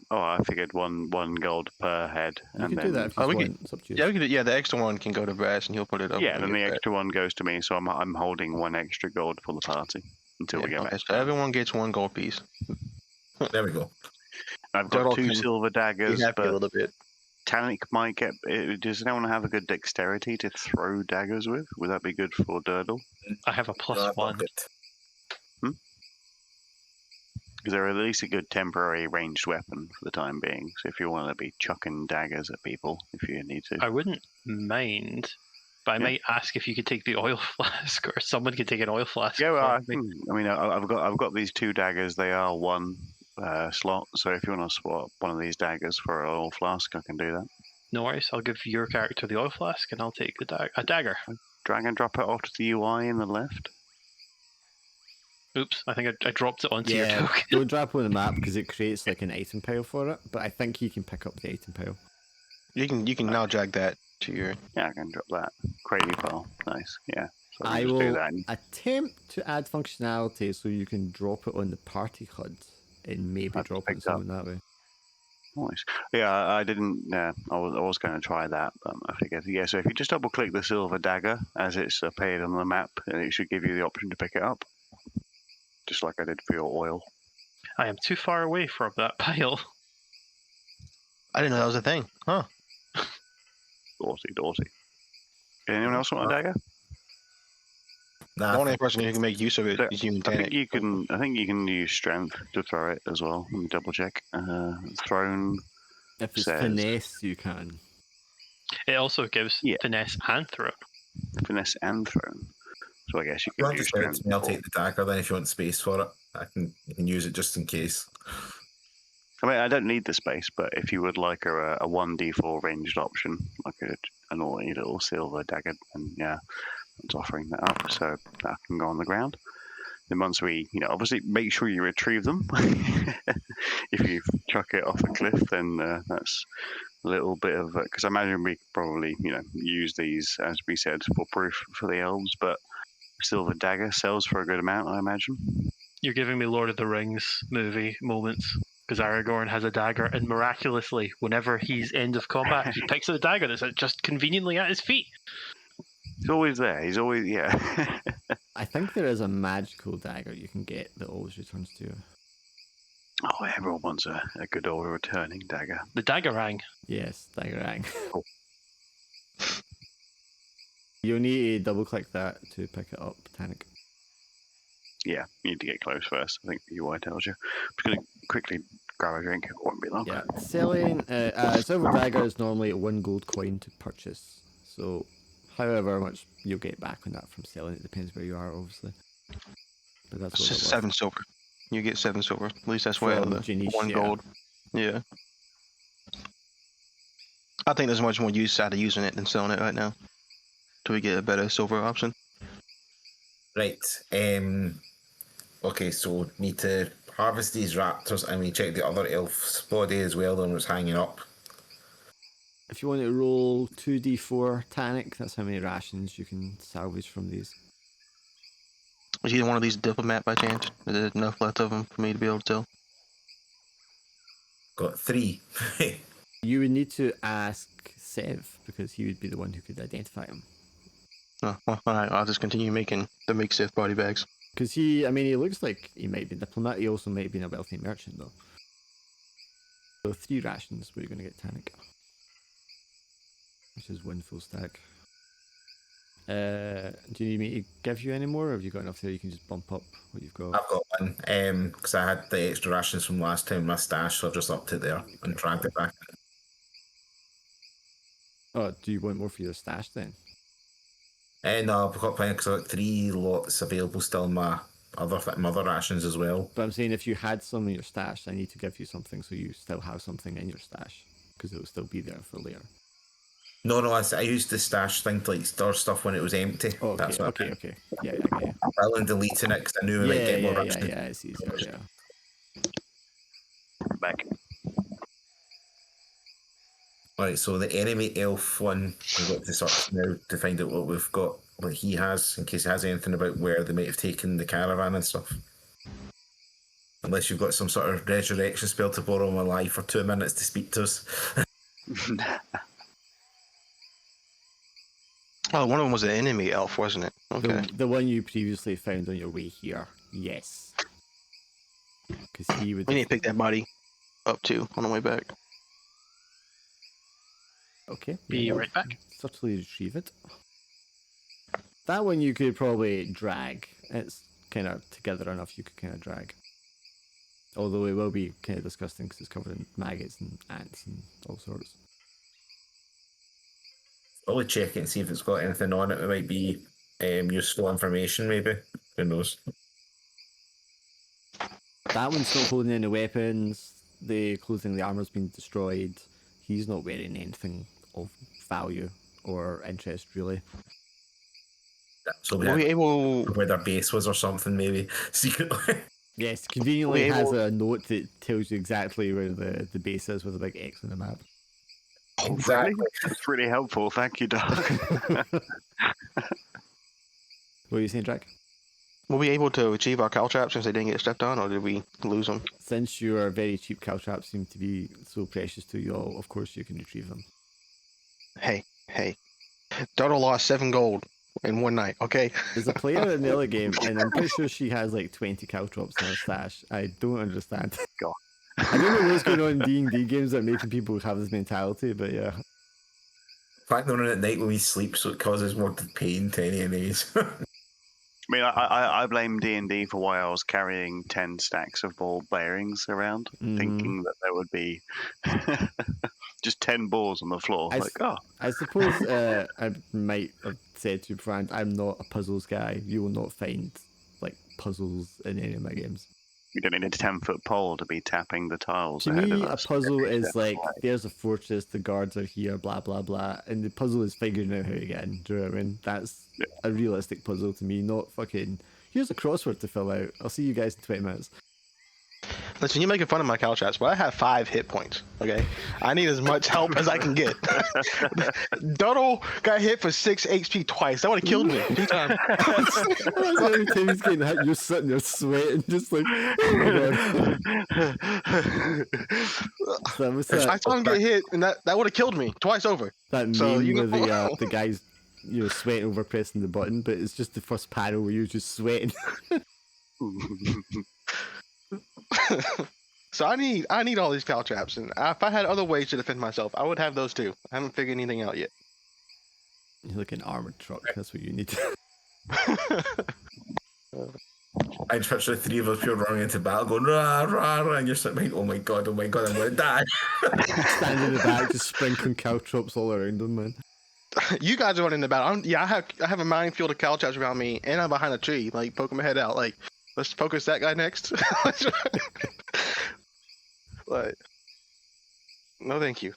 I figured one gold per head. You And can then, do that if you we want. It's up to you. Yeah, we could. Yeah, the extra one can go to Baz, and he'll put it up. yeah, when then we the get back. extra one goes to me, so I'm holding 1 extra gold for the party until we get Okay, back. so everyone gets 1 gold piece. There we go. I've got Turtle 2 can silver Be daggers, happy a but little bit. Tannic might get. Does anyone have a good dexterity to throw daggers with? Would that be good for Durdle? I have a +1. Because they're at least a good temporary ranged weapon for the time being. So if you want to be chucking daggers at people, if you need to. I wouldn't mind, but I might ask if you could take the oil flask, or someone could take an oil flask. Yeah, well, from me. I mean, I've got these 2 daggers. They are 1 slot. So if you want to swap one of these daggers for an oil flask, I can do that. No worries. I'll give your character the oil flask, and I'll take a dagger. drag and drop it off to the UI in the left? Oops, I think I dropped it onto your Yeah, token. don't drop on the map because it creates like an item pile for it. But I think you can pick up the item pile. You can now drag that to your. Yeah, I can drop that. Create file. Nice. Yeah. So I I can just do will that. attempt to add functionality so you can drop it on the party HUD and maybe I've drop it on picked up. someone that way. Nice. Yeah, I didn't. Yeah, I was going to try that, but I figured. Yeah, so if you just double click the silver dagger as it's appeared on the map, it should give you the option to pick it up, just like I did for your oil. I am too far away from that pile. I didn't know that was a thing. Huh? Dorsey. Anyone else want a dagger? The only person who can make use of it So, is you and I think Danik. you can. I think you can use strength to throw it as well. Let me double check. Thrown. If it's Says- finesse, you can. It also gives Yeah. finesse and throw. Finesse and thrown. So I guess you If you can want to use sell it strength. to me, I'll or- take the dagger then if you want space for it. You can use it just in case. I mean, I don't need the space, but if you would like a 1d4 ranged option, like an annoying little silver dagger, and yeah, it's offering that up, so that can go on the ground. Then once we, obviously make sure you retrieve them. If you chuck it off a cliff, then that's a little bit of, because I imagine we probably, use these, as we said, for proof for the elves, but silver dagger sells for a good amount, I imagine. You're giving me Lord of the Rings movie moments. Because Aragorn has a dagger, and miraculously, whenever he's end of combat, he picks up the dagger that's just conveniently at his feet. He's always there. He's always, yeah. I think there is a magical dagger you can get that always returns to you. Oh, everyone wants a good old returning dagger. The daggerang. Yes, daggerang. Cool. You'll need to double click that to pick it up, Titanic. Yeah, you need to get close first. I think UI tells you. I'm just going to quickly grab a drink. It won't be long. Yeah, selling silver dagger is normally 1 gold coin to purchase. So, however much you'll get back on that from selling, it depends where you are, obviously. But that's what It's it's 7 silver. You get 7 silver. At least that's way out of From the Janice, 1 yeah. gold. Yeah. I think there's much more use out of using it than selling it right now. Till we get a better silver option. Right. Okay, so need to harvest these raptors and we check the other elf's body as well on what's hanging up. If you want to roll 2d4 Titanic, that's how many rations you can salvage from these. Is either one of these a diplomat by chance? Is there enough left of them for me to be able to tell? Got 3. You would need to ask Sev, because he would be the one who could identify him. Oh, well, alright, I'll just continue making the makeshift body bags. Because he looks like he might be a diplomat, he also might be a wealthy merchant, though. So 3 rations, what are you going to get, Titanic? Which is 1 full stack. Do you need me to give you any more, or have you got enough there you can just bump up what you've got? I've got 1, because I had the extra rations from last time in my stash, so I've just upped it there and dragged it back. Oh, do you want more for your stash then? No, I've got plenty because I've got 3 lots available still in my other rations as well. But I'm saying if you had some in your stash, I need to give you something so you still have something in your stash, because it will still be there for later. No, I used the stash thing to like store stuff when it was empty. Oh, okay, That's what okay, okay. Yeah, I get you. rather than deleting it because I knew I might get more rations. Yeah, it's easier, yeah. Back. Alright, so the enemy elf one, we've got to search now to find out what we've got, what he has, in case he has anything about where they might have taken the caravan and stuff. Unless you've got some sort of resurrection spell to borrow him alive for 2 minutes to speak to us. Oh, one of them was an enemy elf, wasn't it? Okay. The one you previously found on your way here, yes. Because he would... We need to pick that body up too on the way back. Okay. Be yeah, right back. Certainly retrieve it. That one you could probably drag. It's kind of together enough you could kind of drag. Although it will be kind of disgusting because it's covered in maggots and ants and all sorts. Probably check it and see if it's got anything on it that might be useful information, maybe. Who knows? That one's not holding any weapons. The clothing, the armor's been destroyed. He's not wearing anything of value or interest, really. So Were we able? where their base was or something, maybe secretly. Yes, conveniently Were we has able- a note that tells you exactly where the base is with a big X on the map. Oh, Exactly. really? That's really helpful. Thank you, Doug. What were you saying, Drac? Were we able to achieve our caltraps since they didn't get stepped on, or did we lose them? Since your very cheap caltraps seem to be so precious to you all, of course you can retrieve them. Hey. Dodo lost 7 gold in one night. Okay. There's a player in the other game, and I'm pretty sure she has like 20 caltrops in her stash. I don't understand. God. I don't know what's going on in D&D games that are making people have this mentality, but yeah. In fact, they're on at night when we sleep, so it causes more pain to any enemies. I mean, I blame D&D for why I was carrying 10 stacks of ball bearings around, thinking that there would be just 10 balls on the floor. I suppose I might have said to you beforehand, I'm not a puzzles guy. You will not find like puzzles in any of my games. You don't need a 10-foot pole to be tapping the tiles. To ahead me, of a us puzzle every is step like, of the way. there's a fortress, the guards are here, blah, blah, blah. And the puzzle is figuring out how to get in. Do you know what I mean? That's a realistic puzzle to me, not fucking, here's a crossword to fill out. I'll see you guys in 20 minutes. Listen, you're making fun of my caltraps, but I have 5 hit points. Okay, I need as much help as I can get. Dodo got hit for 6 HP twice. That would have killed me 2 times. Every time he's getting hit, you're sitting there sweating, just like, oh my god. That was I saw him get hit, and that would have killed me twice over. that meme So, you where know- the guys, sweating over pressing the button, but it's just the first panel where you're just sweating. So I need all these caltraps, and if I had other ways to defend myself, I would have those too. I haven't figured anything out yet. You're like an armored truck, that's what you need. I picture 3 of us pure running into battle going, rah, rah, rah, and you're sitting like, oh my god, I'm going to die. Standing in the back, just sprinkling caltrops all around them, man. You guys are running the battle. I have a minefield of caltraps around me, and I'm behind a tree, like poking my head out. Like, let's focus that guy next. Like, no, thank you.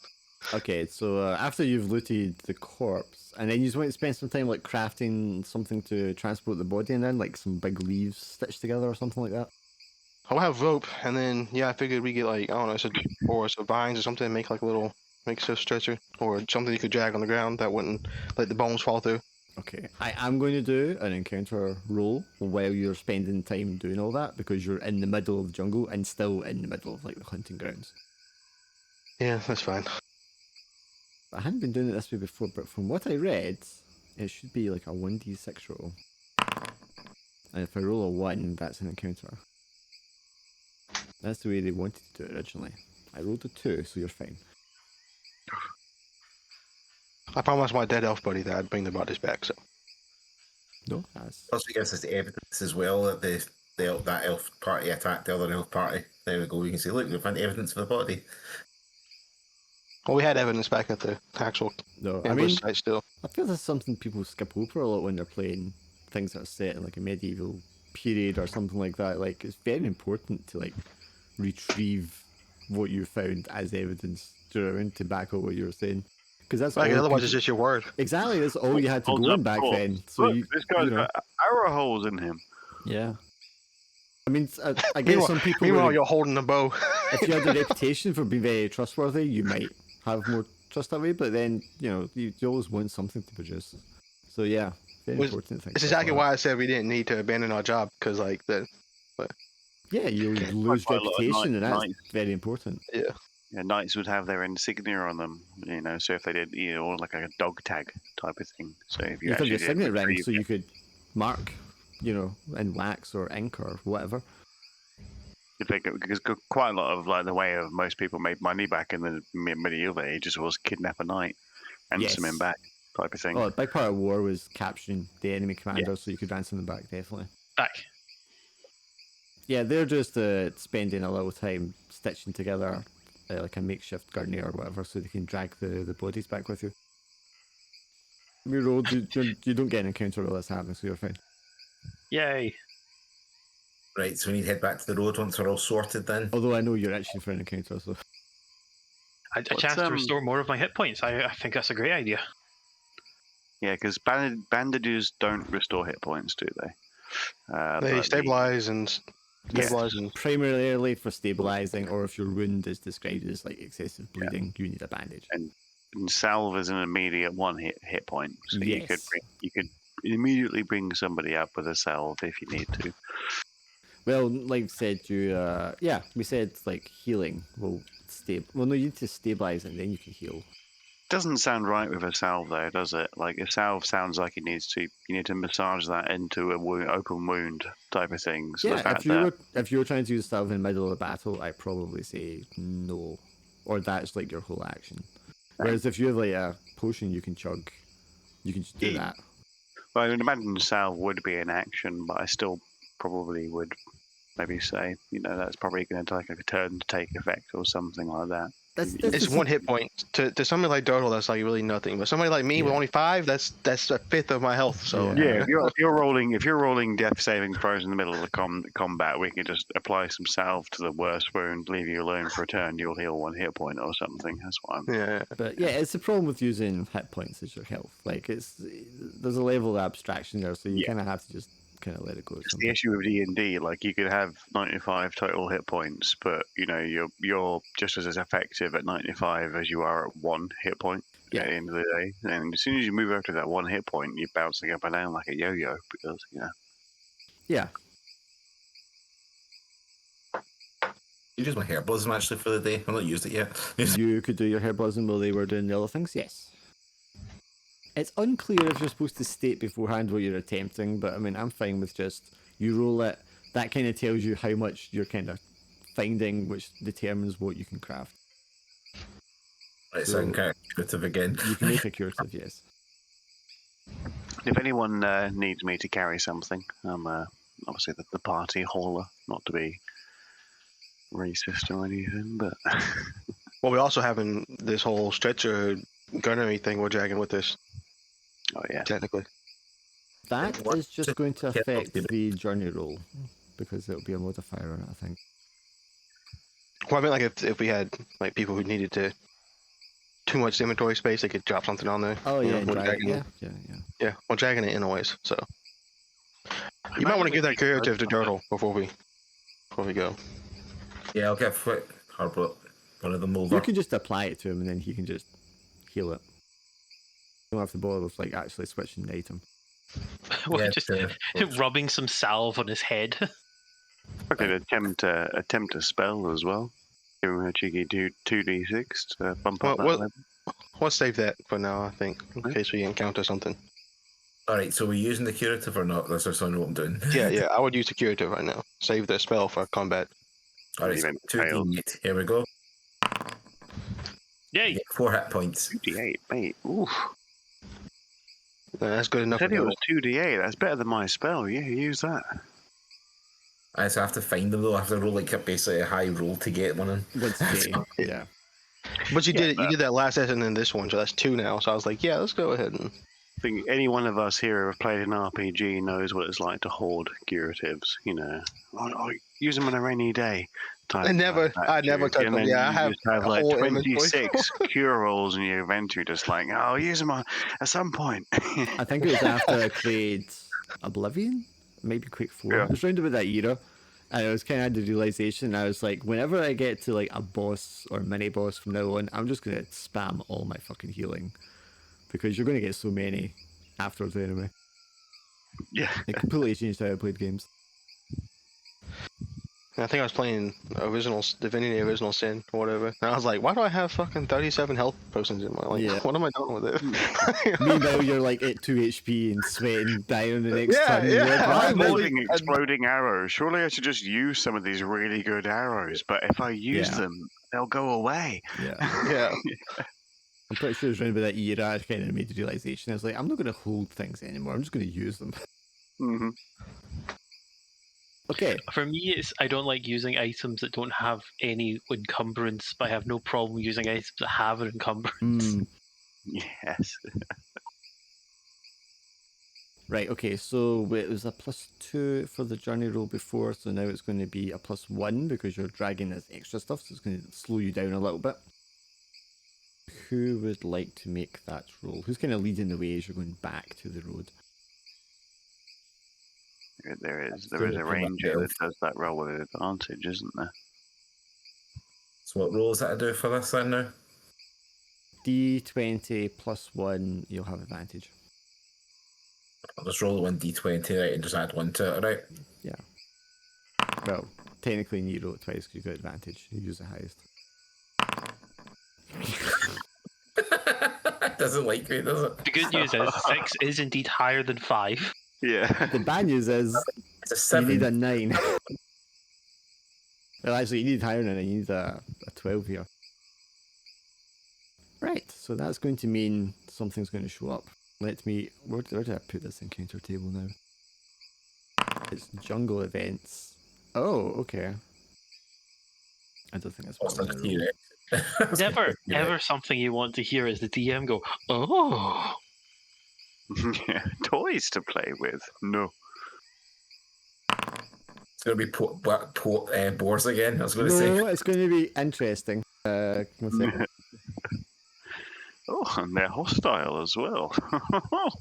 Okay, so after you've looted the corpse, and then you just want to spend some time like crafting something to transport the body, and then like some big leaves stitched together or something like that. I'll have rope, and then I figured we get like I don't know, some vines or something, make like a little makeshift stretcher or something you could drag on the ground that wouldn't let the bones fall through. Okay, I am going to do an encounter roll while you're spending time doing all that because you're in the middle of the jungle and still in the middle of like the hunting grounds. Yeah, that's fine. I hadn't been doing it this way before, but from what I read, it should be like a 1d6 roll. And if I roll a 1, that's an encounter. That's the way they wanted to do it originally. I rolled a 2, so you're fine. I promised my dead elf buddy that I'd bring the bodies back. So No, that's... Plus, it gives us the evidence as well that that elf party attacked the other elf party. There we go. We can say, look, we found evidence of the body. well, we had evidence back at the actual No, I ambush mean, site still. I feel that's something people skip over a lot when they're playing things that are set in like a medieval period or something like that. Like, it's very important to like retrieve what you found as evidence, do you know what I mean, to back up what you were saying. Because that's Like, all otherwise, people- it's just your word. exactly, that's all you had to Holds go up on back court. then. So Look, you, this guy's you know, got arrow holes in him. yeah. I mean, I guess some people. Meanwhile, would- you're holding the bow. if you had a reputation for being very trustworthy, you might have more trust that way. But then, you always want something to produce. So yeah, very important thing. It's exactly why I said we didn't need to abandon our job because, like, Yeah, you lose quite a lot of reputation, and that's knights. very important. Yeah, knights would have their insignia on them, so if they did, or like a dog tag type of thing. So if you You have actually your did signet ring, retrieve so you it, could mark, in wax or ink or whatever. because quite a lot of like the way of most people made money back in the medieval ages was kidnap a knight and Yes. ransom him back type of thing. Oh, a big part of war was capturing the enemy commander, so you could ransom them back, definitely. Back. Yeah, they're just spending a little time stitching together like a makeshift gurney or whatever, so they can drag the bodies back with you. You rolled, you don't get an encounter while that's happening, so you're fine. Yay. Right, so we need to head back to the road once we're all sorted then. Although I know you're itching for an encounter, so A chance to restore more of my hit points. I think that's a great idea. Yeah, because bandages don't restore hit points, do they? They But stabilize and Yeah. stabilize and Primarily for stabilizing, or if your wound is described as like excessive Yeah. bleeding, you need a bandage. and salve is an immediate one hit point, so Yes. you could immediately bring somebody up with a salve if you need to. Well, like we said, we said like healing will well, no, you need to stabilize and then you can heal. Doesn't sound right with a salve though, does it? Like a salve sounds like you need to massage that into a open wound type of thing. So Yeah, the fact that if you were trying to use salve in the middle of a battle, I'd probably say no, or that's like your whole action. Whereas if you have like a potion you can chug, you can just do that. well, I would imagine salve would be an action, but I still probably would maybe say, that's probably going to take a turn to take effect or something like that. it's one hit point. To somebody like Dartle, that's like really nothing. But somebody like me with only 5, that's a fifth of my health. So Yeah, if you're rolling death saving throws in the middle of the combat, we can just apply some salve to the worst wound, leave you alone for a turn. You'll heal 1 hit point or something. That's what I'm. yeah. But yeah, it's the problem with using hit points as your health. Like there's a level of abstraction there, so you kind of have to just kind of let it go. It's the issue with D&D. Like you could have 95 total hit points, but you're just as effective at 95 as you are at 1 hit point. Yeah. At the end of the day, and as soon as you move over to that 1 hit point, you're bouncing up and down like a yo-yo because Yeah. You use my herbalism actually for the day. I've not used it yet. You could do your herbalism while they were doing the other things, yes. It's unclear if you're supposed to state beforehand what you're attempting, but I mean, I'm fine with just you roll it. That kind of tells you how much you're kind of finding, which determines what you can craft. Right, so I can kind of curative again. You can make a curative, yes. If anyone needs me to carry something, I'm obviously the party hauler, not to be racist or anything, but Well, we also having this whole stretcher gunnery thing we're dragging with us. oh yeah, Technically. That is just going to affect the journey roll because it'll be a modifier on it, I think. Well, I mean, like if we had like people who needed too much inventory space, they could drop something on there. Oh yeah, we're dragging it. Yeah, we're dragging it in always. So you might want to give that curative to Dirtle before we go. Yeah, I'll get one of them over. You can just apply it to him and then he can just heal it. You don't have to bother with like actually switching the item. Well, just rubbing some salve on his head. I could attempt a spell as well. Give him a cheeky 2d6 to bump up that level. We'll save that for now, I think, in case we encounter something. Alright, so we're using the curative or not? That's just so I know what I'm doing. Yeah, I would use the curative right now. Save the spell for combat. Alright, so 2d8. Here we go. Yay! 4 hit points. 2d8, mate. Oof. That's good enough. I said it was 2d8. That's better than my spell. Yeah, use that. I just have to find them though. I have to roll like basically a high roll to get one in. Yeah. But you did that last session and this one, so that's 2 now. So I was like, yeah, let's go ahead and. I think any one of us here who have played an RPG knows what it's like to hoard curatives. Use them on a rainy day. I never touch them. Yeah, I have like 26 cure rolls in your inventory, just like, I'll use them at some point. I think it was after I played Oblivion, maybe Quake 4. Yeah. It was around about that era. And I was kind of had the realization, I was like, whenever I get to like a boss or mini boss from now on, I'm just going to spam all my fucking healing. Because you're going to get so many afterwards anyway. Yeah. It completely changed how I played games. I think I was playing Divinity Original Sin or whatever. And I was like, why do I have fucking 37 health potions in my life? What am I doing with it? Meanwhile, you're like at 2 HP and sweating, dying on the next turn. Yeah. I'm holding exploding arrows. Surely I should just use some of these really good arrows. But if I use them, they'll go away. Yeah. I'm pretty sure it was around about that era I kind of made the realization. I was like, I'm not going to hold things anymore. I'm just going to use them. Mm-hmm. Okay. For me, I don't like using items that don't have any encumbrance, but I have no problem using items that have an encumbrance. Yes. Right, okay, so it was a +2 for the journey roll before, so now it's going to be a +1 because you're dragging this extra stuff, so it's going to slow you down a little bit. who would like to make that roll? Who's kind of leading the way as you're going back to the road? There is Do it a from ranger that that does that roll with advantage, isn't there? So what rolls that I do for this then now? D20 plus 1, you'll have advantage. I'll just roll 1d20, right, and just add 1 to it, right? Yeah. Well, technically you roll it twice because you got advantage. You use the highest. It doesn't like me, does it? The good news is 6 is indeed higher than 5. Yeah. The bad news is It's a you need 7. a 9. Well, actually, you need higher than a 9. You need a 12 here. Right, so that's going to mean something's going to show up. Let me... Where did I put this encounter table now? It's jungle events. Oh, okay. I don't think that's What's what that I'm going to roll. Never something you want to hear is the DM go, oh. Yeah. Toys to play with. No. It's going to be boars again, I was going to say. No, it's going to be interesting. One second. Oh, and they're hostile as well.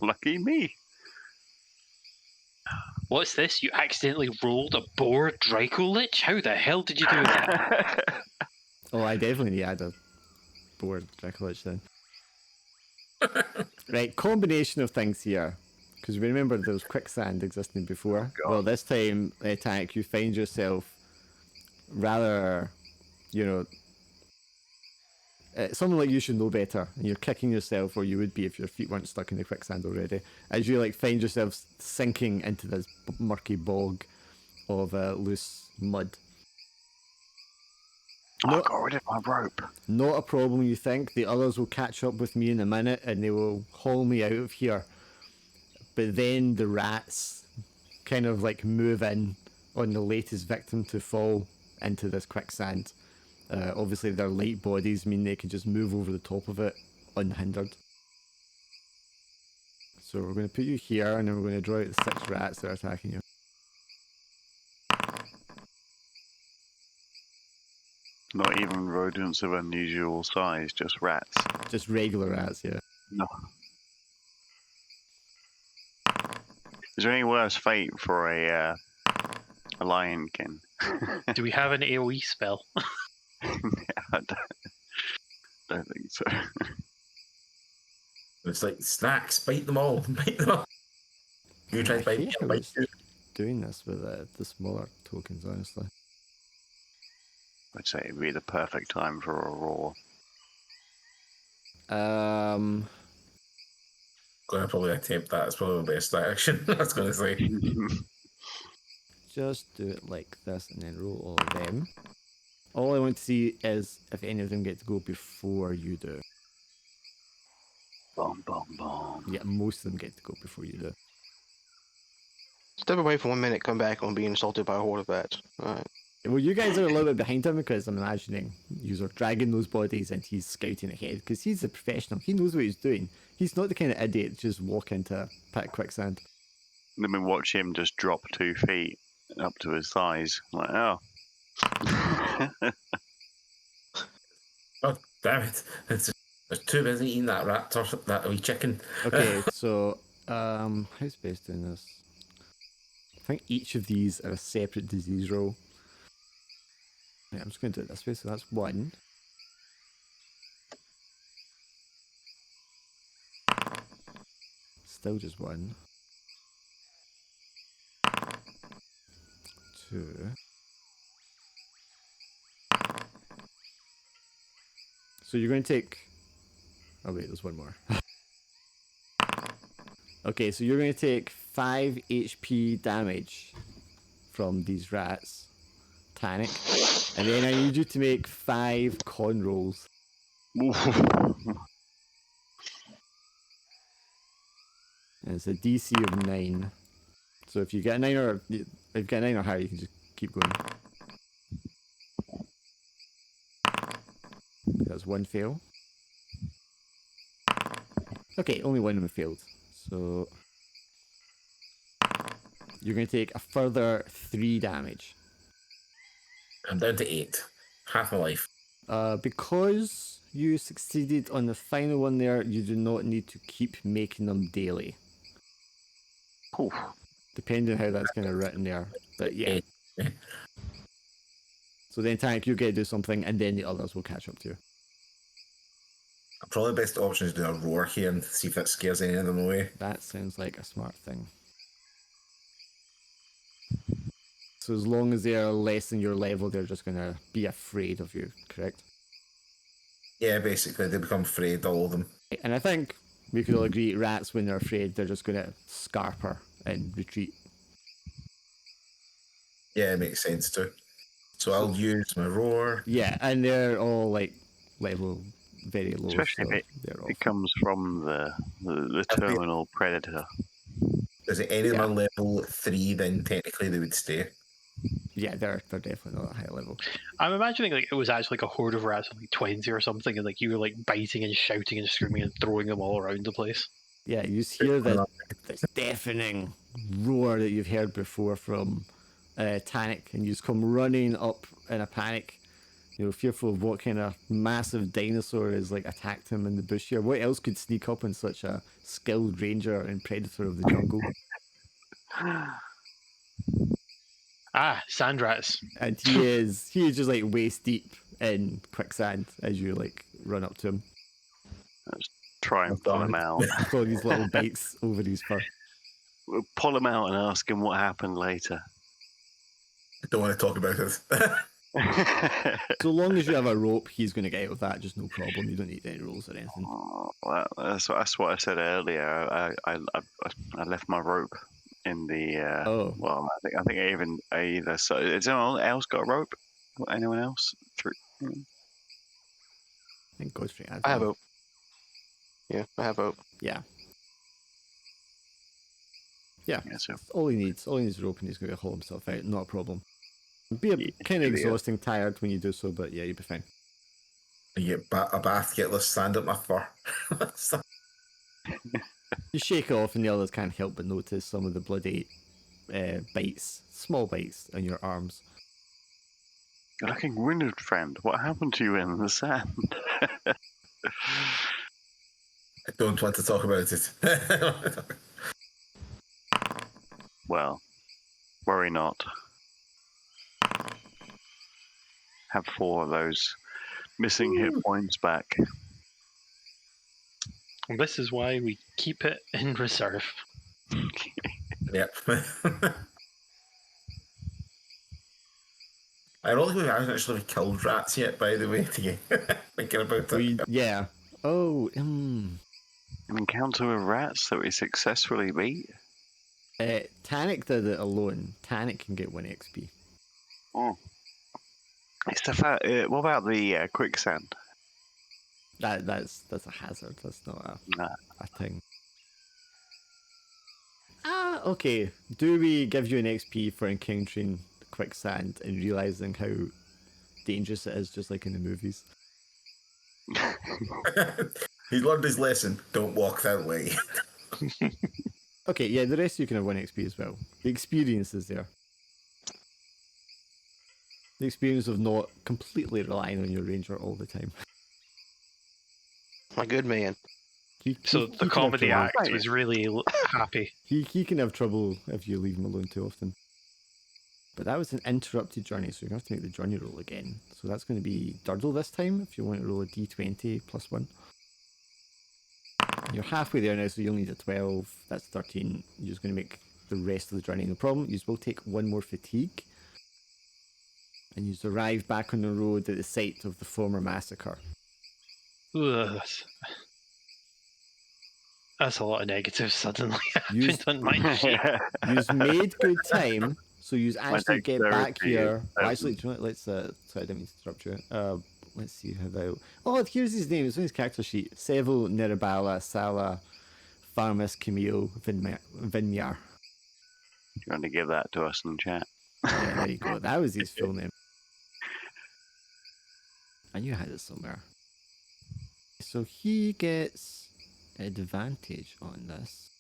Lucky me. What's this? You accidentally rolled a boar Draco Lich? How the hell did you do that? Oh, I definitely need to add a board Dracolich then. Right, combination of things here. Because remember there was quicksand existing before. God. Well, this time, Tank, you find yourself rather, you know, someone like you should know better, and you're kicking yourself, or you would be if your feet weren't stuck in the quicksand already, as you like find yourself sinking into this murky bog of loose mud. I got rid of my rope. Not a problem, you think. The others will catch up with me in a minute, and they will haul me out of here. But then the rats kind of like move in on the latest victim to fall into this quicksand. Obviously, their light bodies mean they can just move over the top of it unhindered. So we're going to put you here, and then we're going to draw out the 6 rats that are attacking you. Not even rodents of unusual size, just rats. Just regular rats, yeah. No. Is there any worse fate for a lionkin? Do we have an AoE spell? I don't think so. It's like, snacks, bite them all, bite them all. You try to bite me, I'll bite you. Doing this with the smaller tokens, honestly. I'd say it'd be the perfect time for a roar. Gonna probably attempt that. It's probably the best action. I was gonna say. Just do it like this and then roll all of them. All I want to see is if any of them get to go before you do. Boom, boom, boom. Yeah, most of them get to go before you do. Step away for 1 minute, come back and be insulted by a horde of bats. Alright. Well, you guys are a little bit behind him because I'm imagining you are dragging those bodies and he's scouting ahead because he's a professional. He knows what he's doing. He's not the kind of idiot to just walk into a pit of quicksand. Let me watch him just drop 2 feet up to his thighs. Like, oh. Oh, damn it. They're too busy eating that raptor, that wee chicken. Okay, so how's best doing this? I think each of these are a separate disease roll. Yeah, I'm just going to do it this way, so that's 1. Still just 1. 2. So you're going to take... Oh wait, there's one more. Okay, so you're going to take 5 HP damage from these rats. Panic. And then I need you to make 5 con rolls. And it's a DC of 9. So if you get a 9 or higher, you can just keep going. That's 1 fail. Okay, only 1 of them failed. So you're going to take a further 3 damage. I'm down to 8. Half my life. Because you succeeded on the final one there, you do not need to keep making them daily. Oof. Depending on how that's kind of written there. But yeah. Eh. So then, Tank, you get to do something, and then the others will catch up to you. Probably the best option is do a roar here and see if that scares any of them away. That sounds like a smart thing. So as long as they are less than your level, they're just going to be afraid of you, correct? Yeah, basically, they become afraid, all of them. And I think we could all agree rats, when they're afraid, they're just going to scarper and retreat. Yeah, it makes sense too. So I'll use my roar. Yeah, and they're all like level very low. Especially so if they're all it comes from the terminal predator. Is it any of them are level 3, then technically they would stay. Yeah, they're definitely not a high level. I'm imagining like it was actually like a horde of rats of like 20 or something, and like you were like biting and shouting and screaming and throwing them all around the place. Yeah, you just hear this deafening roar that you've heard before from Tannic, and you just come running up in a panic, you know, fearful of what kind of massive dinosaur has like attacked him in the bush here. What else could sneak up on such a skilled ranger and predator of the jungle? Ah, sand rats. And he is just like waist deep in quicksand as you like run up to him. Let's try and pull him out. With all these little bites over his fur. We'll pull him out and ask him what happened later. I don't want to talk about it. So long as you have a rope, he's going to get out of that, just no problem. You don't need any rules or anything. Well, that's what I said earlier. I left my rope in the. Oh. Well, I think I either. So, has anyone else got a rope? Anyone else? I think Godfrey has I have one. hope. Yeah, I have hope. Yeah. Yeah. So. All he needs is rope, and he's going to haul himself out. Not a problem. It'd be kind of exhausting, tired when you do so, but yeah, you'll be fine. You get a bath, get less sand up my fur. You shake it off, and the others can't help but notice some of the bloody bites, small bites on your arms. You're looking wounded, friend. What happened to you in the sand? I don't want to talk about it. Well, worry not. Have 4 of those missing hit points back. And this is why we keep it in reserve. Yep. I don't think we haven't actually killed rats yet, by the way, to get thinking about it. Yeah. Oh, An encounter with rats that we successfully beat? Tannic did it alone. Tannic can get 1 XP. Oh. It's the fact, what about the quicksand? That's a hazard. That's not a thing. Okay. Do we give you an XP for encountering quicksand and realizing how dangerous it is, just like in the movies? He's learned his lesson. Don't walk that way. Okay, yeah, the rest of you can have 1 XP as well. The experience is there. The experience of not completely relying on your ranger all the time. My good man. So the comedy act was really happy. He can have trouble if you leave him alone too often. But that was an interrupted journey, so you're going to have to make the journey roll again. So that's going to be Durdle this time, if you want to roll a d20 plus 1. You're halfway there now, so you'll need a 12. That's 13. You're just going to make the rest of the journey no problem. You will take 1 more fatigue. And you arrive back on the road at the site of the former massacre. Ugh, that's a lot of negatives suddenly happened on my sheet. You've made good time, so you actually get back here. Well, actually, let's. Sorry, I didn't mean to interrupt you. Let's see how about. Oh, here's his name. It's on his character sheet. Seville Nirabala Sala Farmas Camille Vinyar. You want to give that to us in chat? Yeah, there you go. That was his full name. I knew I had it somewhere. So he gets advantage on this.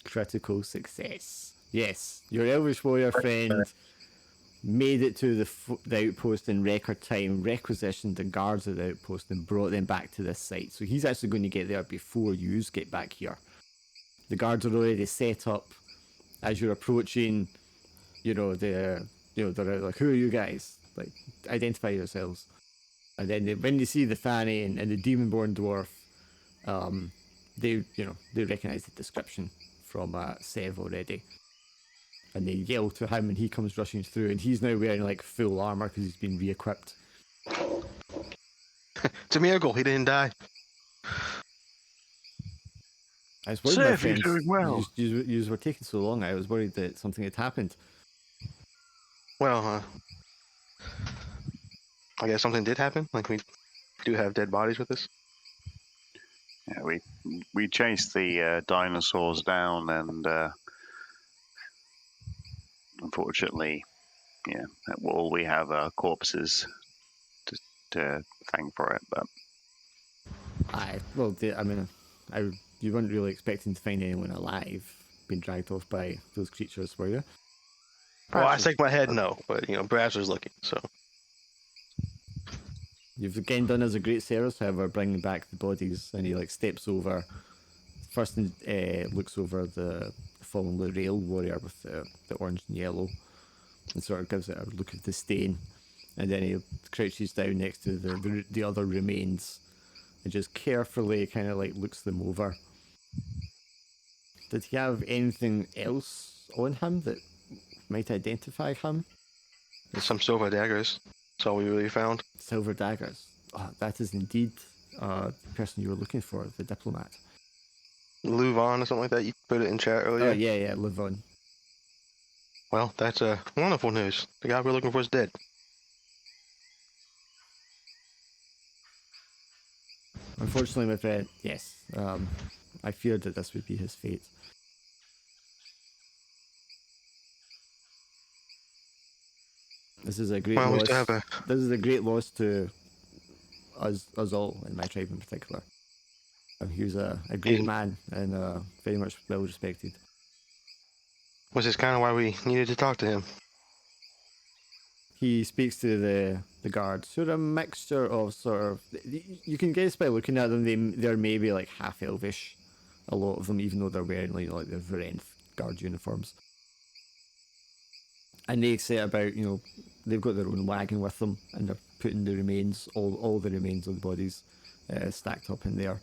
Critical success. Yes, your Elvish warrior friend made it to the outpost in record time, requisitioned the guards of the outpost, and brought them back to this site. So he's actually going to get there before you get back here. The guards are already set up. As you're approaching, they're like, who are you guys? Like, identify yourselves. And then when they see the Fanny and the demon-born dwarf, they recognize the description from Sev already. And they yell to him, and he comes rushing through, and he's now wearing like full armor because he's been re-equipped. It's a miracle he didn't die. I was worried, my Sev, you're friends. doing well. You were taking so long. I was worried that something had happened. Well, I guess something did happen. Like, we do have dead bodies with us. Yeah, we chased the dinosaurs down, and unfortunately, yeah, all we have are corpses to thank for it. But you weren't really expecting to find anyone alive being dragged off by those creatures, were you? Well, I shake my head no, but Brass was looking, so. You've again done us a great service, however, bringing back the bodies, and he like steps over, first looks over the fallen rail warrior with the orange and yellow, and sort of gives it a look of disdain, and then he crouches down next to the other remains, and just carefully kind of like looks them over. Did he have anything else on him that might identify him? There's some silver daggers. That's all we really found. Silver daggers. Oh, that is indeed the person you were looking for, the diplomat. Luvon or something like that. You put it in chat earlier. Oh, yeah, Levon. Well, that's wonderful news. The guy we're looking for is dead. Unfortunately, my friend, yes. I feared that this would be his fate. This is a great loss. This is a great loss to us all, in my tribe in particular. He was a great man and very much well respected. Which is kind of why we needed to talk to him. He speaks to the guards. They're a mixture of sort of. You can guess by looking at them, they're maybe like half elvish. A lot of them, even though they're wearing like their Varenth guard uniforms. And they say about, they've got their own wagon with them, and they're putting the remains, all the remains of the bodies, stacked up in there.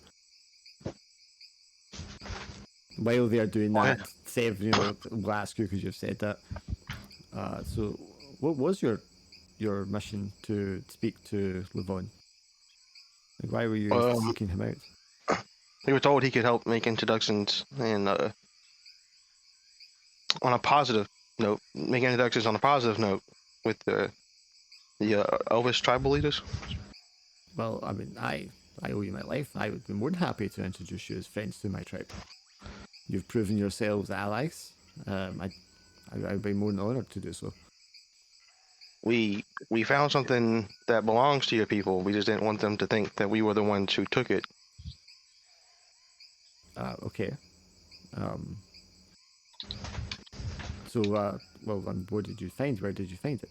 While they're doing that, Sev, will ask you because you've said that. So, what was your mission to speak to Levon? Like, why were you seeking him out? We were told he could help make introductions and on a positive note, make introductions on a positive note with the Elvish tribal leaders. Well, I mean, I owe you my life. I would be more than happy to introduce you as friends to my tribe. You've proven yourselves allies. I'd be more than honored to do so. We found something that belongs to your people. We just didn't want them to think that we were the ones who took it. Okay. So, what did you find? Where did you find it?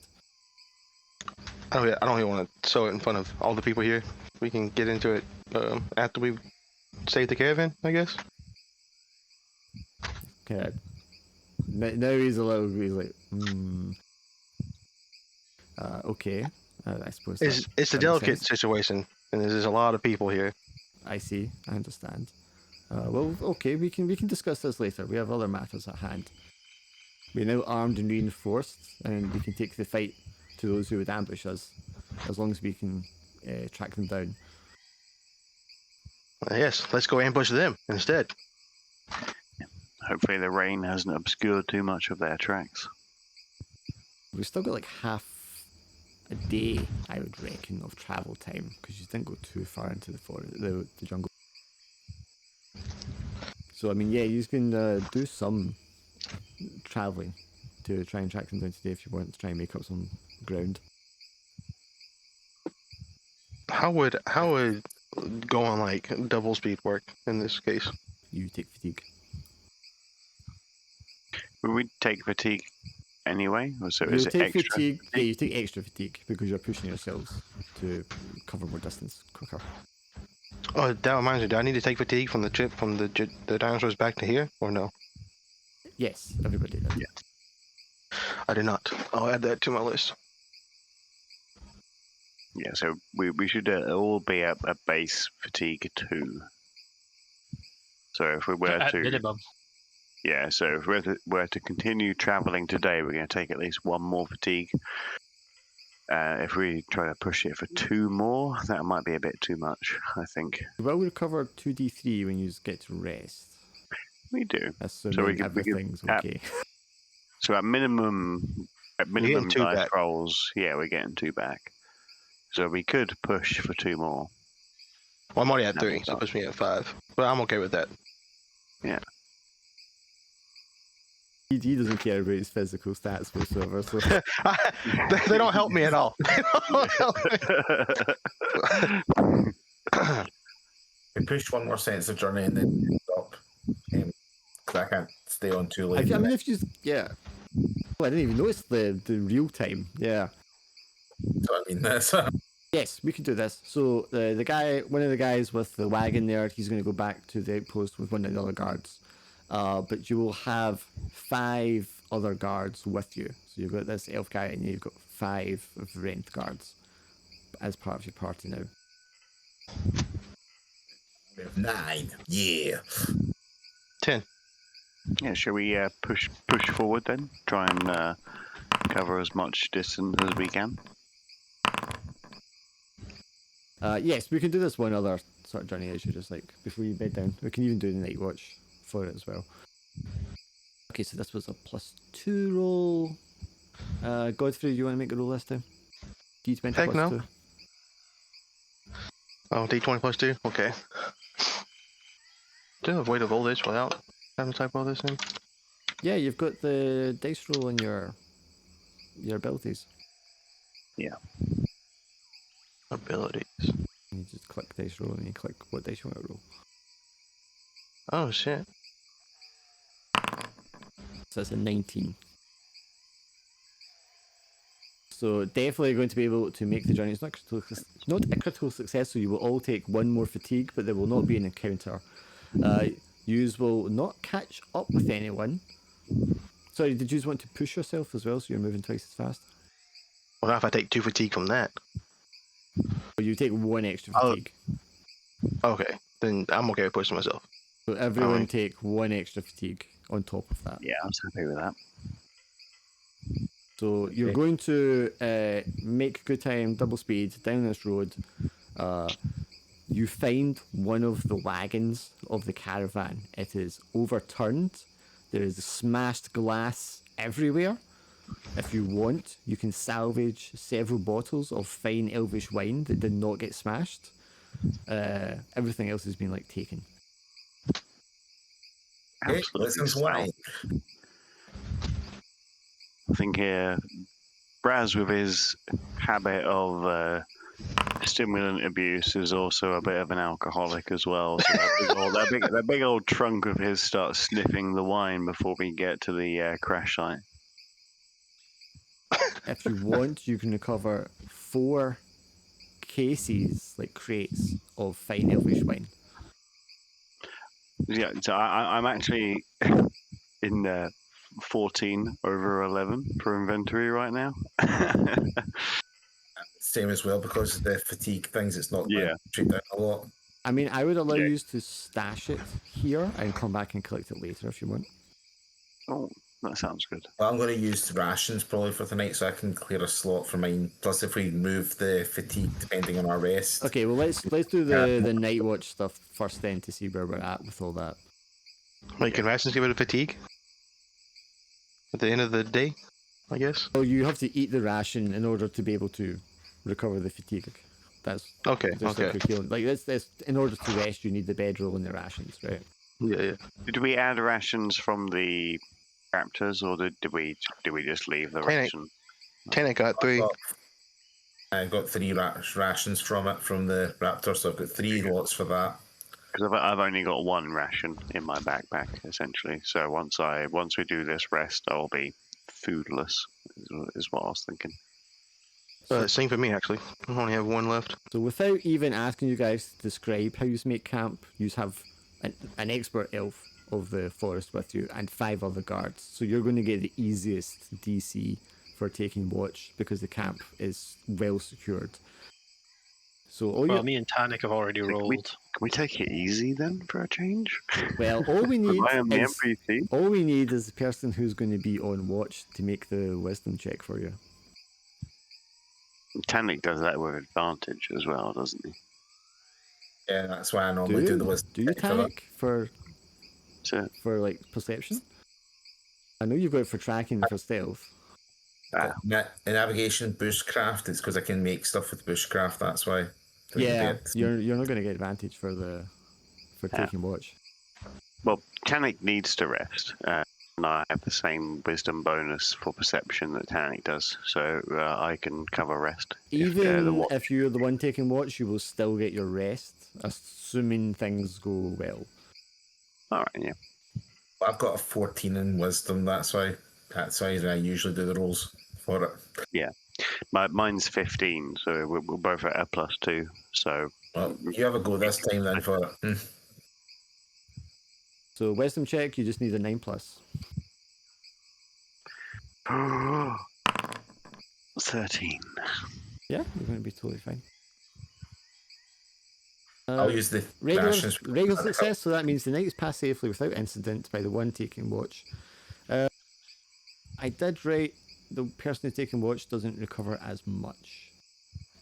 I don't even want to show it in front of all the people here. We can get into it after we save the caravan, I guess. Okay. Now he's like, okay. I suppose it's a delicate situation, and there's a lot of people here. I see. I understand. Well, okay. We can discuss this later. We have other matters at hand. We're now armed and reinforced, and we can take the fight to those who would ambush us, as long as we can track them down. Yes, let's go ambush them instead. Hopefully the rain hasn't obscured too much of their tracks. We've still got like half a day, I would reckon, of travel time, because you didn't go too far into the forest, the jungle. So, I mean, yeah, you can do some traveling to try and track them down today if you want to try and make up some ground. How would go on like double speed work in this case? You take fatigue. We take fatigue. anyway? So You is it take extra? fatigue. Yeah, you take extra fatigue because you're pushing yourselves to cover more distance quicker. Oh, that reminds me. Do I need to take fatigue from the trip from the dinosaurs back to here, or no? Yes, everybody did. Yeah. I did not. I'll add that to my list. Yeah, so we should all be at base fatigue 2. So if we were At to, minimum. yeah, so if we were to continue traveling today, we're going to take at least 1 more fatigue. If we try to push it for 2 more, that might be a bit too much, I think. You will recover 2d3 when you get to rest. We do. Assuming everything's okay. So at minimum two dice back. rolls, yeah, we're getting 2 back. So we could push for 2 more. Well, I'm already at 3, so it puts me at 5. But I'm okay with that. Yeah. He doesn't care about his physical stats whatsoever, so They don't help me at all. They don't help me. We pushed 1 more sense of journey and then stop. Because I can't stay on too late. I mean, if you yeah. Oh, I didn't even notice the real time. Yeah. So I mean, that's Yes, we can do this. So the guy, one of the guys with the wagon there, he's going to go back to the outpost with one of the other guards. But you will have 5 other guards with you. So you've got this elf guy and you've got 5 of rent guards as part of your party now. we have 9. Yeah. 10. Yeah, shall we push forward then? Try and cover as much distance as we can. Yes, we can do this one other sort of journey as you just like before you bed down. We can even do the night watch for it as well. Okay, so this was a +2 roll. Godfrey, you want to make a roll this time? D20 Heck plus no. 2. Oh, D20 plus 2? Okay. Do you have a way to roll this without having to type all this in? Yeah, you've got the dice roll in your abilities. Yeah. Abilities. You just click dice roll and you click what dice you want to roll. Oh, shit. So it's a 19. So definitely going to be able to make the journey. It's not a critical success, so you will all take 1 more fatigue, but there will not be an encounter. Yous will not catch up with anyone. Sorry, did you want to push yourself as well, so you're moving twice as fast? Well, now if I take 2 fatigue from that. Or you take 1 extra fatigue. Okay, then I'm okay with pushing myself. So everyone Alright. take 1 extra fatigue on top of that. Yeah, I'm happy with that. So you're going to make good time, double speed, down this road. You find one of the wagons of the caravan. It is overturned. There is smashed glass everywhere. If you want, you can salvage several bottles of fine elvish wine that did not get smashed. Everything else has been like taken. Okay, Absolutely. that sounds why. I think Braz, with his habit of stimulant abuse, is also a bit of an alcoholic as well. So that big old trunk of his starts sniffing the wine before we get to the crash site. If you want, you can recover 4 cases, like crates, of fine elvish wine. Yeah, so I'm actually in 14 over 11 for inventory right now. Same as well, because of the fatigue things, it's not Yeah. straight down a lot. I mean, I would allow Yeah. you to stash it here and come back and collect it later if you want. Oh, that sounds good. Well, I'm going to use rations probably for tonight, so I can clear a slot for mine. Plus, if we move the fatigue depending on our rest. Okay, well let's do the night watch stuff first then to see where we're at with all that. Well, you can rations get rid of fatigue? At the end of the day, I guess? So you have to eat the ration in order to be able to recover the fatigue. That's Okay, just okay. like that's in order to rest you need the bedroll and the rations, right? Yeah. Did we add rations from the raptors, or did we just leave the Tannic. ration? Tannic got 3. I got 3 rations from the raptor, so I've got 3 lots for that. Because I've only got 1 ration in my backpack essentially. So once we do this rest, I'll be foodless. Is what I was thinking. Same for me, actually. I only have one left. So without even asking you guys to describe how you make camp, you have an expert elf of the forest with you and 5 other guards. So you're going to get the easiest DC for taking watch because the camp is well secured. So me and Tanik have already rolled. Can we take it easy then for a change? all we need Rely on the is NPC? all we need is the person who's going to be on watch to make the wisdom check for you. Tanik does that with advantage as well, doesn't he? Yeah, that's why I normally do the wisdom. Do you Tanik for So, like perception? I know you've got it for tracking and for stealth. In navigation, bushcraft, it's because I can make stuff with bushcraft, that's why. Yeah, you're not going to get advantage for taking watch. well, Tanik needs to rest, and I have the same wisdom bonus for perception that Tanik does, so I can cover rest. Even if you're the one taking watch, you will still get your rest, assuming things go well. All right, yeah. I've got a 14 in wisdom, that's why I usually do the rolls for it. Yeah. Mine's 15, so we're both at a +2, so... Well, you have a go this time then for it. So wisdom check, you just need a 9+. 13. Yeah, you're going to be totally fine. I'll use the rations. Regular success, so that means the night is passed safely without incident by the one taking watch. I did write the person who's taking watch doesn't recover as much.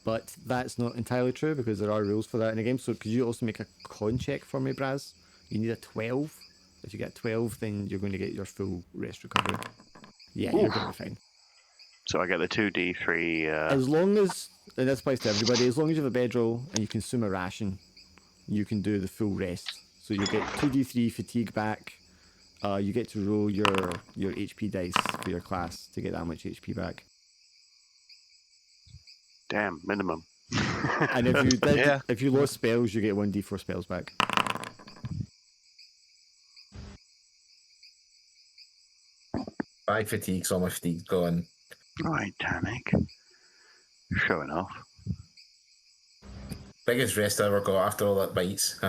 But that's not entirely true because there are rules for that in the game. So could you also make a con check for me, Braz? You need a 12. If you get 12, then you're going to get your full rest recovery. Yeah, you're going to be fine. So I get the 2d3... As long as, and this applies to everybody, as long as you have a bedroll and you consume a ration, you can do the full rest. So you get 2d3 fatigue back. You get to roll your HP dice for your class to get that much HP back. Damn, minimum. And if you did, if you lost spells, you get 1d4 spells back. My fatigue's all my fatigue's gone. Right, Tanik. Showing off. Biggest rest I ever got after all that bites.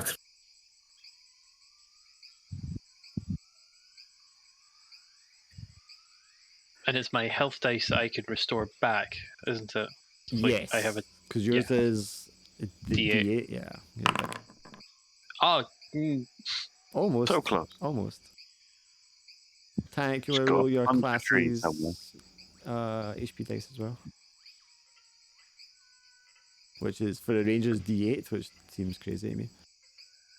And it's my health dice that I can restore back, isn't it? Yes. I have a because yours is the D8. D8. Yeah. Oh, Almost. So close. Almost. Tank, you want Just to got roll your 103 classes HP dice as well. Which is for the Rangers D8, which seems crazy to me. I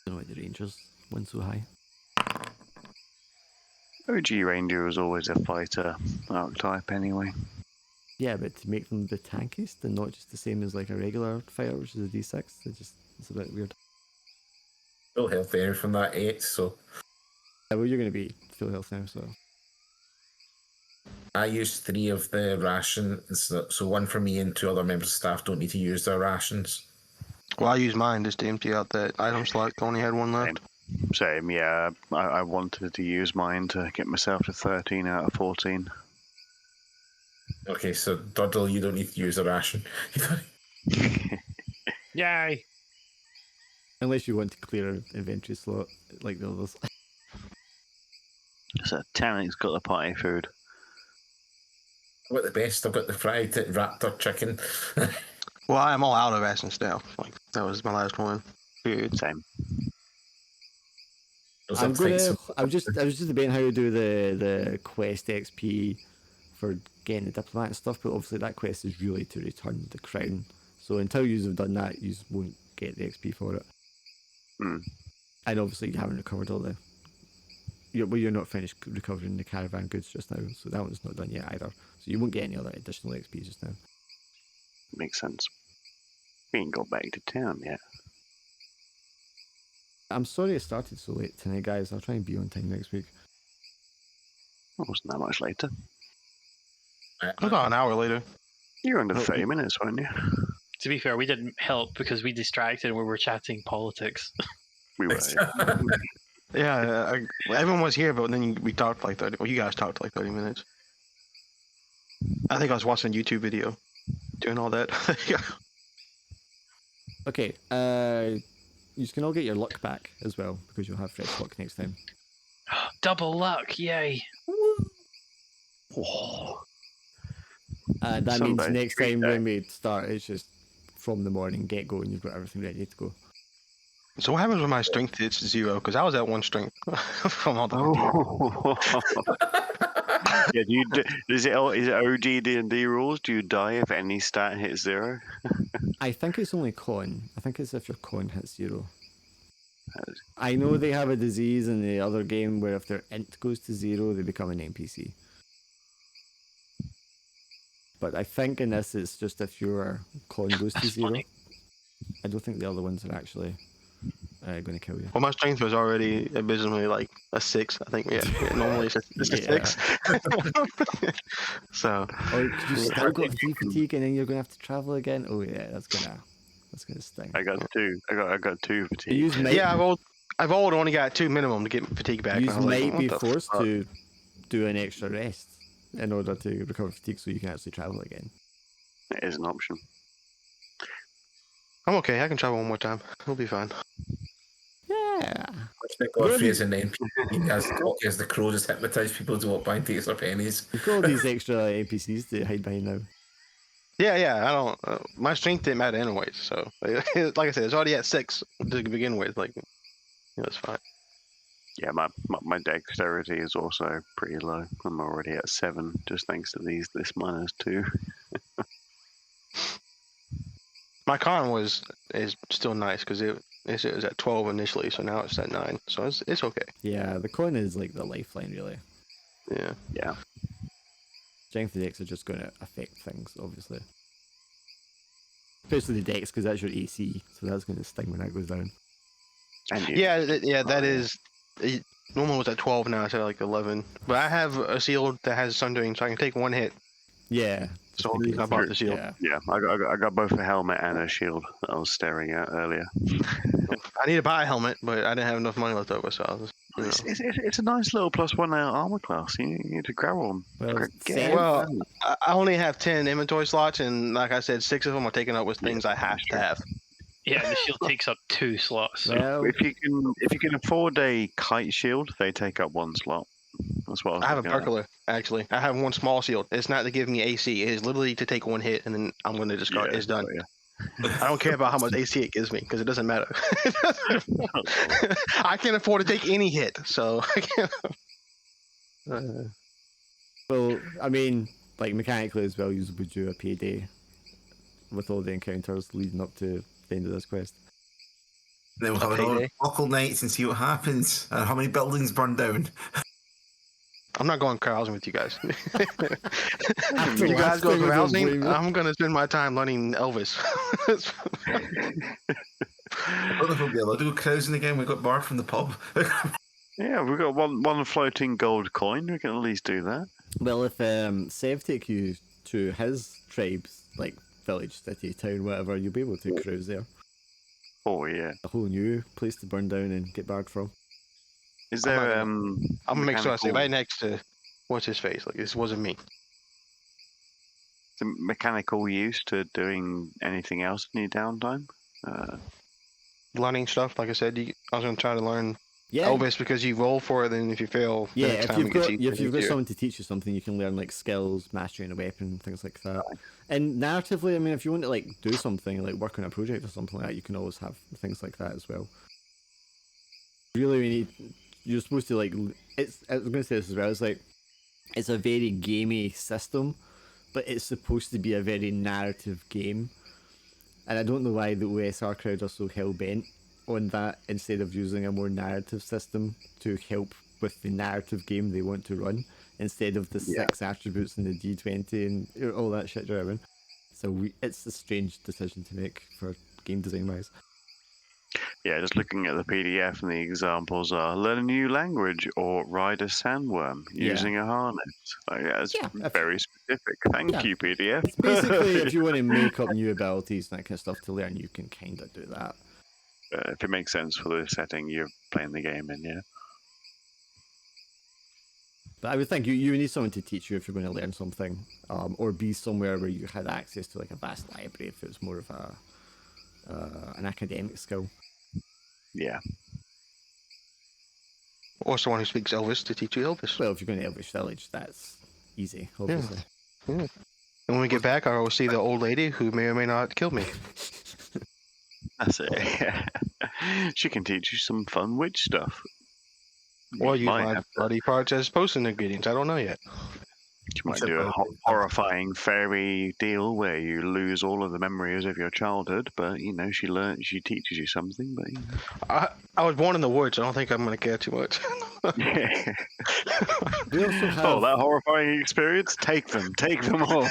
don't know why the Rangers went so high. OG Ranger was always a fighter archetype anyway. Yeah, but to make them the tankiest and not just the same as like a regular fighter, which is a D6, it's a bit weird. Full health there from that 8, so... Yeah, well, you're going to be full health now, so... I used 3 of the rations, so 1 for me and 2 other members of staff don't need to use their rations. Well, I used mine just to empty out that item slot. Only had one left. Same, yeah. I wanted to use mine to get myself to 13 out of 14. Okay, so Doddle, you don't need to use a ration. yay! Unless you want to clear an inventory slot like the others. So Tanik's got the party food. I've got the best. I've got the fried raptor chicken. Well, I'm all out of rations now. Like that was my last one. Period. Same. I was just debating how to do the quest XP for getting the diplomat and stuff, but obviously that quest is really to return the crown. So until you have done that, you won't get the XP for it. Hmm. And obviously you haven't recovered all the... You're not finished recovering the caravan goods just now, so that one's not done yet either. So you won't get any other additional XP just now. Makes sense. We ain't got back to town yet. I'm sorry it started so late tonight, guys. I'll try and be on time next week. It wasn't that much later. About an hour later. You were under 30 minutes, weren't you? To be fair, we didn't help because we distracted and we were chatting politics. We were. Yeah, everyone was here, but then we talked like 30. Well, you guys talked like 30 minutes. I think I was watching a YouTube video doing all that. Okay, you can all get your luck back as well because you'll have fresh luck next time. Double luck, yay! That means Someday, next treat time day. when we start, it's just from the morning, get going, you've got everything ready to go. So what happens when my strength hits 0? Because I was at 1 strength from all the Yeah, is it OG D&D rules? Do you die if any stat hits 0? I think it's only con. I think it's if your con hits 0. I know they have a disease in the other game where if their int goes to 0, they become an NPC. But I think in this it's just if your con goes to That's 0. funny. I don't think the other ones are actually going to kill you. Well, my strength was already abysmally like a 6. I think. Yeah normally it's a Yeah. 6. So. Or you still got 3 fatigue and then you're going to have to travel again. Oh yeah, that's gonna sting. I got 2. I got 2 fatigue. You might, Yeah, I've only got 2 minimum to get fatigue back. you and I was like, might what be the forced fuck? to do an extra rest in order to recover fatigue so you can actually travel again. It is an option. I'm okay. I can travel one more time. It'll be fine. Yeah. Godfrey is an NPC as the crow just hypnotise people to walk by and take their pennies. You've got all these extra NPCs to hide behind now. Yeah. I don't. My strength didn't matter anyways. So, like I said, it's already at 6 to begin with. Like, it's fine. Yeah, my dexterity is also pretty low. I'm already at 7, just thanks to this -2. My con is still nice because it was at 12 initially, so now it's at 9. So it's okay. Yeah, the con is like the lifeline, really. Yeah. Yeah. Strength of the dex are just going to affect things, obviously. Especially the dex, because that's your AC, so that's going to sting when that goes down. And you. Yeah. That is. It normally was at 12. Now it's at like 11. But I have a shield that has Sundoing, so I can take 1 hit. Yeah. So the reason I bought the shield. Yeah. Yeah, I got both a helmet and a shield that I was staring at earlier. I need to buy a helmet, but I didn't have enough money left over, so I was just, It's a nice little +1 armor class. You need to grab one. Well, Well, I only have 10 inventory slots, and like I said, 6 of them are taken up with things I have to have. Yeah, the shield takes up 2 slots. well, If you can afford a kite shield, they take up 1 slot. That's what I have a looking at. percola, actually. I have 1 small shield. It's not to give me AC. It is literally to take 1 hit, and then I'm going to discard. Yeah, It's done. yeah. I don't care about how much AC it gives me, because it doesn't matter. I can't afford to take any hit, so I can't. well, I mean, like mechanically as well, you would do a payday with all the encounters leading up to the end of this quest. Then we'll have another buckle nights and see what happens and how many buildings burn down. I'm not going carousing with you guys. After You guys last go time, I don't carousing, blame you. I'm going to spend my time learning Elvis. I don't know if we'll be allowed to go carousing again. We got barred from the pub. Yeah, we've got one floating gold coin. We can at least do that. Well, if Sev take you to his tribe's like village, city, town, whatever, you'll be able to cruise there. Oh yeah. A whole new place to burn down and get barred from. Is there I'm gonna make sure I say mechanical- right next to what's his face. Like this wasn't me. some mechanical use to doing anything else in your downtime? Learning stuff, like I said, I was gonna try to learn Yeah, Elvis because you roll for it, and if you fail, the yeah. next If time you've it gets got easier if and you've got easier. someone to teach you something, you can learn like skills, mastering a weapon, things like that. And narratively, I mean, if you want to like do something, like work on a project or something like that, you can always have things like that as well. Really, we need. You're supposed to like. I was going to say this as well. It's like it's a very gamey system, but it's supposed to be a very narrative game. And I don't know why the OSR crowd are so hell bent on that instead of using a more narrative system to help with the narrative game they want to run instead of the 6 attributes in the D20 and all that shit driving. So it's a strange decision to make for game design wise. Yeah, just looking at the PDF and the examples are learn a new language or ride a sandworm using a harness. Like, yeah, it's very specific. Thank you, PDF. It's basically if you want to make up new abilities and that kind of stuff to learn, you can kind of do that. If it makes sense for the setting you're playing the game in, yeah. But I would think you need someone to teach you if you're going to learn something, or be somewhere where you had access to like a vast library if it was more of an academic skill. Yeah. Or someone who speaks Elvis to teach you Elvis. Well, if you're going to Elvish Village, that's easy, obviously. Yeah. And when we get back, I will see the old lady who may or may not kill me. That's it. She can teach you some fun witch stuff. Or use might my have to- body parts as potion ingredients. I don't know yet. You might Except do a for- horrifying fairy deal where you lose all of the memories of your childhood, but she teaches you something. But I was born in the woods. I don't think I'm going to care too much. yeah. They also have Oh, that horrifying experience! Take them all.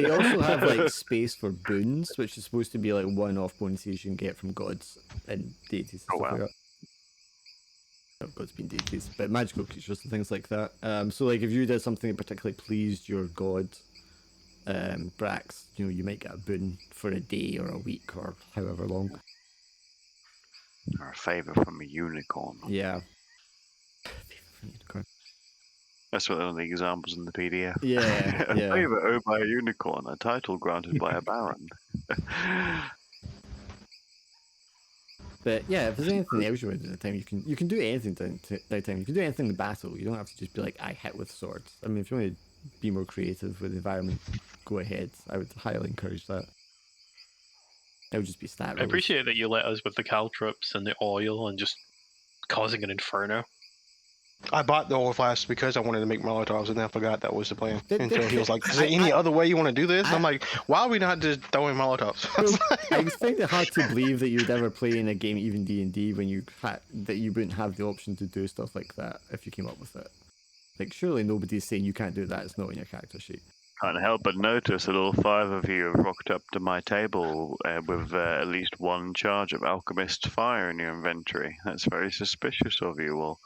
they also have like space for boons, which is supposed to be like one-off bonuses you can get from gods and deities and Oh, stuff wow. like that. Not gods being deities, but magical creatures and things like that. So like if you did something that particularly pleased your god, Brax, you might get a boon for a day or a week or however long. Or a favour from a unicorn. Yeah. That's one of the examples in the PDF. Yeah, A yeah. favour owed by a unicorn, a title granted by a baron. But yeah, if there's anything else you want to do at the time, you can do anything downtime. You can do anything in battle. You don't have to just be like, I hit with swords. I mean, if you want to be more creative with the environment, go ahead. I would highly encourage that. It would just be stat I rolls. appreciate that you let us with the caltrops and the oil and just causing an inferno. I bought the oil flask because I wanted to make Molotovs, and then I forgot that was the plan. Did- Until did- he was like, "Is there any other way you want to do this?" And I'm I- like, "Why are we not just throwing Molotovs?" I was finding it hard to believe that you'd ever play in a game, even D&D, when that you wouldn't have the option to do stuff like that if you came up with it. Like, surely nobody's saying you can't do that. It's not in your character sheet. Can't help but notice that all 5 of you have rocked up to my table with at least one charge of alchemist fire in your inventory. That's very suspicious of you all.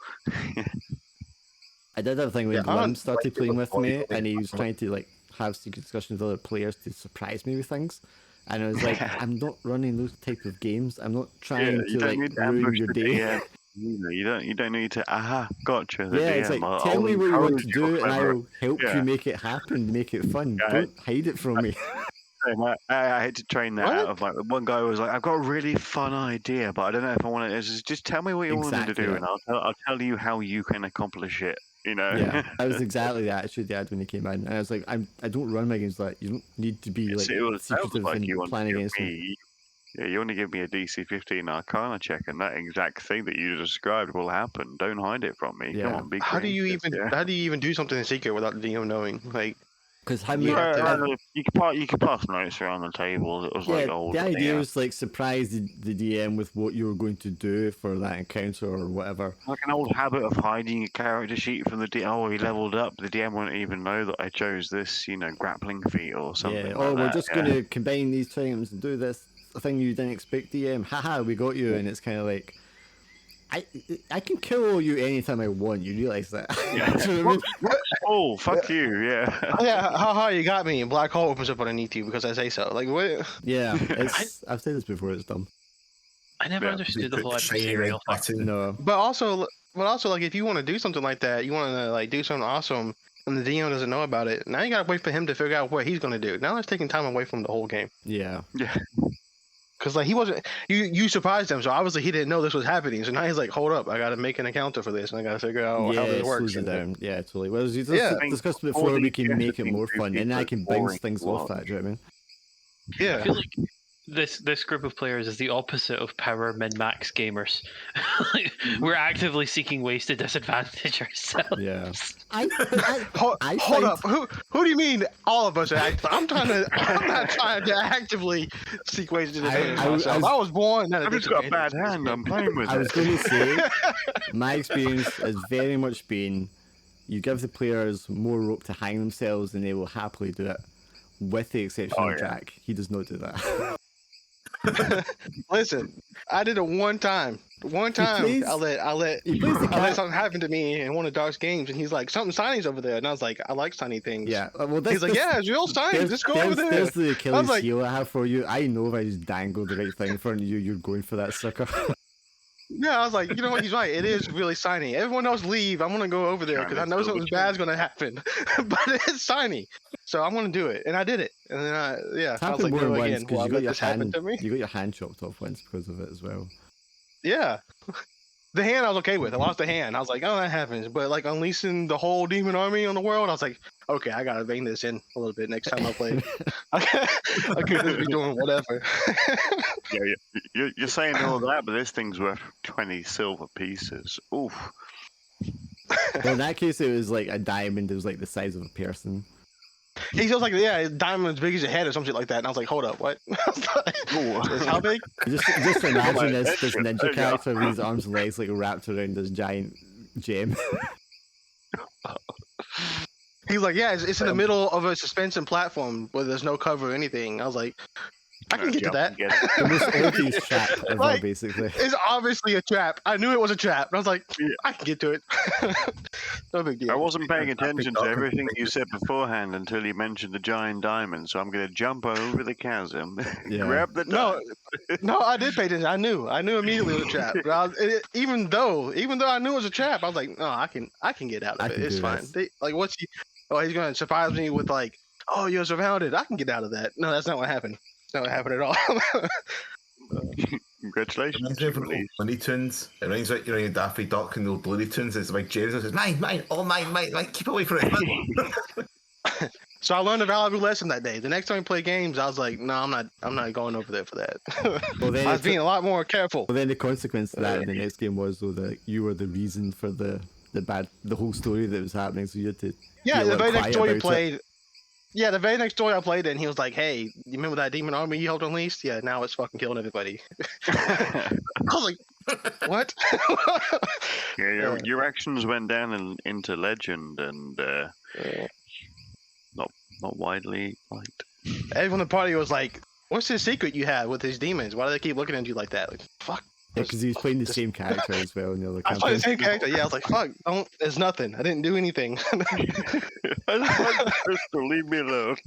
I did have a thing when Yeah, Lim I'm- started playing with me, and he was trying to like have secret discussions with other players to surprise me with things. And I was like, I'm not running those type of games. I'm not trying you to don't like need to ruin ambush your the day. DM. You don't need to. Aha, gotcha. The Yeah, DM. it's like, I'll tell me what you want encourage to your do, and I clever- will help Yeah. you make it happen, make it fun. Yeah, Don't hide it from me. I had to train that What? out of like one guy was like, I've got a really fun idea, but I don't know if I want to. Just tell me what you want to Exactly do, that. and I'll tell you how you can accomplish it. You know. Yeah, that was exactly the attitude they had when he came in. And I was like, I don't run my games like that. You don't need to be like it sounds secretive like and you want to planning give against me. me. Yeah, you want to give me a DC 15 Arcana check, and that exact thing that you described will happen. Don't hide it from me. Come Yeah. on, be How do you creative, even yeah. how do you even do something in secret without the DM knowing? Like, Because how You many? have to- You could pass notes around the table. It was like Yeah, old. the idea yeah. was like surprise the DM with what you were going to do for that encounter or whatever. Like an old habit of hiding a character sheet from the DM. Oh, he leveled up. The DM won't even know that I chose this, grappling feat or something. Yeah. like Oh, we're that, just yeah. going to combine these two items and do this thing you didn't expect, DM. Haha, we got you. And it's kind of like, I can kill you anytime I want. You realize that? Yeah. Do you know what I mean? Oh, fuck you, yeah. oh, yeah, haha, you got me. And black hole opens up underneath you because I say so. Like, what? Yeah, I've said this before. It's dumb. I never Yeah, understood the Put whole shiny red adversarial thing. button. No. But also, like, if you want to do something like that, you want to like do something awesome, and the DM doesn't know about it. Now you gotta wait for him to figure out what he's gonna do. Now that's taking time away from the whole game. Yeah. Yeah. Cause like he wasn't, you surprised him, so obviously he didn't know this was happening. So now he's like, hold up, I gotta make an encounter for this, and I gotta figure out yeah, how this it works. slows it down. Yeah, totally. Well, as we Yeah. discussed All before, we these can make it things more do fun, and I keep can it bounce boring things as off well. that. Do you know what I mean? I Yeah, feel like this group of players is the opposite of power min-max gamers. Like, we're actively seeking ways to disadvantage ourselves. Yeah. hold find- up, who do you mean all of us? I'm not trying to actively seek ways to defend myself. I was born. I've just got a bad hand. I'm playing with I was it. going to say, my experience has very much been, you give the players more rope to hang themselves, and they will happily do it. With the exception Oh, of yeah. Jack, he does not do that. Listen, I did it one time. One time, plays- I let he plays the I let cat. something happen to me in one of Dark's games, and he's like, "Something shini's over there," and I was like, "I like shiny things." Yeah. Well, this, He's like, this- "Yeah, it's real shiny. There's, Just go there's, over there." there's the Achilles like- heel I have for you. I know if I just dangle the right thing in front of you, you're going for that sucker. Yeah, I was like, you know what? He's right. It is really shiny. Everyone else leave. I'm gonna go over there because I know something bad's gonna happen. But it's shiny, so I'm gonna do it, and I did it. And then I It's was happened like, more than no, once again. because Well, you got let your this happen hand, to me. you got your hand chopped off once because of it as well. Yeah. The hand I was okay with. I lost the hand. I was like, oh, that happens. But like unleashing the whole demon army on the world, I was like, okay, I gotta bang this in a little bit next time I play. I couldn't just be doing whatever. Yeah, you're saying all that, but this thing's worth 20 silver pieces. Oof. Well, in that case, it was like a diamond. It was like the size of a person. He feels like, yeah, diamond as big as your head or some shit like that. And I was like, hold up, what? It's how big? Just imagine this extra. ninja There you go. character with his arms and legs like wrapped around this giant gem. He's like, yeah, it's in the middle of a suspension platform where there's no cover or anything. I was like, I can get to that. The most obvious trap ever, Like, basically. It's obviously a trap. I knew it was a trap. I was like, Yeah. I can get to it. No big deal. I wasn't paying attention to up. everything you said beforehand until you mentioned the giant diamond, so I'm going to jump over the chasm, Yeah. grab the No, diamond. no, I did pay attention. I knew immediately it was a trap. But even though I knew it was a trap, I was like, no, I can get out I of can it. It's do fine. this. What's he? Oh, he's gonna surprise me with like, oh, you're surrounded. I can get out of that. No, that's not what happened. That's not what happened at all. Congratulations. Reminds me of the Looney Tunes. It reminds me, you know, Daffy Duck and the old Looney Tunes. It's like James says, mine, all mine, keep away from it. So I learned a valuable lesson that day. The next time we play games, I was like, no, I'm not going over there for that. Well, then I was being a lot more careful. Well, then the consequence of that in the next game was though that you were the reason for the whole story that was happening. So you had to Yeah, be a the little very next quiet story about it. played. Yeah, the very next story I played in, he was like, "Hey, you remember that demon army you helped unleash? Yeah, now it's fucking killing everybody." I was like, "What?" Yeah, your actions went down into legend and not widely liked. Everyone in the party was like, "What's this secret you have with these demons? Why do they keep looking at you like that?" Like, fuck. Yeah, because he was playing the same character as well in the other I was playing the campaign. same character. Yeah, I was like, "Fuck, don't. There's nothing. I didn't do anything." I just want the crystal, leave me alone.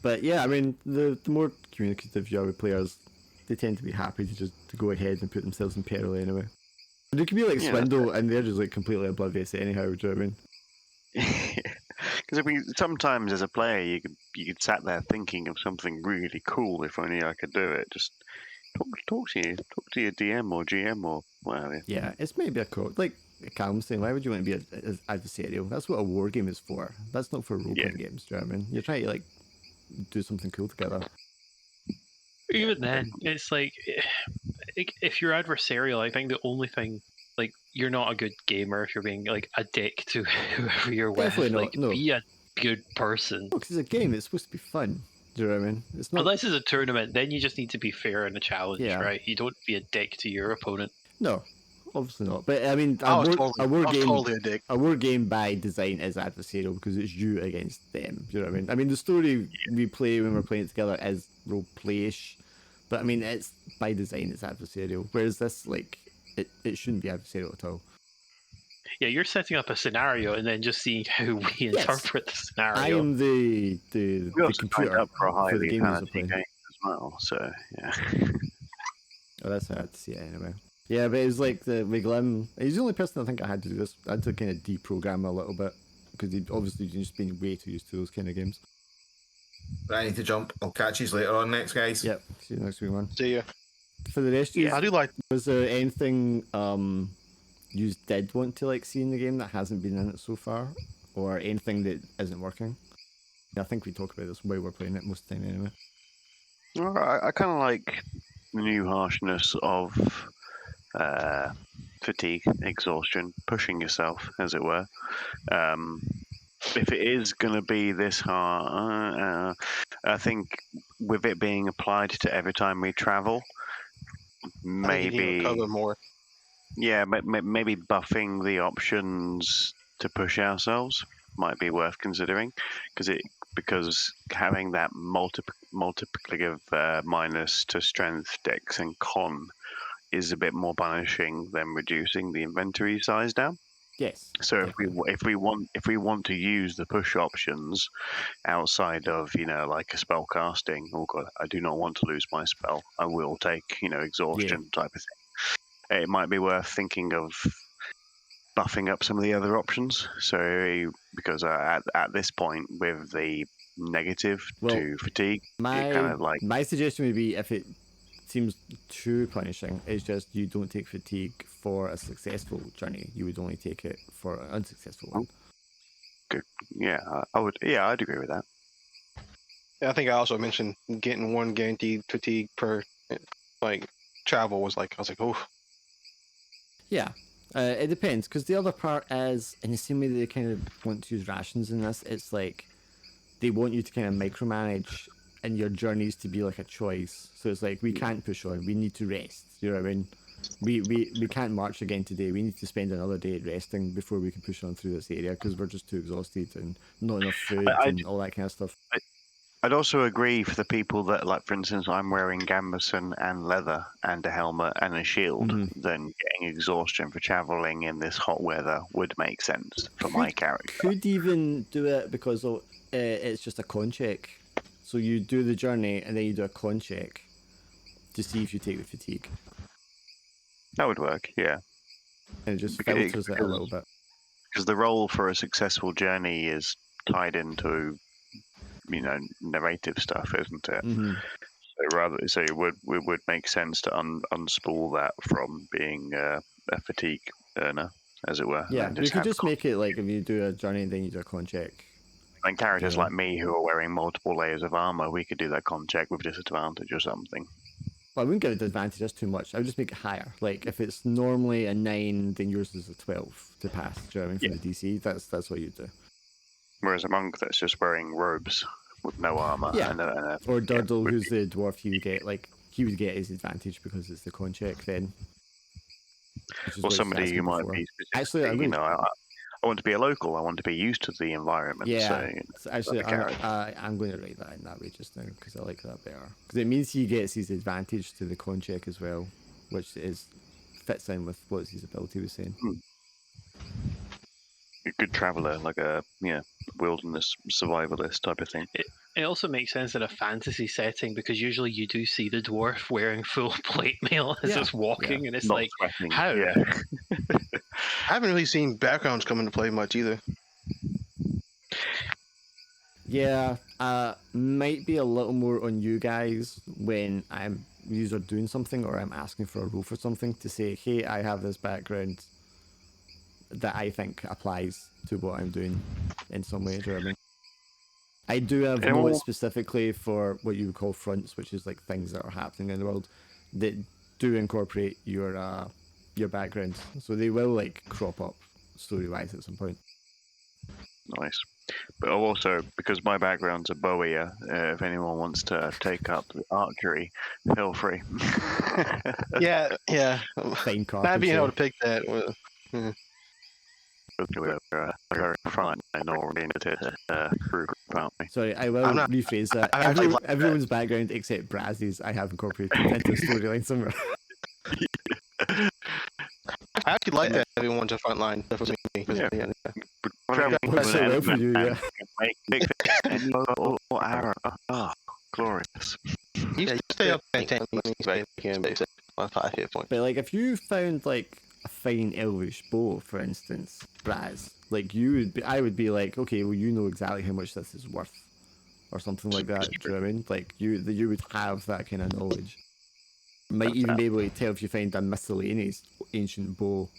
But yeah, I mean, the more communicative you are with players, they tend to be happy to just to go ahead and put themselves in peril anyway. And it can be like Yeah, Swindle, and they're just like completely oblivious anyhow. Do you know what I mean? Because I mean, sometimes as a player, you could sat there thinking of something really cool. If only I could do it. Just talk to your DM or GM or whatever. Yeah, it's maybe a code. Like Calum saying, why would you want to be an adversarial? That's what a war game is for. That's not for role playing games. Do you know what I mean? You're trying to like do something cool together. Even then, it's like if you're adversarial, I think the only thing, like, you're not a good gamer if you're being like a dick to whoever you're with. Definitely not, Like, no. be a good person. No, because it's a game. It's supposed to be fun. Do you know what I mean? It's not. Unless it's a tournament, then you just need to be fair in a challenge, Yeah. right? You don't be a dick to your opponent. No, obviously not. But I mean, I was totally a dick. A war game by design is adversarial because it's you against them. Do you know what I mean? I mean, the story we play when we're playing it together is role play-ish, but I mean, it's by design it's adversarial. Whereas this, like, it shouldn't be adversarial at all. Yeah, you're setting up a scenario and then just seeing how we interpret the I scenario. am the We also signed computer up for a for the highly game user fantasy playing. game as well. So yeah. Oh, that's how I had to see it anyway. Yeah, but it was like with Glim. He's the only person I think I had to do this. I had to kind of deprogram him a little bit because he'd obviously just been way too used to those kind of games. But I need to jump. I'll catch you later on next, guys. Yep. See you next week, man. See ya. For the rest of you, I do like. was there anything you did want to like see in the game that hasn't been in it so far, or anything that isn't working? I think we talk about this while we're playing it most of the time anyway. Well, I kind of like the new harshness of fatigue, exhaustion, pushing yourself, as it were. If it is going to be this hard, I think with it being applied to every time we travel, maybe Cover more. yeah, maybe buffing the options to push ourselves might be worth considering, because having that multiplicative minus to strength, dex, and con is a bit more punishing than reducing the inventory size down. Yes. So if we want to use the push options outside of like a spell casting, oh god, I do not want to lose my spell. I will take exhaustion type of thing. It might be worth thinking of buffing up some of the other options. So because at this point with the negative to fatigue, it kind of like my suggestion would be, if it seems too punishing, is just you don't take fatigue for a successful journey. You would only take it for an unsuccessful one. Good. Yeah, I would. Yeah, I'd agree with that. I think I also mentioned getting one guaranteed fatigue per travel was like, I was like, oh. Yeah, it depends, because the other part is, in the same way that they kind of want to use rations in this, it's like they want you to kind of micromanage and your journeys to be like a choice. So it's like, we can't push on, we need to rest. You know what I mean? We can't march again today. We need to spend another day resting before we can push on through this area, because we're just too exhausted and not enough food and all that kind of stuff. I'd also agree for the people that, like, for instance, I'm wearing gambeson and leather and a helmet and a shield, then getting exhaustion for traveling in this hot weather would make sense for my character. Could even do it because it's just a con check. So you do the journey and then you do a con check to see if you take the fatigue. That would work, yeah. And it just filters it a little bit. Because the role for a successful journey is tied into narrative stuff, isn't it? So it would make sense to unspool that from being a fatigue earner, as it were. Yeah, you could just make it like, if you do a journey and then you do a con check. And characters like me who are wearing multiple layers of armor, we could do that con check with disadvantage or something. Well, I wouldn't give it disadvantage, that's too much. I would just make it higher. Like, if it's normally a 9, then yours is a 12 to pass. Do you know what I mean? For the DC, that's what you do. Whereas a monk that's just wearing robes with no armor. Yeah. Or Durdle, who's the dwarf, he would get his advantage because it's the con check then. Or somebody who might be actually, I want to be a local. I want to be used to the environment. Yeah. So actually, I'm going to write that in that way just now, because I like that better. Because it means he gets his advantage to the con check as well, which fits in with what his ability was saying. A good traveler, like a wilderness survivalist type of thing. It also makes sense in a fantasy setting, because usually you do see the dwarf wearing full plate mail as it's walking, and it's Not like, threatening. how? Yeah. I haven't really seen backgrounds come into play much either. Yeah, might be a little more on you guys when I'm user doing something or I'm asking for a role for something, to say, hey, I have this background that I think applies to what I'm doing in some way. Do you know what I mean? I do have notes specifically for what you would call fronts, which is like things that are happening in the world that do incorporate your background, so they will like crop up story-wise at some point. Nice. But also, because my background's a bowyer, if anyone wants to take up the archery, feel free. Yeah. Fine carpentry. Not being able to pick that. Very front and oriented group, aren't we? Sorry, I will rephrase that. Everyone's background except Brazzy's I have incorporated into a storyline somewhere. I actually like that everyone's a front line. Glorious. You stay up and 10 minutes, but 5 hit points. But like, if you found like a fine elvish bow, for instance, Braz, like I would be like, okay, well, you know exactly how much this is worth, or something like that. Do you know what I mean? Like you would have that kind of knowledge. Might even be able to tell if you find a miscellaneous ancient bow,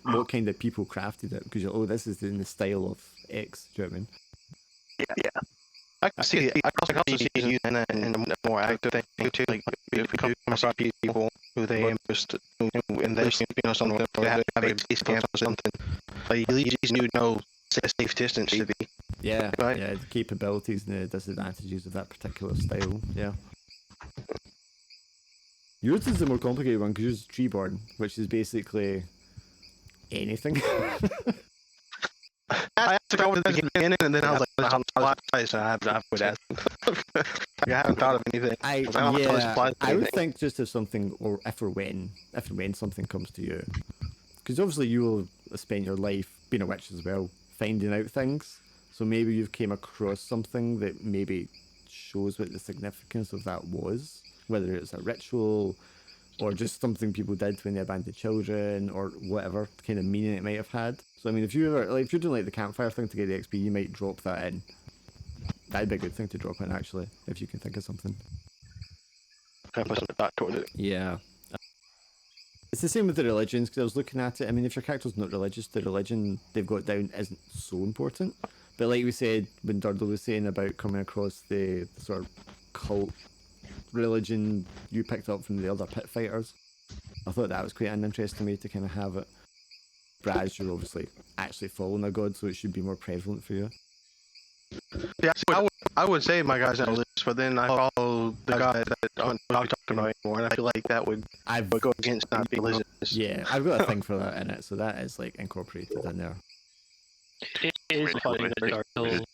what kind of people crafted it, because this is in the style of X. Do you know what I mean? Yeah. I can see. I also see you in a more active thing too. Like if we come across people who they interest in this, something they have a base camp or something. Like you just need to know a safe distance to be. Yeah. Right. Yeah. The capabilities and the disadvantages of that particular style. Yeah. Yours is the more complicated one, because yours is treeborn, which is basically anything. I have to go with the beginning, and then I was like, I would ask. I haven't thought of anything. I would think just if something, or if and when something comes to you, because obviously you will spent your life being a witch as well, finding out things. So maybe you've came across something that maybe shows what the significance of that was, whether it's a ritual or just something people did when they abandoned children, or whatever kind of meaning it might have had. So I mean, if you ever, like, if you're doing like the campfire thing to get the XP, you might drop that in. That'd be a good thing to drop in, actually, if you can think of something. Can I put some thought toward it? Yeah. It's the same with the religions, because I was looking at it. I mean, if your character's not religious, the religion they've got down isn't so important. But like we said, when Durdle was saying about coming across the sort of cult religion you picked up from the other pit fighters, I thought that was quite an interesting way to kind of have it. Braz, you're obviously actually following a god, so it should be more prevalent for you. Yeah, I would say my guy's not religious, but then I follow the guy that I'm not talking about anymore, and I feel like that would go against not being religious. Yeah, I've got a thing for that in it, so that is like incorporated in there. It is funny that Durdle.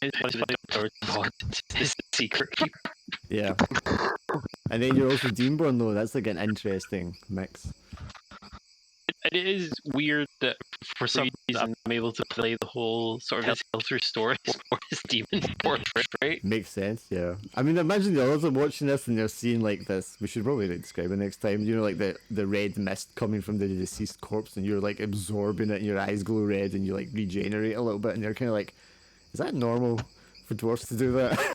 It's funny that Durdle is a secret keeper. Yeah. And then you're also Demonborn, though. That's like an interesting mix. It is weird that for some reason I'm able to play the whole sort of hell through stories for his Demonborn, right? Makes sense, yeah. I mean, imagine the others are watching this and they're seeing like this. We should probably describe it next time. You know, like the red mist coming from the deceased corpse, and you're like absorbing it, and your eyes glow red, and you like regenerate a little bit, and you're kind of like, is that normal for dwarves to do that?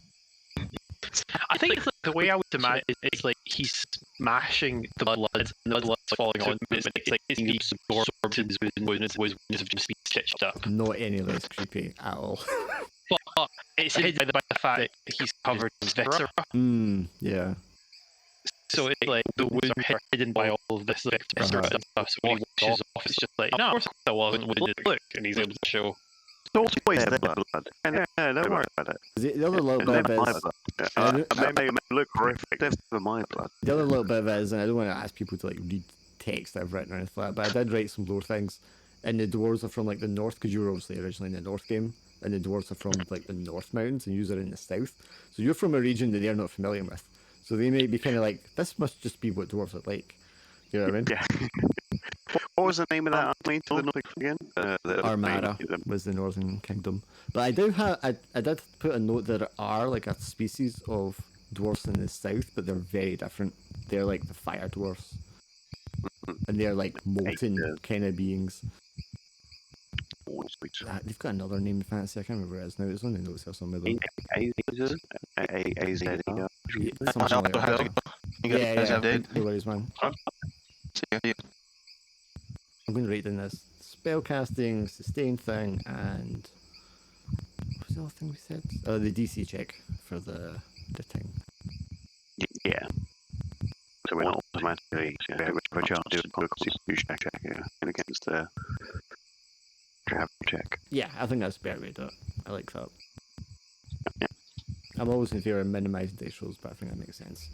I think it's like, the way I would imagine it is like he's smashing the blood, and the blood's falling on him. It's like his knee absorbed his wounds have just been stitched up. Not any less creepy at all. But it's hidden by the fact that he's covered in viscera. Yeah. So it's like the wounds are hidden by all of this like viscera and stuff. So when he washes off, it's just like, no, of course I wasn't wounded. Look, and he's able to show. It's always their blood. No, don't worry about it. The other little bit of it is... It may look horrific. That's for my blood. The other little bit of it is, and I don't want to ask people to like read text I've written or anything like that, but I did write some lore things. And the dwarves are from like the north, because you were obviously originally in the north game, and the dwarves are from like the north mountains, and you are in the south. So you're from a region that they're not familiar with. So they may be kind of like, this must just be what dwarves are like. You know what I mean? Yeah. What was the name of that army to the north again? Armada was the northern kingdom. But I do have, I did put a note that there are like a species of dwarfs in the south, but they're very different. They're like the fire dwarfs. And they're like molten kind of beings. They've got another name in fantasy, I can't remember what it is now. It's on the notes here somewhere though. Something like that. Yeah, no worries, man. I'm going to write down this spellcasting, sustain thing, and what was the other thing we said? Oh, the DC check for the thing. Yeah. So we're not automatically we're charged to do a constitution check against the travel check. Yeah, I think that's a better way to do it. I like that. Yeah. I'm always in favour of minimising dice rolls, but I think that makes sense.